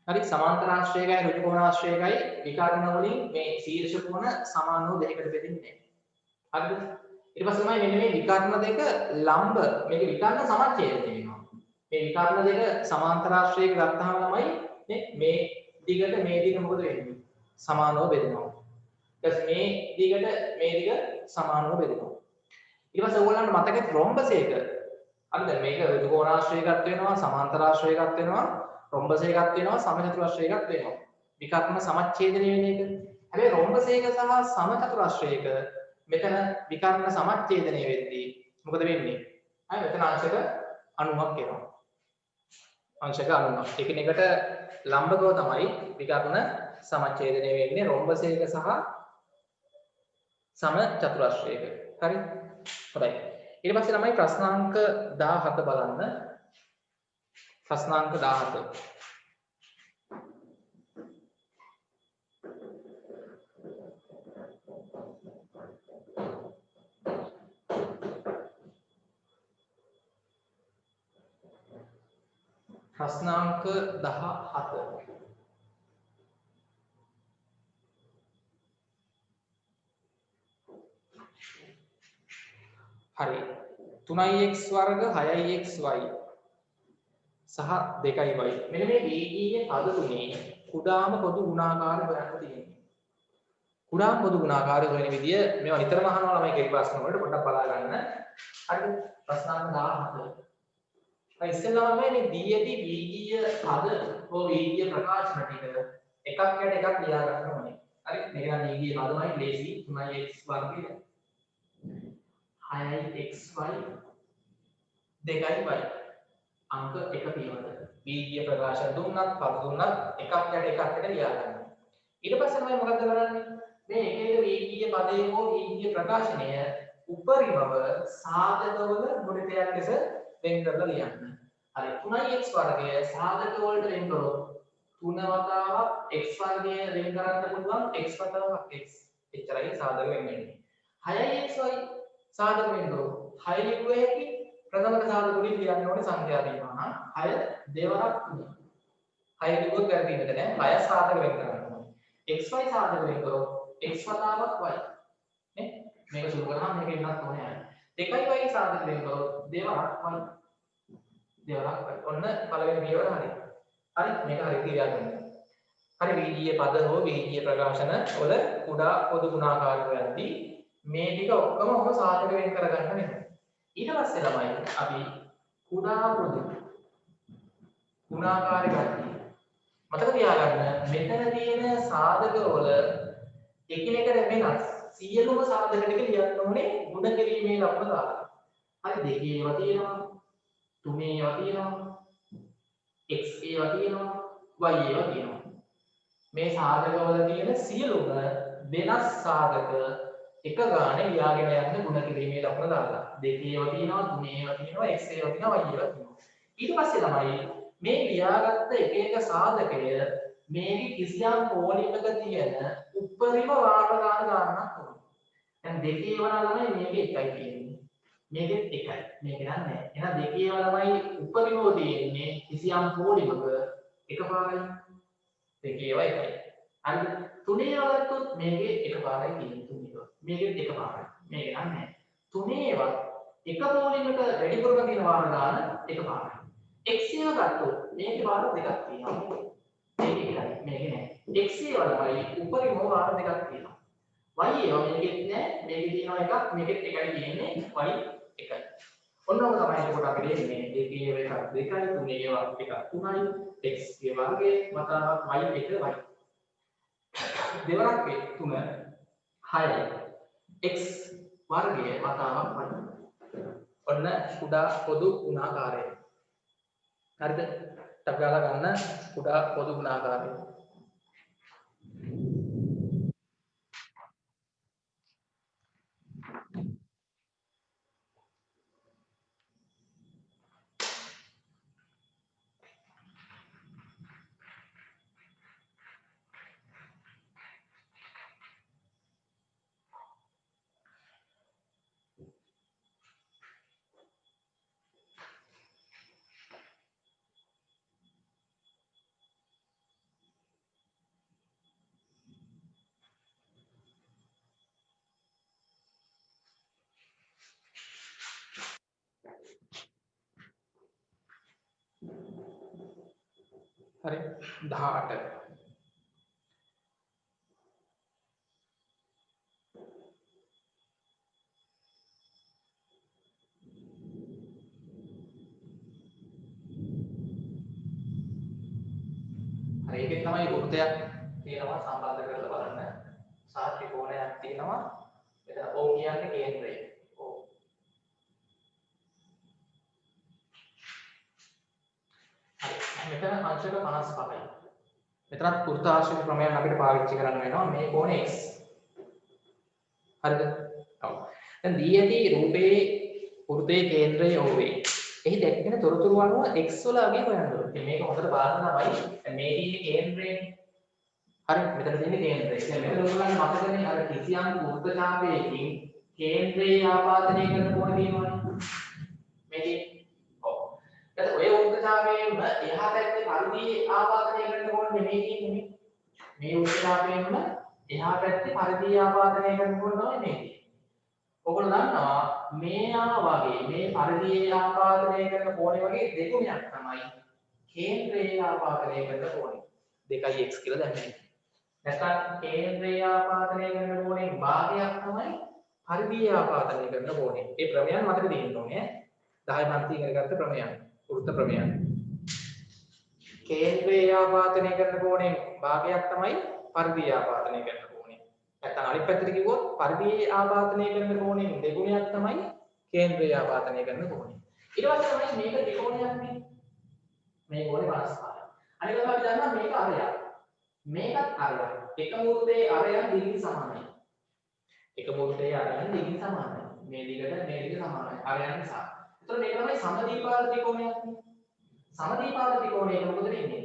A: හරි සමාන්තරාශ්‍රයකයි ඍජු කෝණාශ්‍රයකයි විකර්ණ වලින් මේ ශීර්ෂ කෝණ සමාන වූ දෙකකට බෙදෙන්නේ හරිද ඊට පස්සේ තමයි මෙන්න මේ විකර්ණ දෙක ලම්බ මේක විකර්ණ සමච්ඡේදනය වෙනවා මේ විකර්ණ දෙක සමාන්තරාශ්‍රයක ගත්තාම ළමයි මේ දිගට මේ දිග මොකද වෙන්නේ සමානව බෙදෙනවා ඊට මේ දිගට මේ දිග සමානව බෙදෙනවා ඊට පස්සේ ඕගොල්ලන්ට මතකයි රොම්බසයක හරිද මේක ඍජු කෝණාශ්‍රයකත් වෙනවා සමාන්තරාශ්‍රයකත් වෙනවා රොම්බසයකත් වෙනවා සමචතුරාශ්‍රයකත් වෙනවා විකර්ණ සමච්ඡේදනය වෙන එක හැබැයි රොම්බසයක සහ සමචතුරාශ්‍රයක මෙතන විකර්ණ සමච්ඡේදනය වෙද්දී මොකද වෙන්නේ අය මෙතන අංශක 90ක් එනවා අංශක 90ක් එකිනෙකට ලම්බකව තමයි විකර්ණ සමච්ඡේදනය වෙන්නේ රොම්බසයක සහ සමචතුරාශ්‍රයක හරි හොඳයි ඊට පස්සේ තමයි ප්‍රශ්නාංක 17 බලන්න ප්‍රශ්නාංක 17. ප්‍රශ්නාංක 17. හරි 3x වර්ග 6xy සහ 2y මෙන්න මේ වීගීය පද තුනේ කුඩාම පොදු ගුණාකාර හොයන්න තියෙනවා. කුඩාම පොදු ගුණාකාර හොයන විදිය මේවා නිතරම අහනවා ළමයි කෙරි ප්‍රශ්න වලට පොඩ්ඩක් බලා ගන්න. හරිද? ප්‍රශ්නාංක 17. අය ඉස්සෙල්ලාම මේ දීයේදී වීගීය පද හෝ වීගීය ප්‍රකාශන ටික එකක් යට එකක් ලියා ගන්න ඕනේ. හරි? මේක නම් වීගීය පදමයි ලේසි 3x වර්ගය 6xy 2y අංක 1 පියවර වීගීය ප්‍රකාශන දුන්නත් පද දුන්නත් එකක් යට එකක් යට ලියා ගන්න. ඊට පස්සේ තමයි මොකද කරන්නේ? මේ එක එක වීගීය පදයේ හෝ වීගීය ප්‍රකාශනය උපරිමව සාධකවල ගුණිතයක් ලෙස වෙන් කරලා ලියන්න. හරි 3x වර්ගය සාධක වලට වෙන් කරොත් 3 වතාවක් x වර්ගය වෙන් කරන්න පුළුවන් x වතාවක් x. එච්චරයි සාධක වෙන්නේ. 6xy සාධක වෙන් කරොත් 6 ලියුවේ හැකි ප්‍රථම සාධක වලින් ලියන්න ඕනේ සංඛ්‍යා දීපහම 6 දෙවරක් 3. 6 ලියුවොත් වැරදි නේද නෑ 6 සාධක වෙන් කරන්න ඕනේ. xy සාධක වෙන් කරොත් x වතාවක් y. නේ? මේක සුළු කරාම මේක ඉන්නත් ඕනේ. 2y සාධක වෙන් කරොත් දෙවරක් y. දෙවරක් y. ඔන්න පළවෙනි පියවර හරි. හරි මේක හරියට ලියා ගන්න. හරි වීගීය පද හෝ වීගීය ප්‍රකාශන වල කුඩා පොදු ගුණාකාර වෙද්දී මේ ටික ඔක්කොම ඔබ සාධක වෙන් කරගන්න වෙනවා. ඊට පස්සේ ළමයි අපි කුඩා පොදු ගුණාකාර ගන්න. මතක තියාගන්න මෙතන තියෙන සාධක වල එකිනෙකට වෙනස් සියලුම සාධක ටික ලියන්න ඕනේ ගුණ කිරීමේ ලකුණ දාලා. හරි දෙකේ ඒවා තියෙනවා. තුනේ ඒවා තියෙනවා. x ඒවා තියෙනවා. y ඒවා තියෙනවා. මේ සාධක වල තියෙන සියලුම වෙනස් සාධක එක ගානේ ලියාගෙන යන්න ගුණ කිරීමේ ලකුණ දාලා. දෙකේ ඒවා තියෙනවා. තුනේ ඒවා තියෙනවා. x ඒවා තියෙනවා. y ඒවා තියෙනවා. ඊට පස්සේ ළමයි මේ ලියාගත්ත එක එක සාධකය මේකේ කිසියම් පොලිමක තියෙන උපරිම වාර ගන්න ගන්නක් ඕනේ. දැන් දෙකේ වල ළමයි මේකේ එකයි තියෙන්නේ. මේකෙත් එකයි. මේක නෑ. එහෙනම් දෙකේ වල ළමයි උපරිමව තියෙන්නේ කිසියම් පොලිමක එකපාරයි. දෙකේ වල එකයි. හරිද? තුනේ වලත් මේකේ එකපාරයි තියෙන්නේ තුනේ. මේකෙත් එකපාරයි. මේක නෑ. තුනේ වත් එක පොලිමක වැඩිපුරම තියෙන වාර ගන්න එකපාරයි. x ඒව ගත්තොත් මේකේ වාර දෙකක් තියෙනවා. මේකේ එකයි මේකේ නෑ. x ඒව වලයි උපරිම වාර දෙකක් තියෙනවා. y ඒව මේකෙත් නෑ. මේකේ තියෙනවා එකක් මේකෙත් එකයි තියෙන්නේ y එකයි. ඔන්න ඔක තමයි එතකොට අපිට එන්නේ දෙකේ ඒව එකක් දෙකයි තුනේ ඒව එකක් තුනයි x ගේ වර්ගයේ වතාවක් y එක y. දෙවරක් 3 6යි x වර්ගයේ වතාවක් y. ඔන්න කුඩා පොදු ගුණාකාරය. හරිද? ටක් ගාලා ගන්න කුඩා පොදු ගුණාකාරය. හරි 18 හරි ඒකෙන් තමයි වෘත්තයක් තියෙනවා සම්බන්ධ කරලා බලන්න සාත්‍ය කෝණයක් තියෙනවා මෙතන O කියන්නේ කේන්ද්‍රය O හරි මෙතන අංශක 55යි මෙතනත් වෘත්තාශ්‍රිත ක්‍රමයන් අපිට පාවිච්චි කරන්න වෙනවා මේ කෝණය x හරිද ඔව් දැන් දී ඇති රූපේ වෘත්තයේ කේන්ද්‍රය O වේ එහි දැක්කෙන තොරතුරු අනුව x වල අගය හොයන්න ඕනේ. මේක හොඳට බලන්න තමයි මේ තියෙන්නේ කේන්ද්‍රයනේ. හරි මෙතන තියෙන්නේ කේන්ද්‍රය. දැන් මෙතන ඔයගොල්ලන් මතකනේ අර කිසියම් වෘත්තචාපයකින් කේන්ද්‍රයේ ආපාදනය කරන කෝණය තියෙනවනේ. මේකේ. ඔව්. දැන් ඔය වෘත්තචාපයෙන්ම එහා පැත්තේ පරිධියේ ආපාදනය කරන කෝණය මේ තියෙන්නේ. මේ වෘත්තචාපයෙන්ම එහා පැත්තේ පරිධියේ ආපාදනය කරන කෝණය තමයි මේ තියෙන්නේ. ඔයගොල්ලෝ දන්නවා මේවා වගේ මේ පරිධියේ ආපාදනය කරන කෝණය වගේ දෙගුණයක් තමයි කේන්ද්‍රයේ ආපාදනය කරන කෝණය. 2x කියලා දැම්මේ. නැත්නම් කේන්ද්‍රයේ ආපාදනය කරන කෝණයෙන් භාගයක් තමයි පරිධියේ ආපාදනය කරන කෝණය. මේ ප්‍රමේයන් මතක තියෙන්න ඕනේ. 10 පන්ති ඉගෙන ගත්ත ප්‍රමේයන්. වෘත්ත ප්‍රමේයන්. කේන්ද්‍රයේ ආපාදනය කරන කෝණයෙන් භාගයක් තමයි පරිධියේ ආපාදනය කරන කෝණය. නැත්නම් අනිත් පැත්තට කිව්වොත් පරිධියේ ආපාදනය කරන කෝණයෙන් දෙගුණයක් තමයි කේන්ද්‍රයේ ආපාදනය කරන කෝණය. ඊට පස්සේ තමයි මේක දෙකෝණයක් නේ. මේ කෝණය 55. අනිත් එක අපි දන්නවා මේක අරයක්. මේකත් අරයක්. එක මුහුර්තයේ අරයන් දිගින් සමානයි. එක මුහුර්තයේ අරයන් දිගින් සමානයි. මේ දිගට මේ දිග සමානයි. අරයන් නිසා. එතකොට මේක තමයි සමදීපාද ත්‍රිකෝණයක් නේ. සමදීපාද ත්‍රිකෝණයක මොකද වෙන්නේ?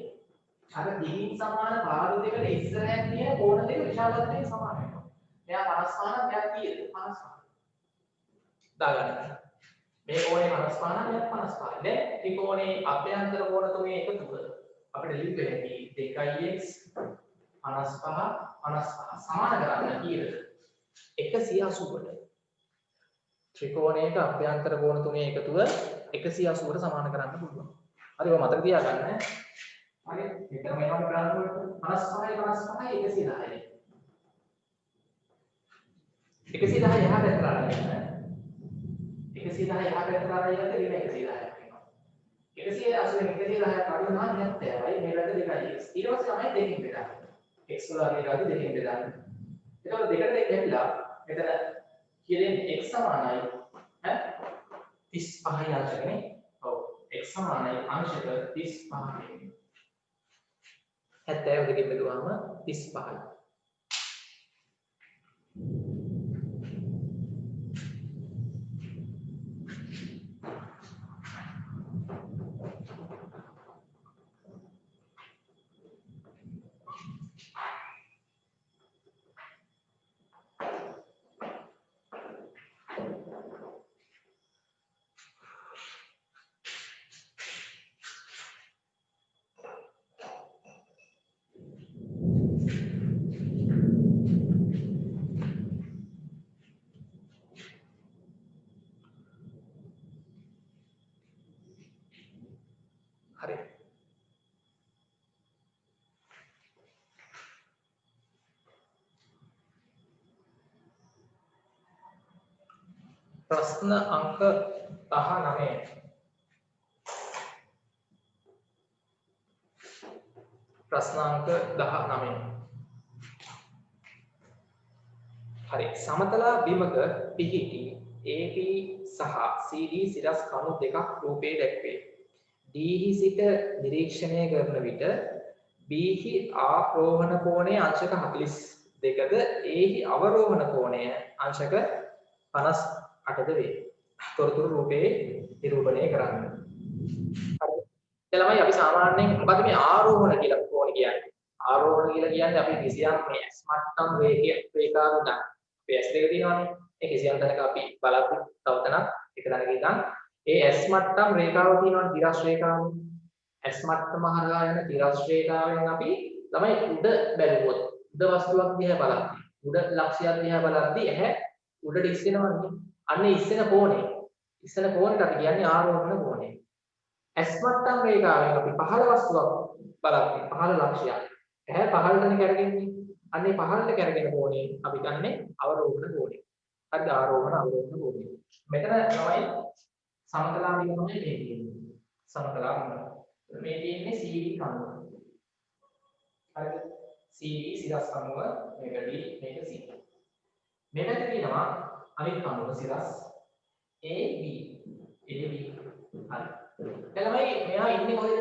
A: අර දිගින් සමාන පාද දෙකට ඉස්සරහින් තියෙන කෝණ දෙක විශාලත්වයෙන් සමාන වෙනවා. මෙයා 55ක් මෙයා කීයද? 55. දාගන්න. මේ කෝණේ 55ක් මෙයා 55. දැන් ත්‍රිකෝණේ අභ්‍යන්තර කෝණ තුනේ එකතුව අපිට ලිව්ව හැකි 2x 55 55 සමාන කරන්න කීයද? 180ට. ත්‍රිකෝණයක අභ්‍යන්තර කෝණ තුනේ එකතුව 180ට සමාන කරන්න පුළුවන්. හරි ඔය මතක තියාගන්න. හරි මෙතන මේවා කරන්නේ 55යි 55යි 110යි. 110 එහා පැත්තට අරගෙන 110 එහා පැත්තට අරගෙන ඉතින් 110ක් වෙනවා. 180 110ක් අඩු වුණා 70යි මේ පැත්ත 2x. ඊට පස්සේ තමයි දෙකකින් බෙදන්නේ. x වල අගේ ගාති දෙකකින් බෙදන්නේ. එතකොට දෙකට දෙක ඇවිල්ලා මෙතන කියන්නේ x සමානයි 35යි අංශකනේ. ඔව් x සමානයි අංශක 35යි. 70 දෙකෙන් බෙදුවාම 35යි. प्रश्न अंक 19 प्रश्न अंक 19 हरि समतला බිමක පිහිටි AB සහ CD සිරස් කණු දෙකක් රූපයේ දැක්වේ. D හි සිට නිරීක්ෂණය කරන විට B හි ආරෝහණ කෝණය අංශක 42ද A හි අවරෝහණ කෝණය අංශක 58ද වේ. තොරතුරු රූපයේ නිරූපණය කරන්න. හරි. එළමයි අපි සාමාන්‍යයෙන් මොකද මේ ආරෝහණ කියලා කෝණ කියන්නේ? ආරෝහණ කියලා කියන්නේ අපි කිසියම් මේ S මට්ටම් රේඛාව ගන්න. අපේ S දෙක තියෙනවානේ. ඒ කිසියම් තැනක අපි බලද්දි තව තැනක් එක තැනක ඉඳන් ඒ S මට්ටම් රේඛාව තියෙනවානේ තිරස් රේඛාව. S මට්ටම හරහා යන තිරස් රේඛාවෙන් අපි ළමයි උඩ බැලුවොත් උඩ වස්තුවක් දිහා බලද්දි උඩ ලක්ෂයක් දිහා බලද්දි ඇහැ උඩට ඉස්සෙනවනේ. අන්න ඉස්සෙන කෝණය. ඉස්සෙන කෝණයට අපි කියන්නේ ආරෝහණ කෝණය. S මට්ටම් රේඛාවෙන් අපි පහළ වස්තුවක් බලද්දී පහළ ලක්ෂයක්. ඇහැ පහළටනේ කරගෙන්නේ. අන්නේ පහළට කරගෙන කෝණය අපි ගන්නෙ අවරෝහණ කෝණය. හරිද? ආරෝහණ අවරෝහණ කෝණය. මෙතන තමයි සමතලා බිමමයි මේ තියෙන්නේ. සමතලා බිම. මේ තියෙන්නේ CD කණුව. හරිද? CD සිරස් කණුව මේක D මේක C. මෙතන තියෙනවා අනිත් කණුව සිරස් AB. හරි. එළමයි මෙයා ඉන්නේ කොහෙද?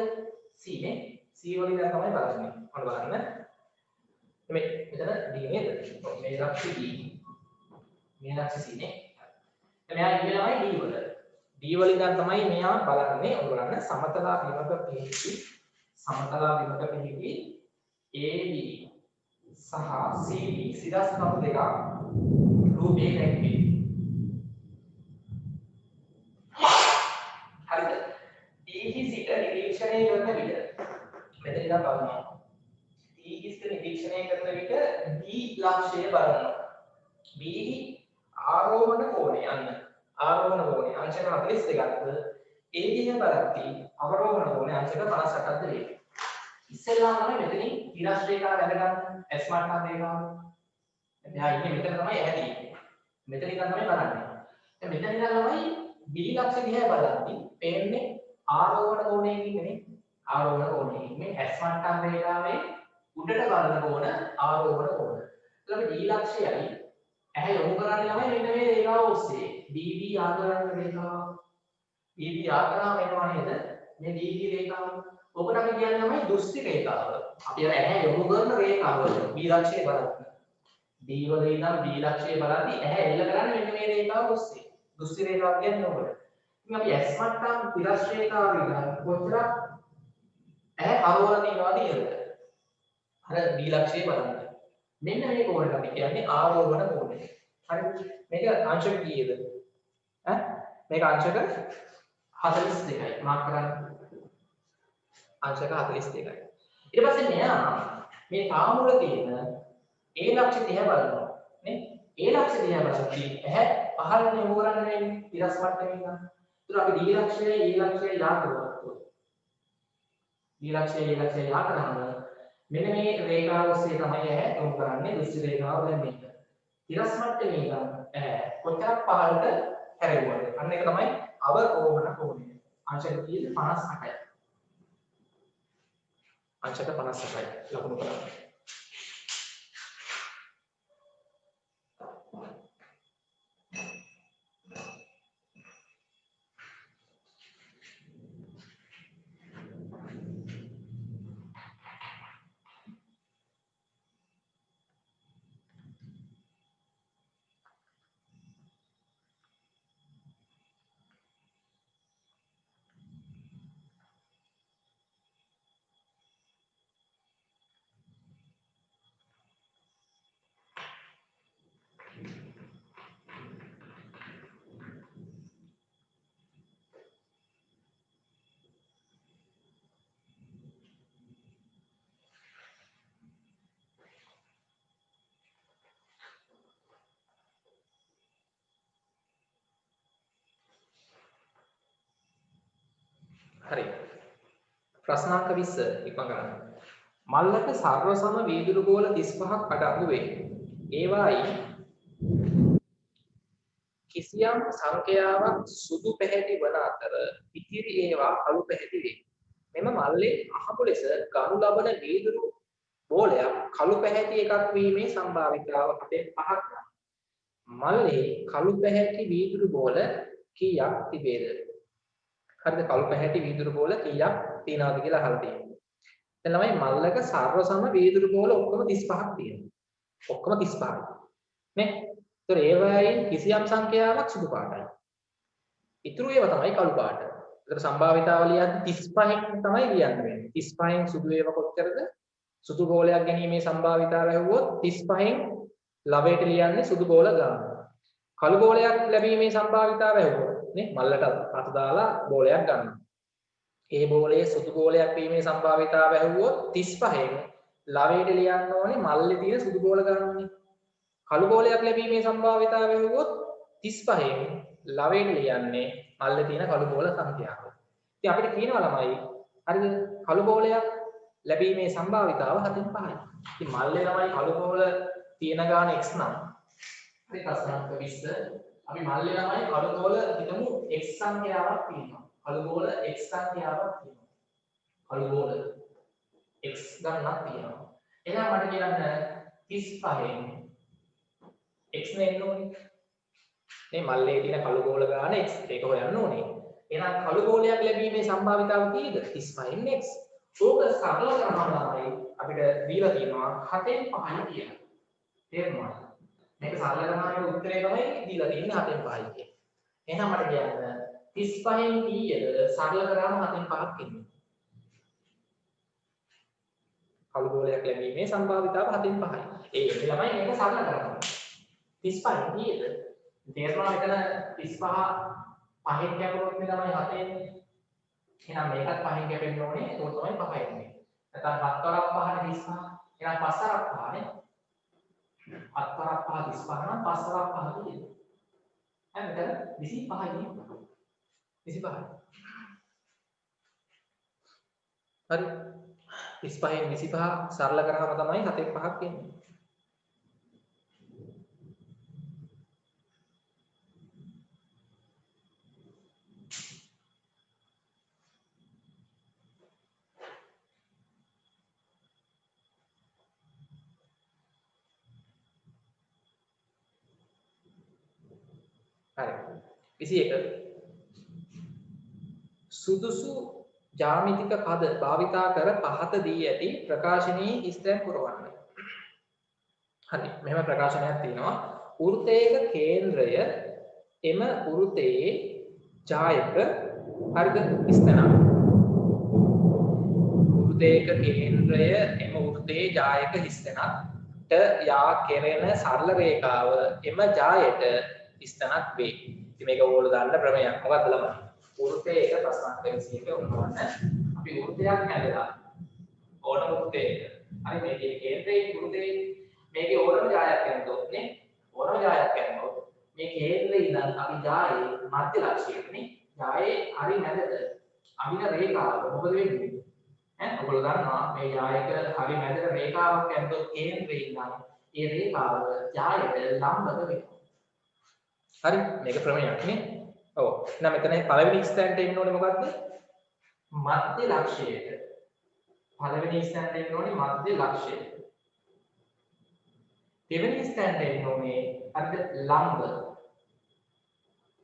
A: C නේ. C වලින් දැන් තමයි බලන්නේ. ඔන්න බලන්න. මේ මෙතන D නේද? මේ ලක්ෂ D. මේ ලක්ෂ C නේ. මෙයා ඉන්නේ ළමයි D වල. D වලින් ඉඳන් තමයි මෙයා බලන්නේ ඔයගොල්ලන් සමතලා බිමක පිහිටි AB සහ CD සිරස් කපු දෙකක් රූපේ නැගී. හරිද? D සිට නිරීක්ෂණය කරන විට මෙතන ඉඳන් බලනවා. D සිට නිරීක්ෂණය කරන විට D ලක්ෂය බලනවා. B ආරෝහණ කෝණය අන්න ආරෝහණ කෝණය අංශක 42ක්ද A දිහා බලද්දී අවරෝහණ කෝණය අංශක 58ක්ද වේ. ඉස්සෙල්ලාම තමයි මෙතනින් තිරස් රේඛාව වැද ගන්න S මට්ටම් රේඛාව. එයා ඉන්නේ මෙතන තමයි ඇහැදී. මෙතන ඉඳන් තමයි බලන්නේ. දැන් මෙතන ඉඳන් තමයි B ලක්ෂ දිහා බලද්දී පේන්නේ ආරෝහණ කෝණයෙන් ඉන්නේ ආරෝහණ කෝණයෙන් මේ S මට්ටම් රේඛාවේ උඩට බලන කෝණ ආරෝහණ කෝණ. ඊළඟ D ලක්ෂයයි ඇහැ යොමු කරන්නේ ළමයි මෙන්න මේ රේඛාව ඔස්සේ DB ආකාරයෙන් රේඛාව DB ආකාරම එනවා නේද මේ DB රේඛාව ඔකට අපි කියන්නේ තමයි දෘෂ්ටි රේඛාව අපි අර ඇහැ යොමු කරන රේඛාව B ලක්ෂයේ බලන්න D වල ඉඳන් B ලක්ෂයේ බලද්දී ඇහැ එල්ල කරන්නේ මෙන්න මේ රේඛාව ඔස්සේ දෘෂ්ටි රේඛාව කියන්නේ ඔකට ඉතින් අපි S මට්ටම් තිරස් රේඛාව ඉඳන් කොච්චර ඇහැ හරවලා තියනවාද කියලා අර B ලක්ෂයේ බලන්න මෙන්න මේ කෝණයට අපි කියන්නේ ආරෝහණ කෝණය. හරි. මේක අංශක කීයද? මේක අංශක 42යි. මාක් කරන්න. අංශක 42යි. ඊට පස්සේ මෙයා මේ තාමුල තියෙන A ලක්ෂ දිහා බලනවා. නේ? A ලක්ෂ දිහා බලද්දී ඇහැ පහළට යොමු කරන්නේ නෙමෙයි. තිරස් මට්ටමේ ඉඳන්. ඒතර අපි D ලක්ෂය A ලක්ෂය යා කරනවා. D ලක්ෂය A ලක්ෂය යා කරනවා. මෙන්න මේ රේඛාව ඔස්සේ තමයි ඇහැ යොමු කරන්නේ දෘෂ්ටි රේඛාව දැන් මේක. තිරස් මට්ටමේ ඉඳන් ඇහැ කොච්චරක් පහළට හැරෙවුවද? අන්න ඒක තමයි අවරෝහණ කෝණය. අංශක කීයද? 58යි. අංශක 58යි ලකුණු කරන්න. හරි. ප්‍රශ්නාංක 20 ඉක්ම කරන්න. මල්ලක සර්ව සම වීදුරු ගෝල 35ක් අඩංගු වේ. ඒවායි කිසියම් සංඛ්‍යාවක් සුදු පැහැති වන අතර ඉතිරි ඒවා කළු පැහැති වේ. මෙම මල්ලේ අහඹු ලෙස ගනු ලබන වීදුරු බෝලයක් කළු පැහැති එකක් වීමේ සම්භාවිතාව අපේ 5ක්. මල්ලේ කළු පැහැති වීදුරු බෝල කීයක් තිබේද? හරිද? කළු පැහැති වීදුරු බෝල කීයක් තියනවද කියලා අහලා තියෙනවා. දැන් ළමයි මල්ලක සර්ව සම වීදුරු බෝල ඔක්කොම 35ක් තියෙනවා. ඔක්කොම 35යි. නේ? ඒතර ඒ වයින් කිසියම් සංඛ්‍යාවක් සුදු පාටයි. ඉතුරු ඒවා තමයි කළු පාට. ඒතර සම්භාවිතාව ලියද්දි 35න් තමයි ලියන්න වෙන්නේ. 35න් සුදු ඒවා කොච්චරද? සුදු බෝලයක් ගැනීමේ සම්භාවිතාව ඇහුවොත් 35න් ලවයට ලියන්නේ සුදු බෝල ගන්න. කළු බෝලයක් ලැබීමේ සම්භාවිතාව ඇහුවොත් නේ මල්ලට අත දාලා බෝලයක් ගන්නවා. ඒ බෝලයේ සුදු බෝලයක් වීමේ සම්භාවිතාව ඇහුවොත් 35න් ලවයට ලියන්න ඕනේ මල්ලේ තියෙන සුදු බෝල ගන්නනේ. කළු බෝලයක් ලැබීමේ සම්භාවිතාව ඇහුවොත් 35න් ලවයට ලියන්නේ මල්ලේ තියෙන කළු බෝල සංඛ්‍යාව. ඉතින් අපිට කියනවා ළමයි හරිද කළු බෝලයක් ලැබීමේ සම්භාවිතාව 7/5යි. ඉතින් මල්ලේ ළමයි කළු බෝල තියෙන ගාන x නම් හරි ප්‍රශ්නාංක 20 අපි මල්ලේ ළමයි කළු බෝල හිතමු x සංඛ්‍යාවක් තියෙනවා. කළු බෝල x සංඛ්‍යාවක් තියෙනවා. කළු බෝල x ගණනක් තියෙනවා. එහෙනම් මට කියන්න 35න් x නෙන්න ඕනේ. මේ මල්ලේ තියෙන කළු බෝල ගාන x ඒක හොයන්න ඕනේ. එහෙනම් කළු බෝලයක් ලැබීමේ සම්භාවිතාව කීයද? 35න් x. ඕක සරල කරනවා තමයි අපිට දීලා තියෙනවා 7/5 කියලා. තේරුණාද? මේක සරල කරනවා උත්තරේ තමයි දීලා තියෙන්නේ 7/5 කියලා. එහෙනම් මට කියන්න 35න් කීයද සරල කරාම 7න් 5ක් එන්නේ. කළු ගෝලයක් ලැබීමේ සම්භාවිතාව 7න් 5යි. ඒ එන්නේ ළමයි මේක සරල කරනවා. 35න් කීයද? තේරෙනවා මෙතන 35 5න් කැපුවොත් මේ ළමයි 7 එන්නේ. එහෙනම් මේකත් 5න් කැපෙන්න ඕනේ. ඒක තමයි 5 එන්නේ. නැත්නම් 7 වරක් 5 නේ 35. එහෙනම් 5 වරක් 5 නේ. 7 වරක් 5 35 නම් 5 වරක් 5 කීයද? මෙතන 25යි නේ. 25යි. හරි. 35න් 25 සරල කරාම තමයි 7න් 5ක් එන්නේ. හරි. 21 සුදුසු ජ්‍යාමිතික පද භාවිතා කර පහත දී ඇති ප්‍රකාශනයේ ස්ථයන් පුරවන්න. හරි. මෙහෙම ප්‍රකාශනයක් තියෙනවා. වෘත්තයක කේන්ද්‍රය එම වෘත්තයේ ජායක හරිද ස්ථානක්. වෘත්තයක කේන්ද්‍රය එම වෘත්තයේ ජායක ස්ථානට යා කෙරෙන සරල රේඛාව එම ජායට ස්ථානක් වේ. ඉතින් මේක ඕගොල්ලෝ දන්න ප්‍රමේයක්. මොකක්ද ළමයි? වෘත්තයේ එක ප්‍රශ්නක් වෙනසියක උනවන්න අපි වෘත්තයක් හැදලා ඕන වෘත්තයක හරි මේකේ කේන්ද්‍රයේ වෘත්තයේ මේකේ ඕනම ජායක් ගන්නකොට නේ ඕනම ජායක් ගන්නකොට මේ කේන්ද්‍රේ ඉඳන් අපි ජායේ මධ්‍ය ලක්ෂයකනේ ජායේ හරි මැදට අමින රේඛාව මොකද වෙන්නේ ඈ ඔයගොල්ලෝ දන්නවා මේ ජායක හරි මැදට රේඛාවක් ගන්නකොට කේන්ද්‍රේ ඉඳන් ඒ රේඛාව ජායට ලම්බක වෙනවා හරි මේක ප්‍රමේයක් නේ ඔව් එහෙනම් මෙතන පළවෙනි ස්ථානට එන්න ඕනේ මොකද්ද මධ්‍ය ලක්ෂයට පළවෙනි ස්ථානට එන්න ඕනේ මධ්‍ය ලක්ෂයට දෙවෙනි ස්ථානට එන්න ඕනේ අද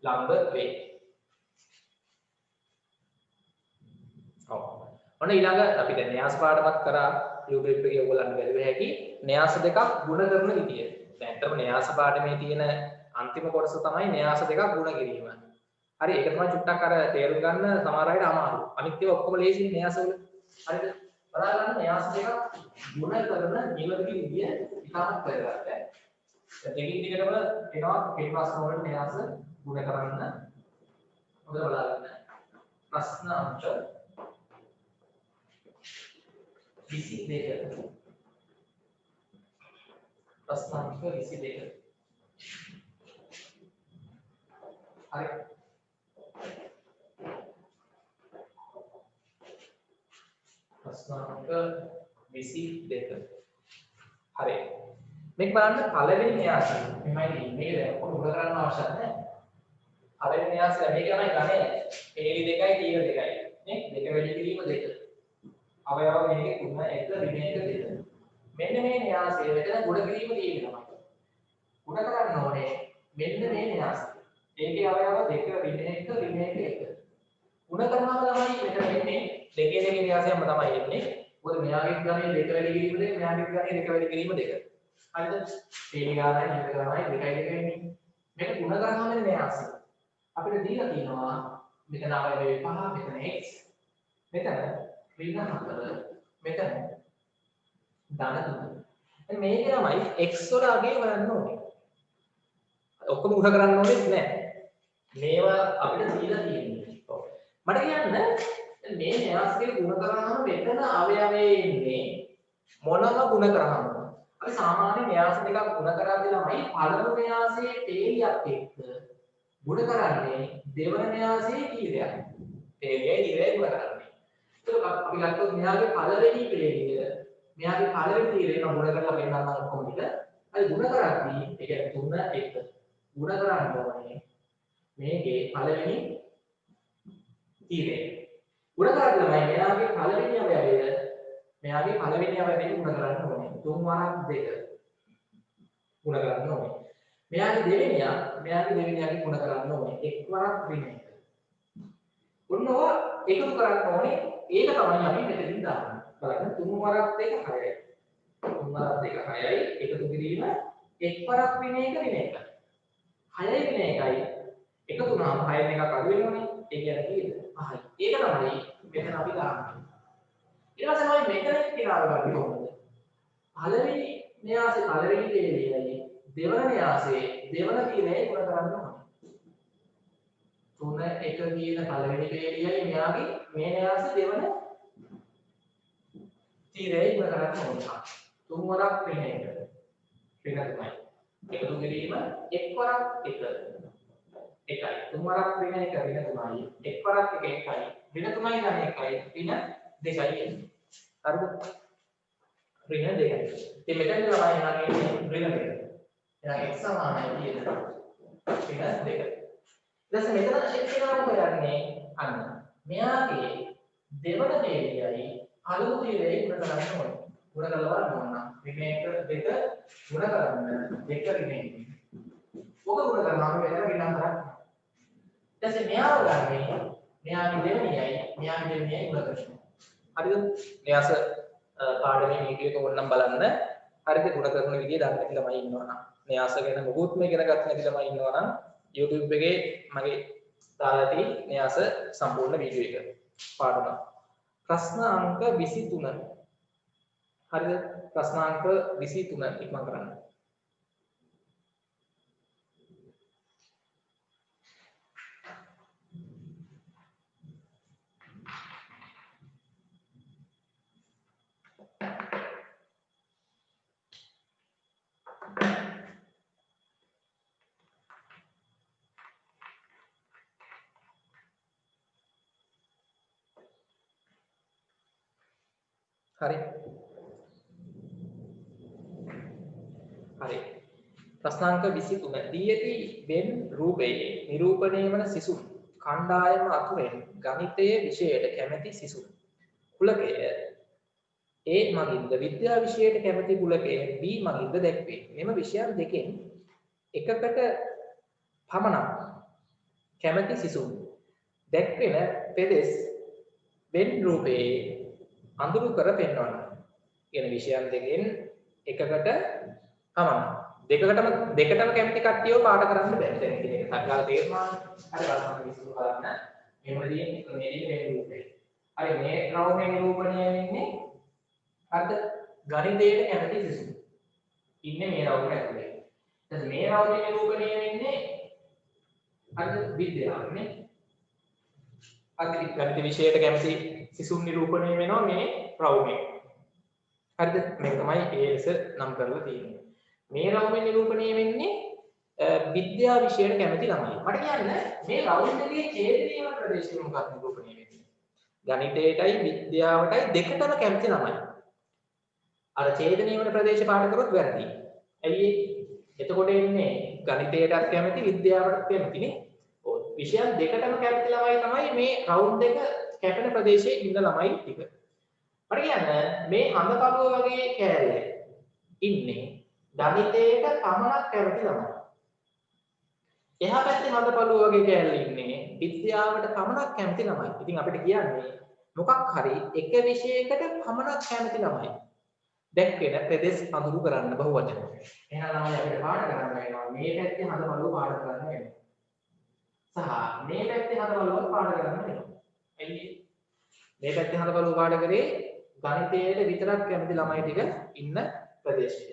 A: ලම්බ වේ ඔව් ඔන්න ඊළඟ අපි දැන් න්‍යාස පාඩමක් කරා YouTube එකේ ඔයගොල්ලන්ට බැලුව හැකි න්‍යාස දෙකක් ගුණ කරන විදිය දැන් අතම න්‍යාස පාඩමේ තියෙන අන්තිම කොටස තමයි න්‍යාස දෙකක් ගුණ කිරීම හරි ඒක තමයි චුට්ටක් අර තේරුම් ගන්න සමහර අයට අමාරුයි. අනිත් ඒවා ඔක්කොම ලේසියි න්‍යාස වල. හරිද? බලා ගන්න න්‍යාස දෙක ගුණ කරන නිවැරදි විදිය ඉතාමත් වැදගත්. දැන් දෙකින් දිගටම එනවා කෙටි ප්‍රශ්න වලට න්‍යාස ගුණ කරන්න. හොඳ බලා ගන්න. ප්‍රශ්න අංක 22. ප්‍රශ්න අංක 22. හරි. ප්‍රශ්න අංක 22. හරි. මේක බලන්න පළවෙනි න්‍යාසය. මෙහෙමයි මේක දැන් ඔක්කොම උඩ කරන්න අවශ්‍ය නැහැ. පළවෙනි න්‍යාසය මේක තමයි ගණය. හේලි 2යි තීර 2යි. නේ? දෙක වැඩි කිරීම 2. අවයව මේකේ 3 1 ඍණ 1 2. මෙන්න මේ න්‍යාසය මෙතන ගුණ කිරීම තියෙනවා. ගුණ කරන්න ඕනේ මෙන්න මේ න්‍යාසය. ඒකේ අවයව 2 ඍණ 1 ඍණ 1 1. ගුණ කරනවා තමයි මෙතන වෙන්නේ දෙකේ දෙකේ න්‍යාසයක්ම තමයි එන්නේ. මොකද මෙයාගේ ගණනේ 2 වැඩි කිරීම 2 මෙයාගේ ගණනේ 2 වැඩි කිරීම 2. හරිද? තේලි ගානයි නේද ගානයි 2යි 2 වෙන්නේ. මේක ගුණ කරනවා වෙන න්‍යාසය. අපිට දීලා තියෙනවා මෙතන අවයව 5 මෙතන x මෙතන ඍණ 4 මෙතන ධන 3. මේක තමයි x වල අගේ හොයන්න ඕනේ. ඔක්කොම ගුණ කරන්න ඕනේ නැහැ. මේවා අපිට දීලා තියෙන්නේ. මට කියන්න මේ න්‍යාසයේ ගුණ කරාම මෙතන අවයවයේ ඉන්නේ මොනම ගුණ කරාම අපි සාමාන්‍ය න්‍යාස දෙකක් ගුණ කරද්දී ළමයි පළමු න්‍යාසයේ තේලියක් එක්ක ගුණ කරන්නේ දෙවන න්‍යාසයේ තීරයක්. තේලියයි තීරයයි ගුණ කරන්නේ. ඒක අපි ගත්තොත් මෙයාගේ පළවෙනි තේලිය මෙයාගේ පළවෙනි තීරය ගුණ කරලා වෙනනම් කොහොමද? අපි ගුණ කරද්දී ඒ කියන්නේ 3 1 ගුණ කරන්න ඕනේ මේකේ පළවෙනි තීරය. ගුණ කරද්දී ළමයි මෙයාගේ පළවෙනි අවයවය ගුණ කරන්න ඕනේ. 3 වරක් 2 ගුණ කරන්න ඕනේ. මෙයාගේ දෙවෙනියාගේ ගුණ කරන්න ඕනේ. 1 වරක් 2. ඔන්නෝවා එකතු කරන්න ඕනේ. ඒක තමයි අපි මෙතනින් දාන්නේ. බලන්න 3 වරක් 2 6යි. 3 වරක් 2 6යි. එකතු කිරීම 1 වරක් 2 1 6යි 2 1යි. එකතු වුණාම 6 එකක් අඩු වෙනවනේ. ඒ කියන්නේ කීයද? 5යි. ඒක තමයි මෙතන අපි දාන්නේ. ඊට පස්සේ අපි මෙතන කියලා ගන්න කොහොමද? පළවෙනි න්‍යාසයේ පළවෙනි තේරියයි දෙවන න්‍යාසයේ දෙවන තීරය ගුණ කරන්න ඕනේ. 3 1 කියන පළවෙනි තේරියයි මෙයාගේ මේ න්‍යාසයේ දෙවන තීරය ගුණ කරන්න ඕනේ. 3 වරක් වෙන එක. වෙන තමයි. එකතු කිරීම එක් වරක් 1 එකයි. 3 වරක් වෙන එක වෙන තුනයි. එක් වරක් 1 එකයි. වෙන තුනයි ගන්න එකයි. වෙන 2යි එන්නේ. හරිද? ඍණ 2යි. ඉතින් මෙතන තමයි යන්නේ ඍණ 2. එහෙනම් x සමානයි කියන ඍණ 2. ඊට පස්සේ මෙතන චෙක් කරනවා මොකදන්නේ? අන්න. මෙයාගේ දෙවන තේරියයි අලුත් තේරියයි ගුණ කරන්න ඕනේ. ගුණ කරලා බලන්න ඕන. ඍණ 1 2 ගුණ කරන්න 2 ඍණ 1. ඔක ගුණ කරනවා මෙතන ඍණ 4ක්. ඊට පස්සේ මෙයාව ගන්නේ මෙයාගේ දෙවෙනියයි මෙයාගේ දෙවෙනියයි ගුණ කරනවා. හරිද? න්‍යාස පාඩමේ වීඩියෝ එක ඕනනම් බලන්න. හරිද? ගුණ කරන විදිය දන්න නැති ළමයි ඉන්නවා නම් න්‍යාස ගැන මොකුත් මේ ඉගෙන ගන්න නැති ළමයි ඉන්නවා නම් YouTube එකේ මගේ දාලා තියෙන න්‍යාස සම්පූර්ණ වීඩියෝ එක පාඩම. ප්‍රශ්න අංක 23. හරිද? ප්‍රශ්න අංක 23 ඉක්මන් කරන්න. හරි. හරි. ප්‍රශ්නාංක 23 දී ඇති වෙන් රූපයේ නිරූපණය වන සිසුන් කණ්ඩායම අතුරෙන් ගණිතයේ විෂයයට කැමැති සිසුන් කුලකය A මගින්ද විද්‍යා විෂයයට කැමැති කුලකය B මගින්ද දැක්වේ. මෙම විෂයන් දෙකෙන් එකකට පමණක් කැමැති සිසුන් දැක්වෙන පෙදෙස් වෙන් රූපයේ අඳුරු කර පෙන්වන්න. කියන විෂයන් දෙකෙන් එකකට පමණ දෙකටම කැමති කට්ටියව පාඩ කරන්න බෑ. දැන් ඉතින් ඒක සංගාල තේරුණා. හරි බලන්න විසඳුම බලන්න. මෙහෙමදී මේදී වෙන රූපේ. හරි මේ රවුමේ නිරූපණය වෙන්නේ අද ගණිතයට කැමති සිසු. ඉන්නේ මේ රවුම ඇතුලේ. දැන් මේ රවුමේ නිරූපණය වෙන්නේ අද විද්‍යාවනේ. අද ගණිත විෂයයට කැමති සිසුන් නිරූපණය වෙනවා මේ රවුමේ. හරිද? මේක තමයි AS නම් කරලා තියෙන්නේ. මේ රවුමේ නිරූපණය වෙන්නේ විද්‍යා විෂයට කැමති ළමයි. මට කියන්න මේ රවුම් එකේ ඡේදනීය ප්‍රදේශය මොකක්ද නිරූපණය වෙන්නේ? ගණිතයටයි විද්‍යාවටයි දෙකටම කැමති ළමයි. අර ඡේදනීය ප්‍රදේශ පාඩ කරොත් වැරදි. ඇයි එතකොට එන්නේ ගණිතයටත් කැමති විද්‍යාවටත් කැමතිනේ. ඔව් විෂයන් දෙකටම කැමති ළමයි තමයි මේ රවුම් දෙක කැපෙන ප්‍රදේශයේ ඉන්න ළමයි ටික. මට කියන්න මේ හඳපළුව වගේ කෑල්ලේ ඉන්නේ ගණිතයට පමණක් කැමති ළමයි. එහා පැත්තේ හඳපළුව වගේ කෑල්ලේ ඉන්නේ විද්‍යාවට පමණක් කැමති ළමයි. ඉතින් අපිට කියන්නේ මොකක් හරි එක විෂයකට පමණක් කැමති ළමයි. දැක්වෙන ප්‍රදේශ අඳුරු කරන්න බහුවචන. එහෙනම් ළමයි අපිට පාඩ කරන්න වෙනවා මේ පැත්තේ හඳපළුව පාඩ කරන්න වෙනවා. සහ මේ පැත්තේ හඳපළුව පාඩ කරන්න වෙනවා. එන්නේ මේ පැත්තේ හඳපළුව පාඩ කරේ ගණිතයට විතරක් කැමති ළමයි ටික ඉන්න ප්‍රදේශය.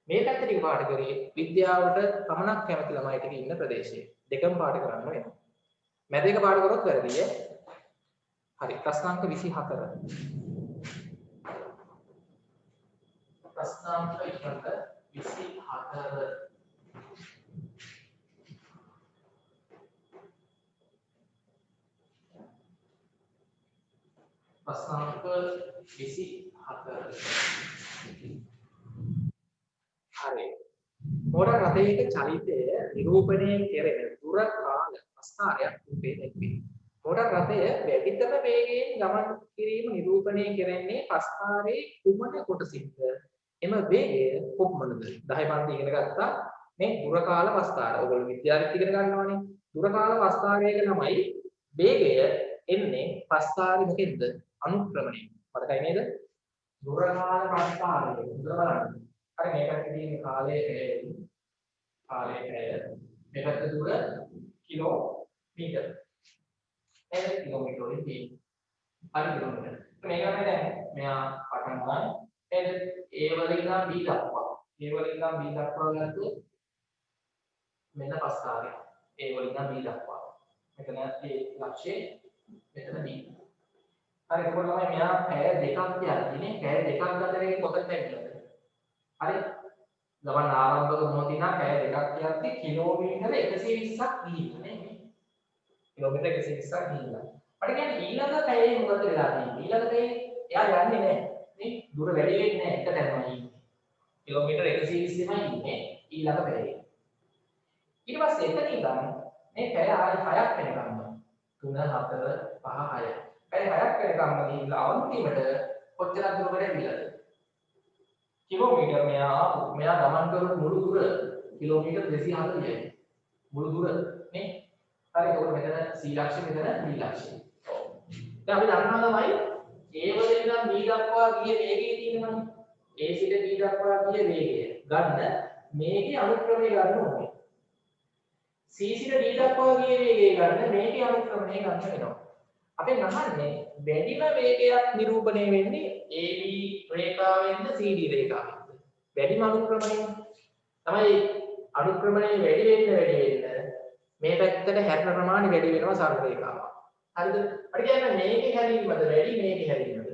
A: මේ පැත්ත ටික පාඩ කරේ විද්‍යාවට පමණක් කැමති ළමයි ටික ඉන්න ප්‍රදේශය. දෙකම පාඩ කරන්න වෙනවා. මැද එක පාඩ කරොත් වැරදියි. හරි. ප්‍රශ්නාංක 24. ප්‍රශ්නාංක 24. ප්‍රශ්නාංක 24. හරි. මෝටර් රථයක චලිතය නිරූපණය කෙරෙන දුර කාල ප්‍රස්ථාරයක් රූපේ දැක්වේ. මෝටර් රථය වැඩිතම වේගයෙන් ගමන් කිරීම නිරූපණය කෙරෙන්නේ ප්‍රස්ථාරයේ කුමන කොටසින්ද? එම වේගය කොපමණද? 10 පන්ති ඉගෙන ගත්තා මේ දුර කාල ප්‍රස්ථාර. ඔයගොල්ලෝ විද්‍යාවෙත් ඉගෙන ගන්නවානේ. දුර කාල ප්‍රස්ථාරයක තමයි වේගය එන්නේ ප්‍රස්ථාරෙ මොකෙන්ද? අනුක්‍රමණය. මතකයි නේද? දුර කාල ප්‍රස්ථාරය. දුර බලන්න. හරි මේකට තියෙන කාලය පැය මේකට දුර කිලෝමීටර. නේද කිලෝමීටර වලින් තියෙන්නේ. හරි කිලෝමීටර. මේක තමයි දැන් මෙයා පටන් ගන්න. නේද? A වලින් ඉඳන් B දක්වා. A වලින් ඉඳන් B දක්වා ගත්තොත් මෙන්න පස්කාරය. A වලින් ඉඳන් B දක්වා. මෙතන A ලක්ෂය මෙතන B. හරි එතකොට තමයි මෙයා පැය දෙකක් යද්දීනේ පැය දෙකක් ගත වෙන්නේ කොතනද කියලාද? හරි. ගමන් ආරම්භක මොහොතින් නම් පැය දෙකක් යද්දී කිලෝමීටර 120ක් ගිහිල්ලා නේ. කිලෝමීටර 120ක් ගිහිල්ලා. මට කියන්නේ ඊළඟ පැයේ මොකද වෙලා තියෙන්නේ? ඊළඟ පැයේ එයා යන්නේ නැහැ. නේ? දුර වැඩි වෙන්නේ නැහැ. එක තැනමයි ඉන්නේ. කිලෝමීටර 120ෙමයි ඉන්නේ ඊළඟ පැයේ. ඊට පස්සේ එතන ඉඳන් මේ පැය ආයි 6ක් වෙනකම් 3 4 5 6 පැය 6ක් වෙනකම් ගිහිල්ලා අන්තිමට කොච්චර දුරකට ගියද? කිලෝමීටර මෙයා ගමන් කරපු මුළු දුර කිලෝමීටර 240යි. මුළු දුර නේ? හරි ඒකට මෙතන C ලක්ෂ්‍ය මෙතන B ලක්ෂ්‍ය. දැන් අපි දන්නවා තමයි A වලින් ඉඳන් B දක්වා ගිය වේගය තියෙනවනේ. A සිට B දක්වා ගිය වේගය ගන්න මේකේ අනුක්‍රමය ගන්න ඕනේ. C සිට D දක්වා ගිය වේගය ගන්න මේකේ අනුක්‍රමණය ගන්න වෙනවා. අපි නහන්නේ වැඩිම වේගයක් නිරූපණය වෙන්නේ AB රේඛාවෙන්ද CD රේඛාවෙන්ද? වැඩිම අනුක්‍රමණය තමයි අනුක්‍රමණය වැඩි වෙන්න මේ පැත්තට හැරෙන ප්‍රමාණය වැඩි වෙනවා සරල රේඛාවක්. හරිද? අපි කියන්නේ මේකේ හැරීමද වැඩි මේකේ හැරීමද?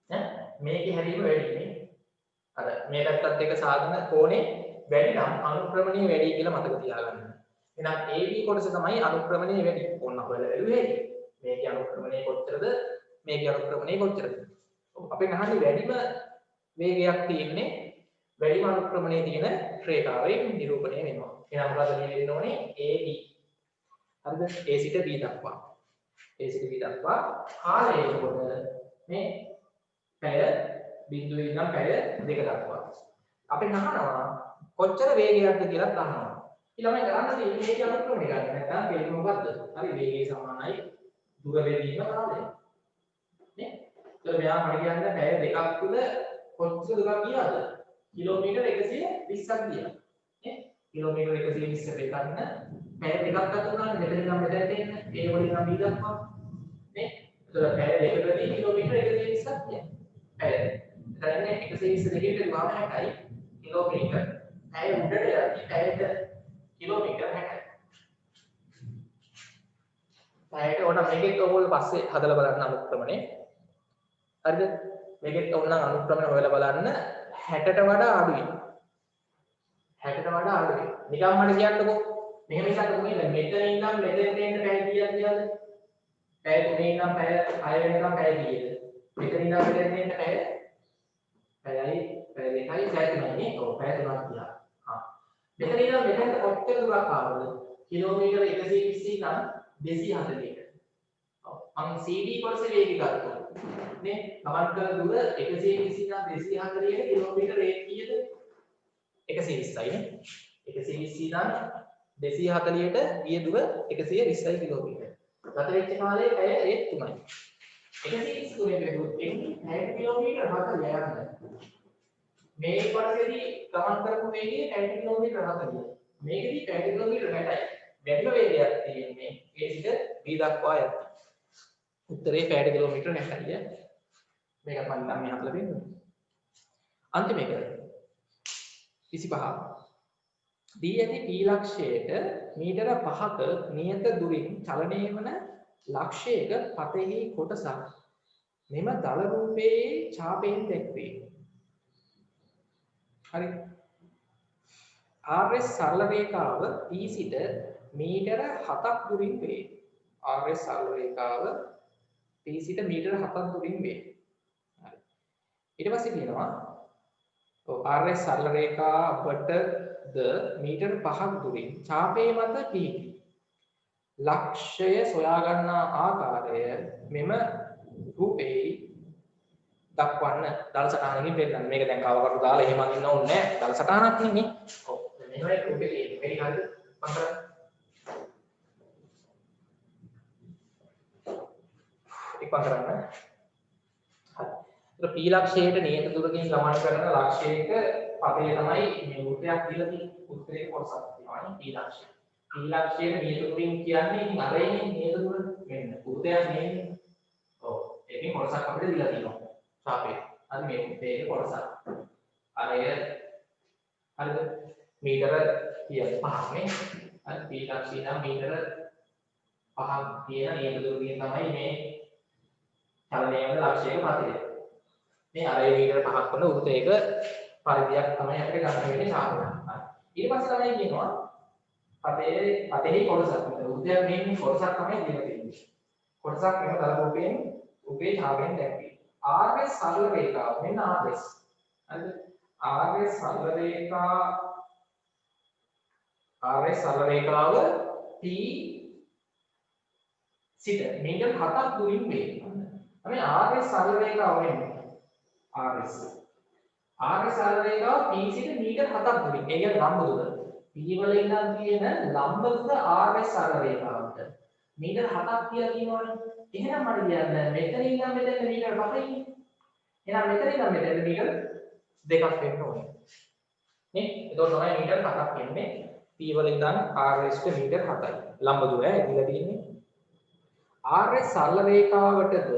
A: ඈ මේකේ හැරීම වැඩි නේ. අර මේ පැත්තත් එක්ක සාධන කෝණේ වැඩි නම් අනුක්‍රමණය වැඩි කියලා මතක තියාගන්න. එහෙනම් AB කොටස තමයි අනුක්‍රමණය වැඩි. ඕන අපල වැළුවේ. මේකේ අනුක්‍රමණය කොච්චරද? මේකේ අනුක්‍රමණය කොච්චරද? අපි අහන්නේ වැඩිම වේගයක් තියෙන්නේ වැඩිම අනුක්‍රමණය තියෙන රේඛාවෙන් නිරූපණය වෙනවා. එහෙනම් මොකද මේ වෙන්න ඕනේ? AB. හරිද? A සිට B දක්වා. A සිට B දක්වා කාලය එතකොට මේ පැය බිඳුවේ ඉඳන් පැය 2 දක්වා. අපි අහනවා කොච්චර වේගයක්ද කියලා අහනවා. ඊළඟට ගන්න තියෙන්නේ මේක අනුක්‍රමණය ගන්න. නැත්නම් වේගය මොකද්ද? හරි වේගය සමානයි දුර වැඩිම කාලය. නේ? ඒතර මෙයා මට කියන්නේ පැය දෙකක් තුල කොච්චර දුරක් ගියාද? කිලෝමීටර් 120ක් ගියා. නේ? කිලෝමීටර් 120 දෙකන්න පැය දෙකක් ගත වුණානේ මෙතන ඉඳන් මෙතනට එන්න. A වලින් නම් B දක්වා. නේ? ඒතර පැය දෙකකදී කිලෝමීටර් 120ක් ගියා. පැය. එතනනේ 120 දෙකකට ගාන 60යි කිලෝමීටර්. පැය උඩට යද්දි පැයට කිලෝමීටර් 60යි. පැයට ඕන මේකෙත් ඔයගොල්ලෝ පස්සේ හදලා බලන්න අනුක්‍රමනේ. හරිද? මේකෙත් ඕනනම් අනුක්‍රමනේ හොයලා බලන්න 60ට වඩා අඩුයි. 60ට වඩා අඩුයි. නිකන් මට කියන්නකෝ. මෙහෙම හිතන්නකෝ නේද? මෙතන ඉඳන් මෙතෙන්ට එන්න පැය කීයක් ගියාද? පැය 3 ඉඳන් පැය 6 වෙනකම් පැය කීයද? මෙතන ඉඳන් මෙතෙන්ට එන්න පැය 2යි පැය 3යි නේ. ඔව් පැය 3ක් ගියා. හා. මෙතන ඉඳන් මෙතෙන්ට කොච්චර දුරක් ආවද? කිලෝමීටර 120 නම් 240කට. ඔව්. මම CD කොටසේ වේගය ගත්තා. නේ? ගමන් කළ දුර 120 නම් 240ට කිලෝමීටර කීයද? 120යි නේ. 120 නම් 240ට ගිය දුර 120යි කිලෝමීටර. ගත වෙච්ච කාලය පැය 3යි. 120 දුරේ බෙදුවොත් එන්නේ 60 කිලෝමීටර 40 යනවා. මේ කොටසේදී ගමන් කරපු වේගය 60 කිලෝමීටර 40. මේකෙදී 60 කිලෝමීටර 60යි. වැඩිම වේගයක් තියෙන්නේ A සිට B දක්වා යද්දී. උත්තරේ 60 කිලෝමීටර 60යි. මේකත් මම නම් මේ හදලා දෙන්නම්. අන්තිම එක 25. දී ඇති P ලක්ෂයට මීටර 5ක නියත දුරින් චලනය වන ලක්ෂයක පතෙහි කොටසක් මෙම දල රූපයේ ඡාපයෙන් දැක්වේ. හරි. RS සරල රේඛාව P සිට මීටර 7ක් දුරින් වේ. RS සරල රේඛාව P සිට මීටර 7ක් දුරින් වේ. හරි. ඊට පස්සේ කියනවා RS සරල රේඛාවට ද මීටර 5ක් දුරින් ඡාපයේ මත පිහිටි ලක්ෂය සොයා ගන්නා ආකාරය මෙම රූපේ දක්වන්න දල සටහනකින් පෙන්නන්න. මේක දැන් කවකට දාලා එහෙම අඳින්න ඕනේ නැහැ. දල සටහනක් නේ. ඔව්. මෙහෙමයි රූපේ තියෙන්නේ. මේක හරිද? මම කරන්නේ. ඉක්මන් කරන්න. හරි. P ලක්ෂයට නියත දුරකින් ගමන් කරන ලක්ෂයක පදේ තමයි මේ රූපයක් කියලා තියෙන්නේ. උත්තරේ කොටසක් තියෙනවා නේ P ලක්ෂය. ඊළක්ෂයේ නියත දුරින් කියන්නේ ඉතින් අර එන්නේ නියත දුර මෙන්න උදයක් නෙන්නේ. ඔව්. ඒකෙන් කොටසක් අපිට දීලා තියෙනවා. ශාපේ. අර මේක කොටසක්. අර එය හරිද? මීටර 5ක් නේ. අර ඊළක්ෂය නම් මීටර 5ක් තියෙන නියත දුරින් තමයි මේ චලනය වල ලක්ෂයක පතය. මේ අර මීටර 5ක් වල උරුතයක පරිධියක් තමයි අපිට ගන්න වෙන්නේ ශාපය. ඊට පස්සේ තමයි කියනවා පතේ කොටසක්. උදයක් නෙන්නේ කොටසක් තමයි දීලා තියෙන්නේ. කොටසක් වෙන තල රූපයෙන් උපේ ඡාපයෙන් දැක්වේ. RS සරල රේඛාව මෙන්න RS. හරිද? RS සරල රේඛාව T සිට මීටර 7ක් දුරින් වේ. අපි RS සරල රේඛාව වෙන්නේ. RS සරල රේඛාව P සිට මීටර 7ක් දුරින්. ඒ කියන්නේ ලම්බ දුර. P වල ඉඳන් තියෙන ලම්බ දුර RS සරල රේඛාවට මීටර 7ක් කියලා කියනවනේ. එහෙනම් මට කියන්න මෙතන ඉඳන් මෙතන මීටර 5යි. එහෙනම් මෙතන ඉඳන් මෙතන මීටර 2ක් වෙන්න ඕනේ. නේ? එතකොට තමයි මීටර 7ක් වෙන්නේ. P වල ඉඳන් RS ට මීටර 7යි. ලම්බ දුර ඇදලා තියෙන්නේ. RS සරල රේඛාවටද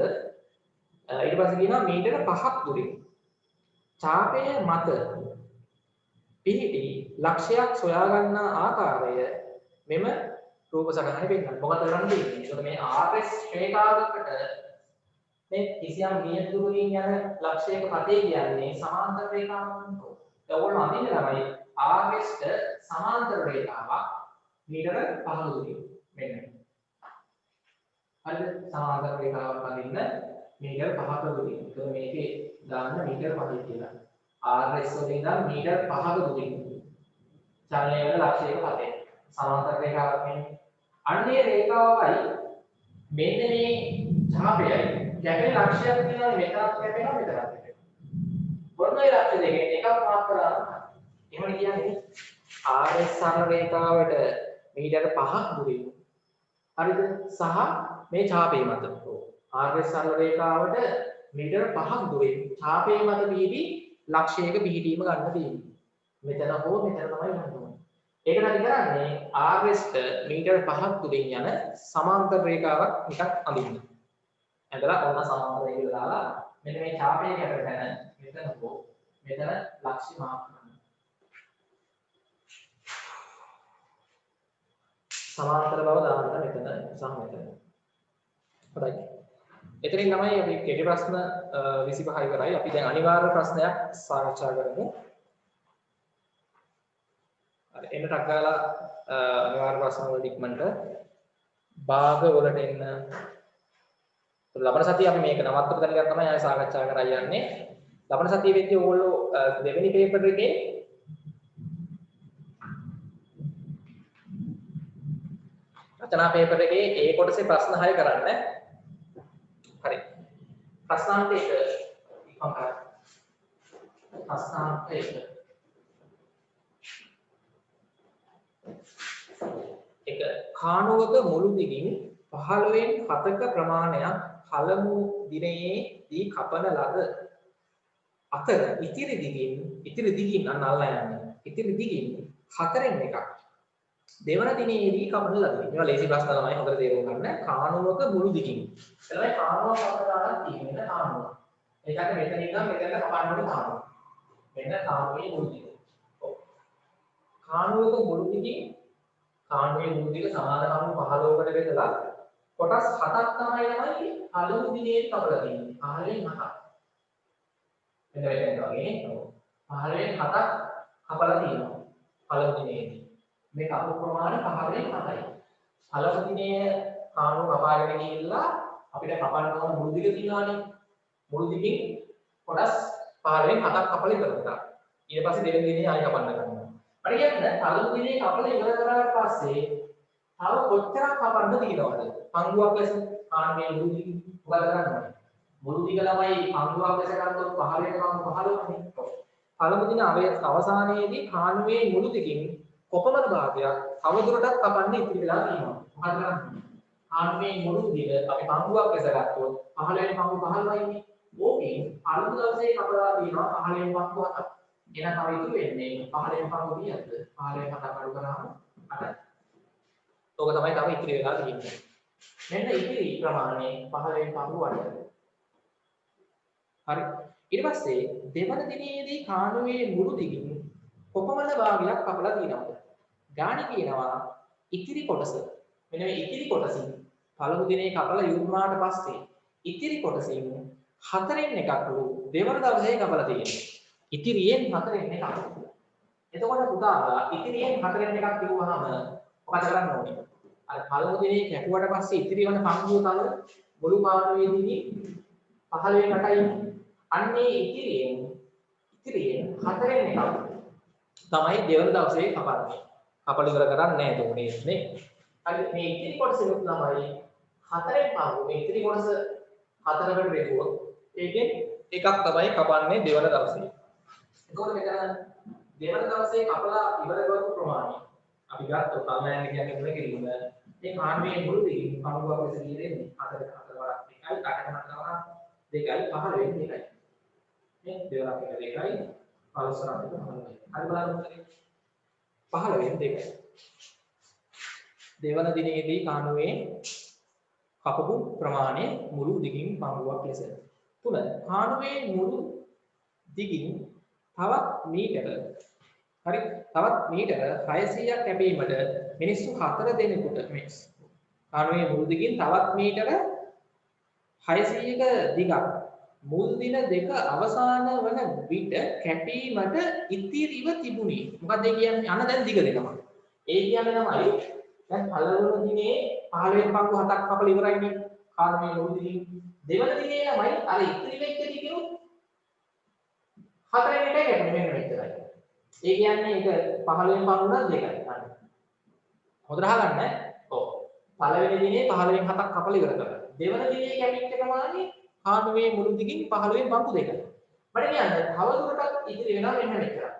A: ඊට පස්සේ කියනවා මීටර 5ක් දුරින් ඡාපය මත පිහිටි ලක්ෂයක් සොයා ගන්නා ආකාරය මෙම රූප සටහනේ පෙන්නනවා. මොකද කරන්න තියෙන්නේ? ඒකට මේ RS රේඛාවකට මේ කිසියම් නියත දුරකින් යන ලක්ෂයක පතේ කියන්නේ සමාන්තර රේඛාවක්. ඒගොල්ලෝ අඳින්න තමයි RS ට සමාන්තර රේඛාවක් මීටර 5 දුරින් මෙන්න. හරිද? සමාන්තර රේඛාවක් අඳින්න මීටර 5ක දුරින්. ඒක මේකේ දාන්න මීටර 5 කියලා. RS වලින් ඉඳන් මීටර 5ක දුරින් චලනය වෙන ලක්ෂයක පතේ. සමාන්තර රේඛාවක් නෙමෙයි. අන්නේ රේඛාවයි මෙන්න මේ ඡාපයයි කැපෙන ලක්ෂයක් තියෙනවා මෙතනක් කැපෙනවා මෙතනක් කැපෙනවා. මොනවායි ලක්ෂ දෙකෙන් එකක් මාක් කරා. එහෙම කියන්නේ RS සරල රේඛාවට මීටර 5ක් දුරින්. හරිද? සහ මේ ඡාපය මත. RS සරල රේඛාවට මීටර 5ක් දුරින් ඡාපය මත පිහිටි ලක්ෂයක පිහිටීම ගන්න තියෙනවා. මෙතන හෝ මෙතන තමයි ගන්න ඕනේ. ඒකට අපි කරන්නේ RS ට මීටර 5ක් දුරින් යන සමාන්තර රේඛාවක් නිකන් අඳින්න. ඇඳලා ඔන්න සමාන්තර රේඛාව දාලා මෙන්න මේ ඡාපය කැපෙන තැන මෙතන හෝ මෙතන ලක්ෂ්‍ය මාක් කරන්න. සමාන්තර බව දාන්න මෙතන සහ මෙතන. හොඳයි. එතනින් තමයි අපි කෙටි ප්‍රශ්න 25 ඉවරයි. අපි දැන් අනිවාර්ය ප්‍රශ්නයක් සාකච්ඡා කරමු. හරි එන්නටක් ගාලා අනිවාර්ය ප්‍රශ්න වලට ඉක්මනට භාග වලට එන්න. ලබන සතියේ අපි මේක නවත්තපු තැන ගැන තමයි ආයෙ සාකච්ඡා කරලා යන්නේ. ලබන සතියේ වෙද්දී ඕගොල්ලෝ දෙවෙනි පේපර් එකේ රචනා පේපර් එකේ ඒ කොටසේ ප්‍රශ්න 6 කරන්න. හරි. ප්‍රශ්නාන්ත 1 ඉක්මන් කරන්න. ප්‍රශ්නාන්ත 1 කාණුවක මුළු දිගින් 15න් 7ක ප්‍රමාණයක් පළමු දිනයේදී කපන ලද අතර ඉතිරි දිගින් අන්න අල්ලා යන්නේ. ඉතිරි දිගින් 4න් එකක් දෙවන දිනේදී කපන ලද. මේවා ලේසි ප්‍රශ්න තමයි හොඳට තේරුම් ගන්න. කාණුවක මුළු දිගින්. එතකොට කාණුවක් කපනවා තියෙන කාණුව. ඒකට මෙතන ඉඳන් මෙතනට කපන්න ඕනේ කාණුව. මෙන්න කාණුවේ මුළු දිග. ඔව්. කාණුවක මුළු දිගින් කාණුවේ මුළු දිග සමාන කාණු 15කට බෙදලා කොටස් 7ක් තමයි පළමු දිනේ කපලා තියෙන්නේ. 15න් 7ක්. මෙතන වගේ 15න් 7ක් කපලා තියෙනවා. පළමු දිනේදී. මේ කපු ප්‍රමාණය 15න් 7යි. පළමු දිනේ කාණු කපාගෙන ගිහිල්ලා අපිට කපන්න ඕන මුළු දිග තියෙනවානේ. මුළු දිගින් කොටස් 15න් 7ක් කපලා ඉවර කරා. ඊට පස්සේ දෙවෙනි දිනේ ආයෙ කපන්න ගන්නවා. හරි කියන්නේ පළමු දිනේ කපලා ඉවර කරාට පස්සේ තව කොච්චරක් කපන්න තියෙනවද? පංගුවක් ලෙස කාණුවේ මුළු දිග මොකද කරන්නේ? මුළු දිග ළමයි පංගුවක් ලෙස ගත්තොත් 15ට කපු 15නේ. පළමු දින අවසානයේදී කාණුවේ මුළු දිගින් කොපමණ භාගයක් තවදුරටත් කපන්න ඉතිරි වෙලා තියෙනවා. මොකද කරන්නේ? කාණුවේ මුළු දිග අපි පංගුවක් ලෙස ගත්තොත් 15න් පංගු 15යිනේ. ඕකෙන් පළමු දවසේ කපලා තියෙනවා 15න් පංගු 7ක්. එහෙනම් තව ඉතුරු වෙන්නේ 15න් පංගු කීයද? 15න් 7ක් අඩු කරාම 8යි. ඕක තමයි තව ඉතිරි වෙලා තියෙන්නේ. මෙන්න ඉතිරි ප්‍රමාණය 15 පංගුවට. හරි. ඊට පස්සේ දෙවන දිනේදී කාණුවේ මුළු දිගින් කොපමණ භාගයක් කපලා තියෙනවද? ගාණි කියනවා ඉතිරි කොටස. මෙන්න මේ ඉතිරි කොටසින් පළමු දිනේ කපලා ඉවරුනාට පස්සේ ඉතිරි කොටසින් හතරෙන් එකක් දෙවන දවසේ කපලා තියෙනවා. ඉතිරියෙන් හතරෙන් එකක්. එතකොට පුතාලා ඉතිරියෙන් හතරෙන් එකක් කිව්වහම මොකද කරන්න ඕනේ? අර පළමු දිනේ කැපුවට පස්සේ ඉතිරි වෙන පංගුව තව මුළු කාණුවේදී 15යි. අන්නේ ඉතිරියෙන් හතරෙන් එකක් තමයි දෙවන දවසේ කපන්නේ. කපල ඉවර කරන්නේ නැහැ උනේ නේ. හරි මේ ඉතිරි කොටස තමයි හතරෙන් පංගුව. මේ ඉතිරි කොටස හතරකට බෙදුවොත් ඒකෙන් එකක් තමයි කපන්නේ දෙවන දවසේ. එතකොට මෙතන දෙවන දවසේ කපලා ඉවර කරපු ප්‍රමාණය අපි ගත්තොත් සාමාන්‍යයෙන් කියන්නේ මොන කිරීම මේ කාණ්ඩයේ මුළු දිගින් පංගුවක් ලෙස දීලා හතර වරක් එකයි අටකට හතර වරක් දෙකයි 15 වෙනි එකයි මේ දෙවරක් එක දෙකයි 15 වරක් එක 15 හරි බලන්න 15 වෙනි දෙකයි දෙවන දිනේදී කාණුවේ කපපු ප්‍රමාණය මුළු දිගින් පංගුවක් ලෙස තුන කාණුවේ මුළු දිගින් තවත් මීටර හරි තවත් මීටර 600ක් කැපීමට මිනිස්සු 4 දෙනෙකුට මේ කාණුවේ මුළු දිගින් තවත් මීටර 600ක දිගක් මුල් දින දෙක අවසාන වන විට කැපීමට ඉතිරිව තිබුණේ මොකද ඒ කියන්නේ අන දැන් දිග දෙකම ඒ කියන්නේ තමයි දැන් පළවෙනි දිනේ 15 වෙනි පංගු 7ක් කපලා ඉවරයිනේ කාණුවේ මුළු දිගින් දෙවන දිනේ ළමයි අර ඉතිරි වෙච්ච දිගිනු හතරෙන් එකයි කැපෙන්නේ මෙන්න මෙච්චරයි ඒ කියන්නේ ඒක 15 වෙනි පංගුව දෙකයි හරි හොඳට අහගන්න ඔව් පළවෙනි දිනේ 15 වෙනි 7ක් කපලා ඉවර කරා දෙවන දිනේ කැපිච්ච ප්‍රමාණය කාණුවේ මුළු දිගින් 15 වෙනි පංගු දෙකයි මට කියන්න තවදුරටත් ඉතිරි වෙනවා මෙන්න මෙච්චරයි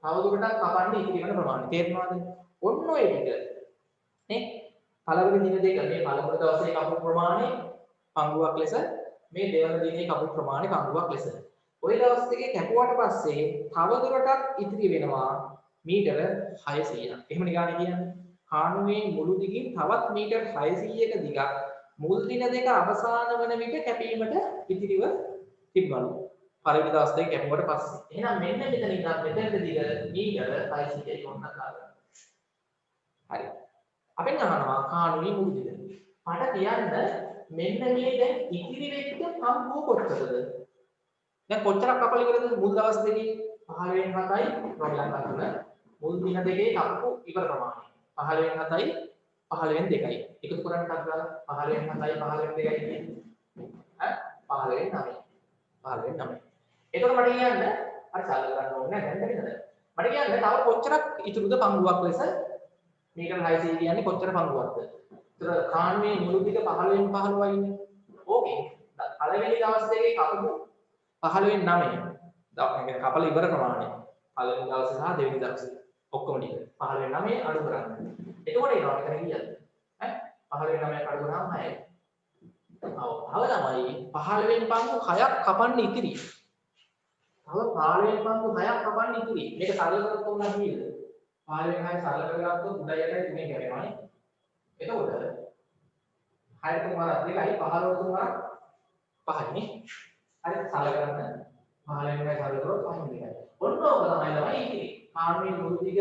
A: තවදුරටත් කපන්නේ ඉතිරි වෙන ප්‍රමාණය තේරෙනවද ඔන්න ඔය ටික නේ පළවෙනි දින දෙක මේ පළවෙනි දවසේ කපපු ප්‍රමාණය පංගුවක් ලෙස මේ දෙවන දිනේ කපපු ප්‍රමාණය පංගුවක් ලෙස ඔය දවස් දෙකේ කැපුවාට පස්සේ තවදුරටත් ඉතිරි වෙනවා මීටර 600ක්. එහෙම නිගානේ කියන්නේ. කාණුවේ මුළු දිගින් තවත් මීටර 600ක දිගක් මුල් දින දෙක අවසාන වන විට කැපීමට ඉතිරිව තිබ්බලු. පළවෙනි දවස් දෙක කැපුවට පස්සේ. එහෙනම් මෙන්න මෙතන ඉඳන් මෙතනට දිග මීටර 600යි කොහොමද ගන්න. හරි. අපෙන් අහනවා කාණුවේ මුළු දිග. මට කියන්න මෙන්න මේ දැන් ඉතිරි වෙච්ච පංගුව කොච්චරද? දැන් කොච්චරක් කපලා ඉවරද මුල් දවස් දෙකේ 15 වෙනි 7යි ප්‍රොබ්ලම් ගන්න මුල් දින දෙකේ කපපු ඉවර ප්‍රමාණය 15 වෙනි 7යි 15 වෙනි 2යි එකතු කරන්න දාලා 15 වෙනි 7යි 15 වෙනි 2යි කියන්නේ ඈ 15 වෙනි 9 15 වෙනි 9 එතකොට මට කියන්න අර සල්ල ගන්න ඕනේ නැහැ දැන් හරිද මට කියන්න තව කොච්චරක් ඉතුරුද පංගුවක් ලෙස මේක 600 කියන්නේ කොච්චර පංගුවක්ද ඒතර කාණ්ඩයේ මුළු දිග 15 වෙනි 15යි ඉන්නේ ඕකේ පළවෙනි දවස් දෙකේ කපපු 15 වෙනි 9 දැන් කපල ඉවර ප්‍රමාණය පළවෙනි දවසේ සහ දෙවෙනි දවසේ ඔක්කොම ටික 15 වෙනි 9 අඩු කරන්න. එතකොට එනවා මෙතන කීයද? ඈ 15 වෙනි 9 අඩු කරාම 6යි. ඔව්. තව ළමයි 15 වෙනි පංගු 6ක් කපන්න ඉතිරි. තව 15 වෙනි පංගු 6ක් කපන්න ඉතිරි. මේක සරල කරොත් කොහොමද කීයද? 15 වෙනි 6 සරල කරගත්තොත් උඩයි යටයි තුනේ කැරෙනවානේ. එතකොට 6 තුන වරක් 2යි 15 තුන වරක් 5යිනේ. හරි සරල කරන්න 15 වෙනි සරල කරොත් 5 දෙකයි. ඔන්න ඕක තමයි ළමයි ඉතිරි. කාණුවේ මුළු දිග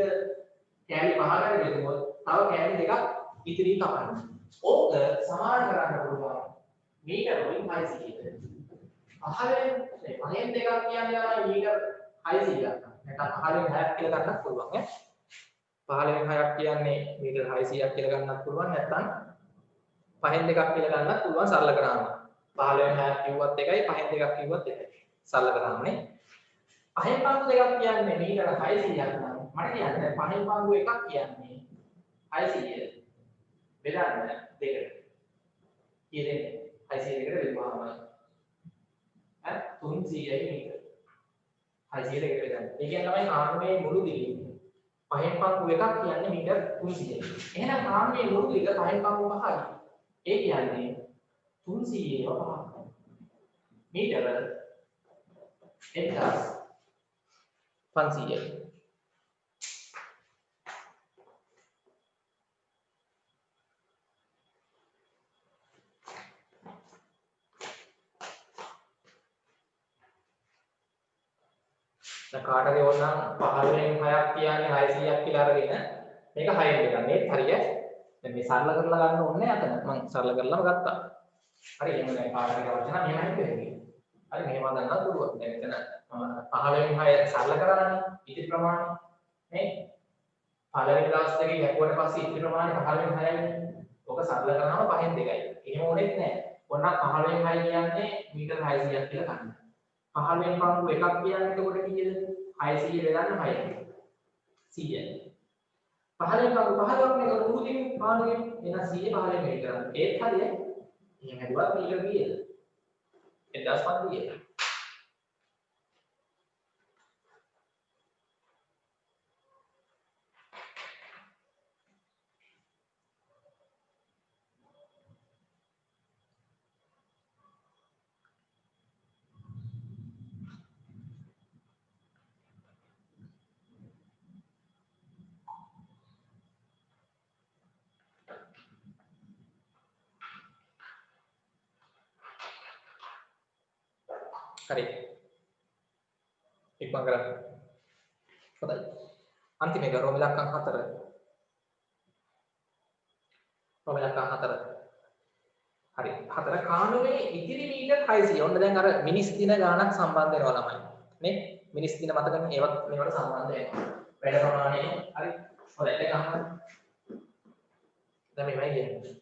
A: කෑලි 5කට බෙදුවොත් තව කෑලි දෙකක් ඉතිරි කපන්න. ඕක සමාන කරන්න පුළුවන් මීටර වලින් 600කට. 5න් දෙකක් කියන්නේ ළමයි මීටර 600ක්. නැත්නම් 15න් 6ක් කියලා ගන්නත් පුළුවන් ඈ. 15න් 6ක් කියන්නේ මීටර 600ක් කියලා ගන්නත් පුළුවන් නැත්නම් 5න් දෙකක් කියලා ගන්නත් පුළුවන් සරල කරාම. 15න් 6ක් කිව්වත් එකයි 5න් දෙකක් කිව්වත් එකයි. සරල කරාමනේ. 5න් පංගු දෙකක් කියන්නේ මීටර 600ක් නම් මට කියන්නේ 5න් පංගු එකක් කියන්නේ 600 බෙදන්න දෙකට. කීයද? 600 දෙකට බෙදුවාම ඈ 300යි මීටර. 600 දෙකට බෙදන්න. ඒ කියන්නේ තමයි කාණුවේ මුළු දිගින් 5න් පංගු එකක් කියන්නේ මීටර 300යි. එහෙනම් කාණුවේ මුළු දිග 5න් පංගු 5යි. ඒ කියන්නේ 300ව 5ක්. මීටර 1500යි. කාට හරි ඕන නම් 15න් 6ක් කියන්නේ 600ක් කියලා අරගෙන මේක 6ෙන් ගන්න. මේක හරිය. දැන් මේ සරල කරලා ගන්න ඕනේ අතන. මම සරල කරලාම ගත්තා. හරි එහෙම නැහැ කාට හරි අවශ්‍ය නම් මෙහෙමයි වෙන්නේ. හරි මෙහෙම ගන්නත් පුළුවන්. දැන් එතන 15න් 6 සරල කරානේ ඉතිරි ප්‍රමාණය. නේ? පළවෙනි ක්ලාස් එකේ ගැපුවට පස්සේ ඉතිරි ප්‍රමාණය 15න් 6යි. ඔක සරල කරනම 5න් 2යි. එහෙම ඕනෙත් නැහැ. ඔන්න 15න් 6 කියන්නේ මීටර 600ක් කියලා ගන්න. 15න් පංගු එකක් කියන්නේ එතකොට කීයද? 600 බෙදන්න 6යි. 100යි. 15න් පංගු 15ක් නේ ඒක මුලින් පාඩුවේ එන 100 15න් වෙයි කරන්නේ. ඒත් හරියයි. එහෙම හදුවත් මීටර කීයද? 1500. හරි. ඉක්මන් කරන්න. හොඳයි. අන්තිම එක රෝම ඉලක්කම් 4. රෝම ඉලක්කම් 4. හරි. 4 කාණුවේ ඉතිරි මීටර් 600. ඔන්න දැන් අර මිනිස් දින ගාණක් සම්බන්ධ වෙනවා ළමයි. නේ? මිනිස් දින මතකනේ ඒවත් මේවට සම්බන්ධ වෙනවා. වැඩ ප්‍රමාණය හරි. හොඳයි ඒක අහන්න. දැන් මේවයි කියන්නේ.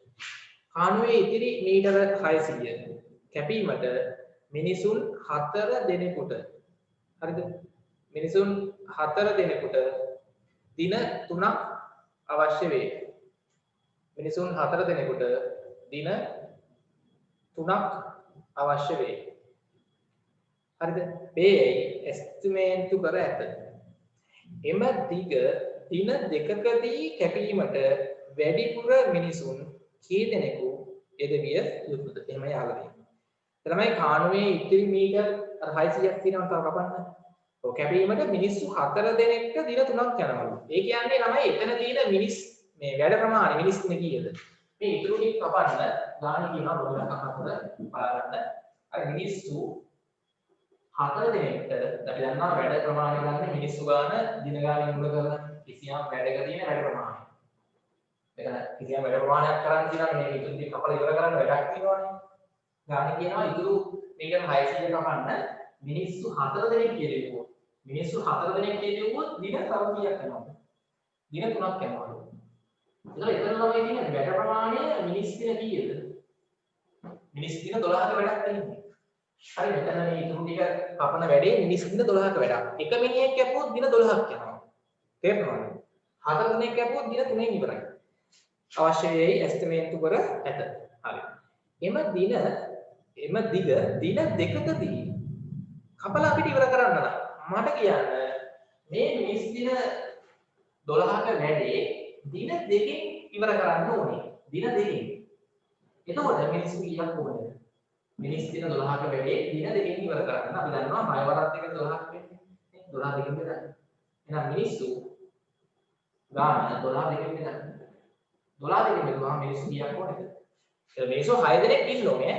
A: කාණුවේ ඉතිරි මීටර 600 කැපීමට මිනිසුන් 4 දෙනෙකුට හරිද මිනිසුන් 4 දෙනෙකුට දින 3ක් අවශ්‍ය වේ මිනිසුන් 4 දෙනෙකුට දින 3ක් අවශ්‍ය වේ හරිද මේ එස්ටිමේට් කර ඇත එම දිග දින දෙකකදී කැපීමට වැඩිපුර මිනිසුන් කී දෙනෙකු යෙදවිය යුතුද එහෙම යාළුවනේ තමයි කාණුවේ ඉතිරි මීටර් 600ක් තියෙනවා තව කපන්න. ඔය කැපීමට මිනිස්සු 4 දෙනෙක්ට දින 3ක් යනවලු. ඒ කියන්නේ ළමයි එතන තියෙන මිනිස් මේ වැඩ ප්‍රමාණය මිනිස් දින කීයද? මේ ඉතුරු ටික කපන්න ගාන කියනවා බොහොම කපන්න බලන්න. අර මිනිස්සු 4 දෙනෙක්ට අපි දන්නවා වැඩ ප්‍රමාණය ගන්න මිනිස්සු ගාන දින ගානේ මුල කරලා කිසියම් වැඩක තියෙන වැඩ ප්‍රමාණය. මෙතන කිසියම් වැඩ ප්‍රමාණයක් කරන් තියෙනවා මේ ඉතුරු ටික කපලා ඉවර කරන්න වැඩක් තියෙනවනේ. ගාන කියනවා ඉතුරු මීටර 600 කපන්න මිනිස්සු 4 දෙනෙක් කියලෙව්වොත් මිනිස්සු 4 දෙනෙක් කියලෙව්වොත් දින තව කීයක් යනවද? දින 3ක් යනවලු. ඒතර එතන තමයි තියෙන්නේ වැඩ ප්‍රමාණය මිනිස් දින කීයද? මිනිස් දින 12ක වැඩක් තියෙන්නේ. හරි මෙතන මේ ඉතුරු ටික කපන වැඩේ මිනිස් දින 12ක වැඩක්. එක මිනිහෙක් කැපුවොත් දින 12ක් යනවා. තේරෙනවද? 4 දෙනෙක් කැපුවොත් දින 3න් ඉවරයි. අවශ්‍ය වෙයි එස්ටිමේට් කර ඇත. හරි. එම දිග දින දෙකකදී කපලා අපිට ඉවර කරන්න නම් මට කියන්න මේ මිනිස් දින 12ක වැඩේ දින දෙකකින් ඉවර කරන්න ඕනේ. දින දෙකකින්. එතකොට මිනිස්සු කීයක් ඕනද? මිනිස් දින 12ක වැඩේ දින දෙකකින් ඉවර කරන්න. අපි දන්නවා 6 වරක් එක 12ක් වෙන්නේ. 12 දෙකකින් බෙදන්න. එහෙනම් මිනිස්සු ගාන 12 දෙකකින් බෙදන්න. 12 දෙකකින් බෙදුවාම මිනිස්සු කීයක් ඕනද? මිනිස්සු 6 දෙනෙක් ඉන්න ඕනේ.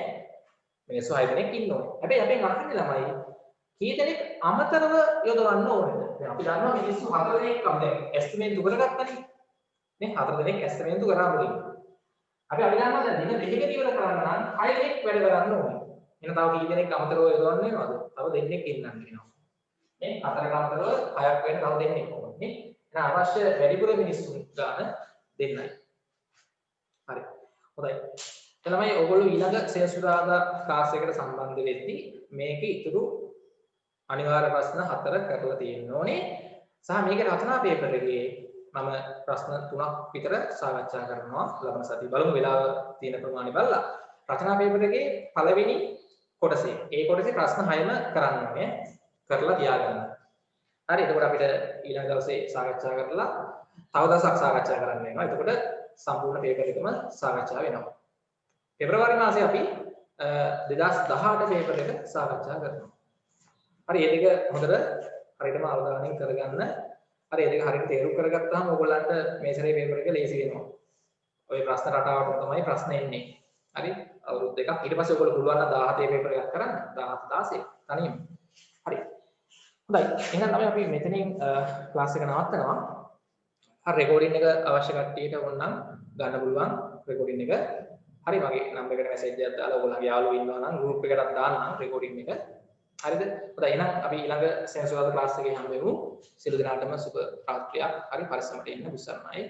A: මිනිස්සු 6 දෙනෙක් ඉන්න ඕනේ. හැබැයි අපෙන් අහන්නේ ළමයි කී දෙනෙක් අමතරව යොදවන්න ඕනේද? දැන් අපි දන්නවා මිනිස්සු 4 දෙනෙක් අපි දැන් එස්ටිමේට් කරගත්තනේ. නේ 4 දෙනෙක් එස්ටිමේට් කරා මුලින්. අපි දන්නවා දැන් දින දෙකක ඉවර කරන්න නම් 6 දෙනෙක් වැඩ කරන්න ඕනේ. එහෙනම් තව කී දෙනෙක් අමතරව යොදවන්න වෙනවද? තව දෙන්නෙක් ඉන්නන්න වෙනවා. නේ 4කට අමතරව 6ක් වෙන්න තව දෙන්නෙක් ඕනේ. නේ එහෙනම් අවශ්‍ය වැඩිපුර මිනිස්සුන් ගන්න දෙන්නයි. හරි. හොඳයි. එළමයි ඔයගොල්ලෝ ඊළඟ සෙනසුරාදා ක්ලාස් එකට සම්බන්ධ වෙද්දී මේක ඉතුරු අනිවාර්ය ප්‍රශ්න 4 කරලා තියෙන්න ඕනේ. සහ මේක රචනා පේපර් එකේ මම ප්‍රශ්න 3ක් විතර සාකච්ඡා කරනවා. ලබන සතිය බලමු වෙලාව තියෙන ප්‍රමාණය බලලා. රචනා පේපර් එකේ පළවෙනි කොටසේ. ඒ කොටසේ ප්‍රශ්න 6ම කරන්න ඕනේ. කරලා තියාගන්න. හරි. එතකොට අපිට ඊළඟ දවසේ සාකච්ඡා කරලා තව දවසක් සාකච්ඡා කරන්න වෙනවා. එතකොට සම්පූර්ණ පේපර් එකම සාකච්ඡා වෙනවා. පෙබරවාරි මාසේ අපි 2018 පේපර් එක සාකච්ඡා කරනවා. හරි මේ දෙක හොඳට හරියටම අවධානයෙන් කරගන්න. හරි මේ දෙක හරියට තේරුම් කරගත්තාම ඔයගොල්ලන්ට මේ සැරේ පේපර් එක ලේසි වෙනවා. ඔය ප්‍රශ්න රටාවට තමයි ප්‍රශ්න එන්නේ. හරි අවුරුදු දෙකක් ඊට පස්සේ ඔයගොල්ලෝ පුළුවන් නම් 17 පේපර් එකක් කරන්න 17 16 තනියම. හරි. හොඳයි. එහෙනම් තමයි අපි මෙතනින් ක්ලාස් එක නවත්තනවා. හරි රෙකෝඩින් එක අවශ්‍ය කට්ටියට ඕනනම් ගන්න පුළුවන් රෙකෝඩින් එක. හරි මගේ නම්බර් එකට මැසේජ් එකක් දාලා ඔයගොල්ලන්ගේ යාළුවෝ ඉන්නවා නම් ගෲප් එකකටත් දාන්නම් රෙකෝඩින් එක. හරිද? හොඳයි එහෙනම් අපි ඊළඟ සෙනසුරාදා ක්ලාස් එකේ හම්බෙමු. සියලු දෙනාටම සුබ රාත්‍රියක්. හරි පරිස්සමට ඉන්න බුස්සන්නයි.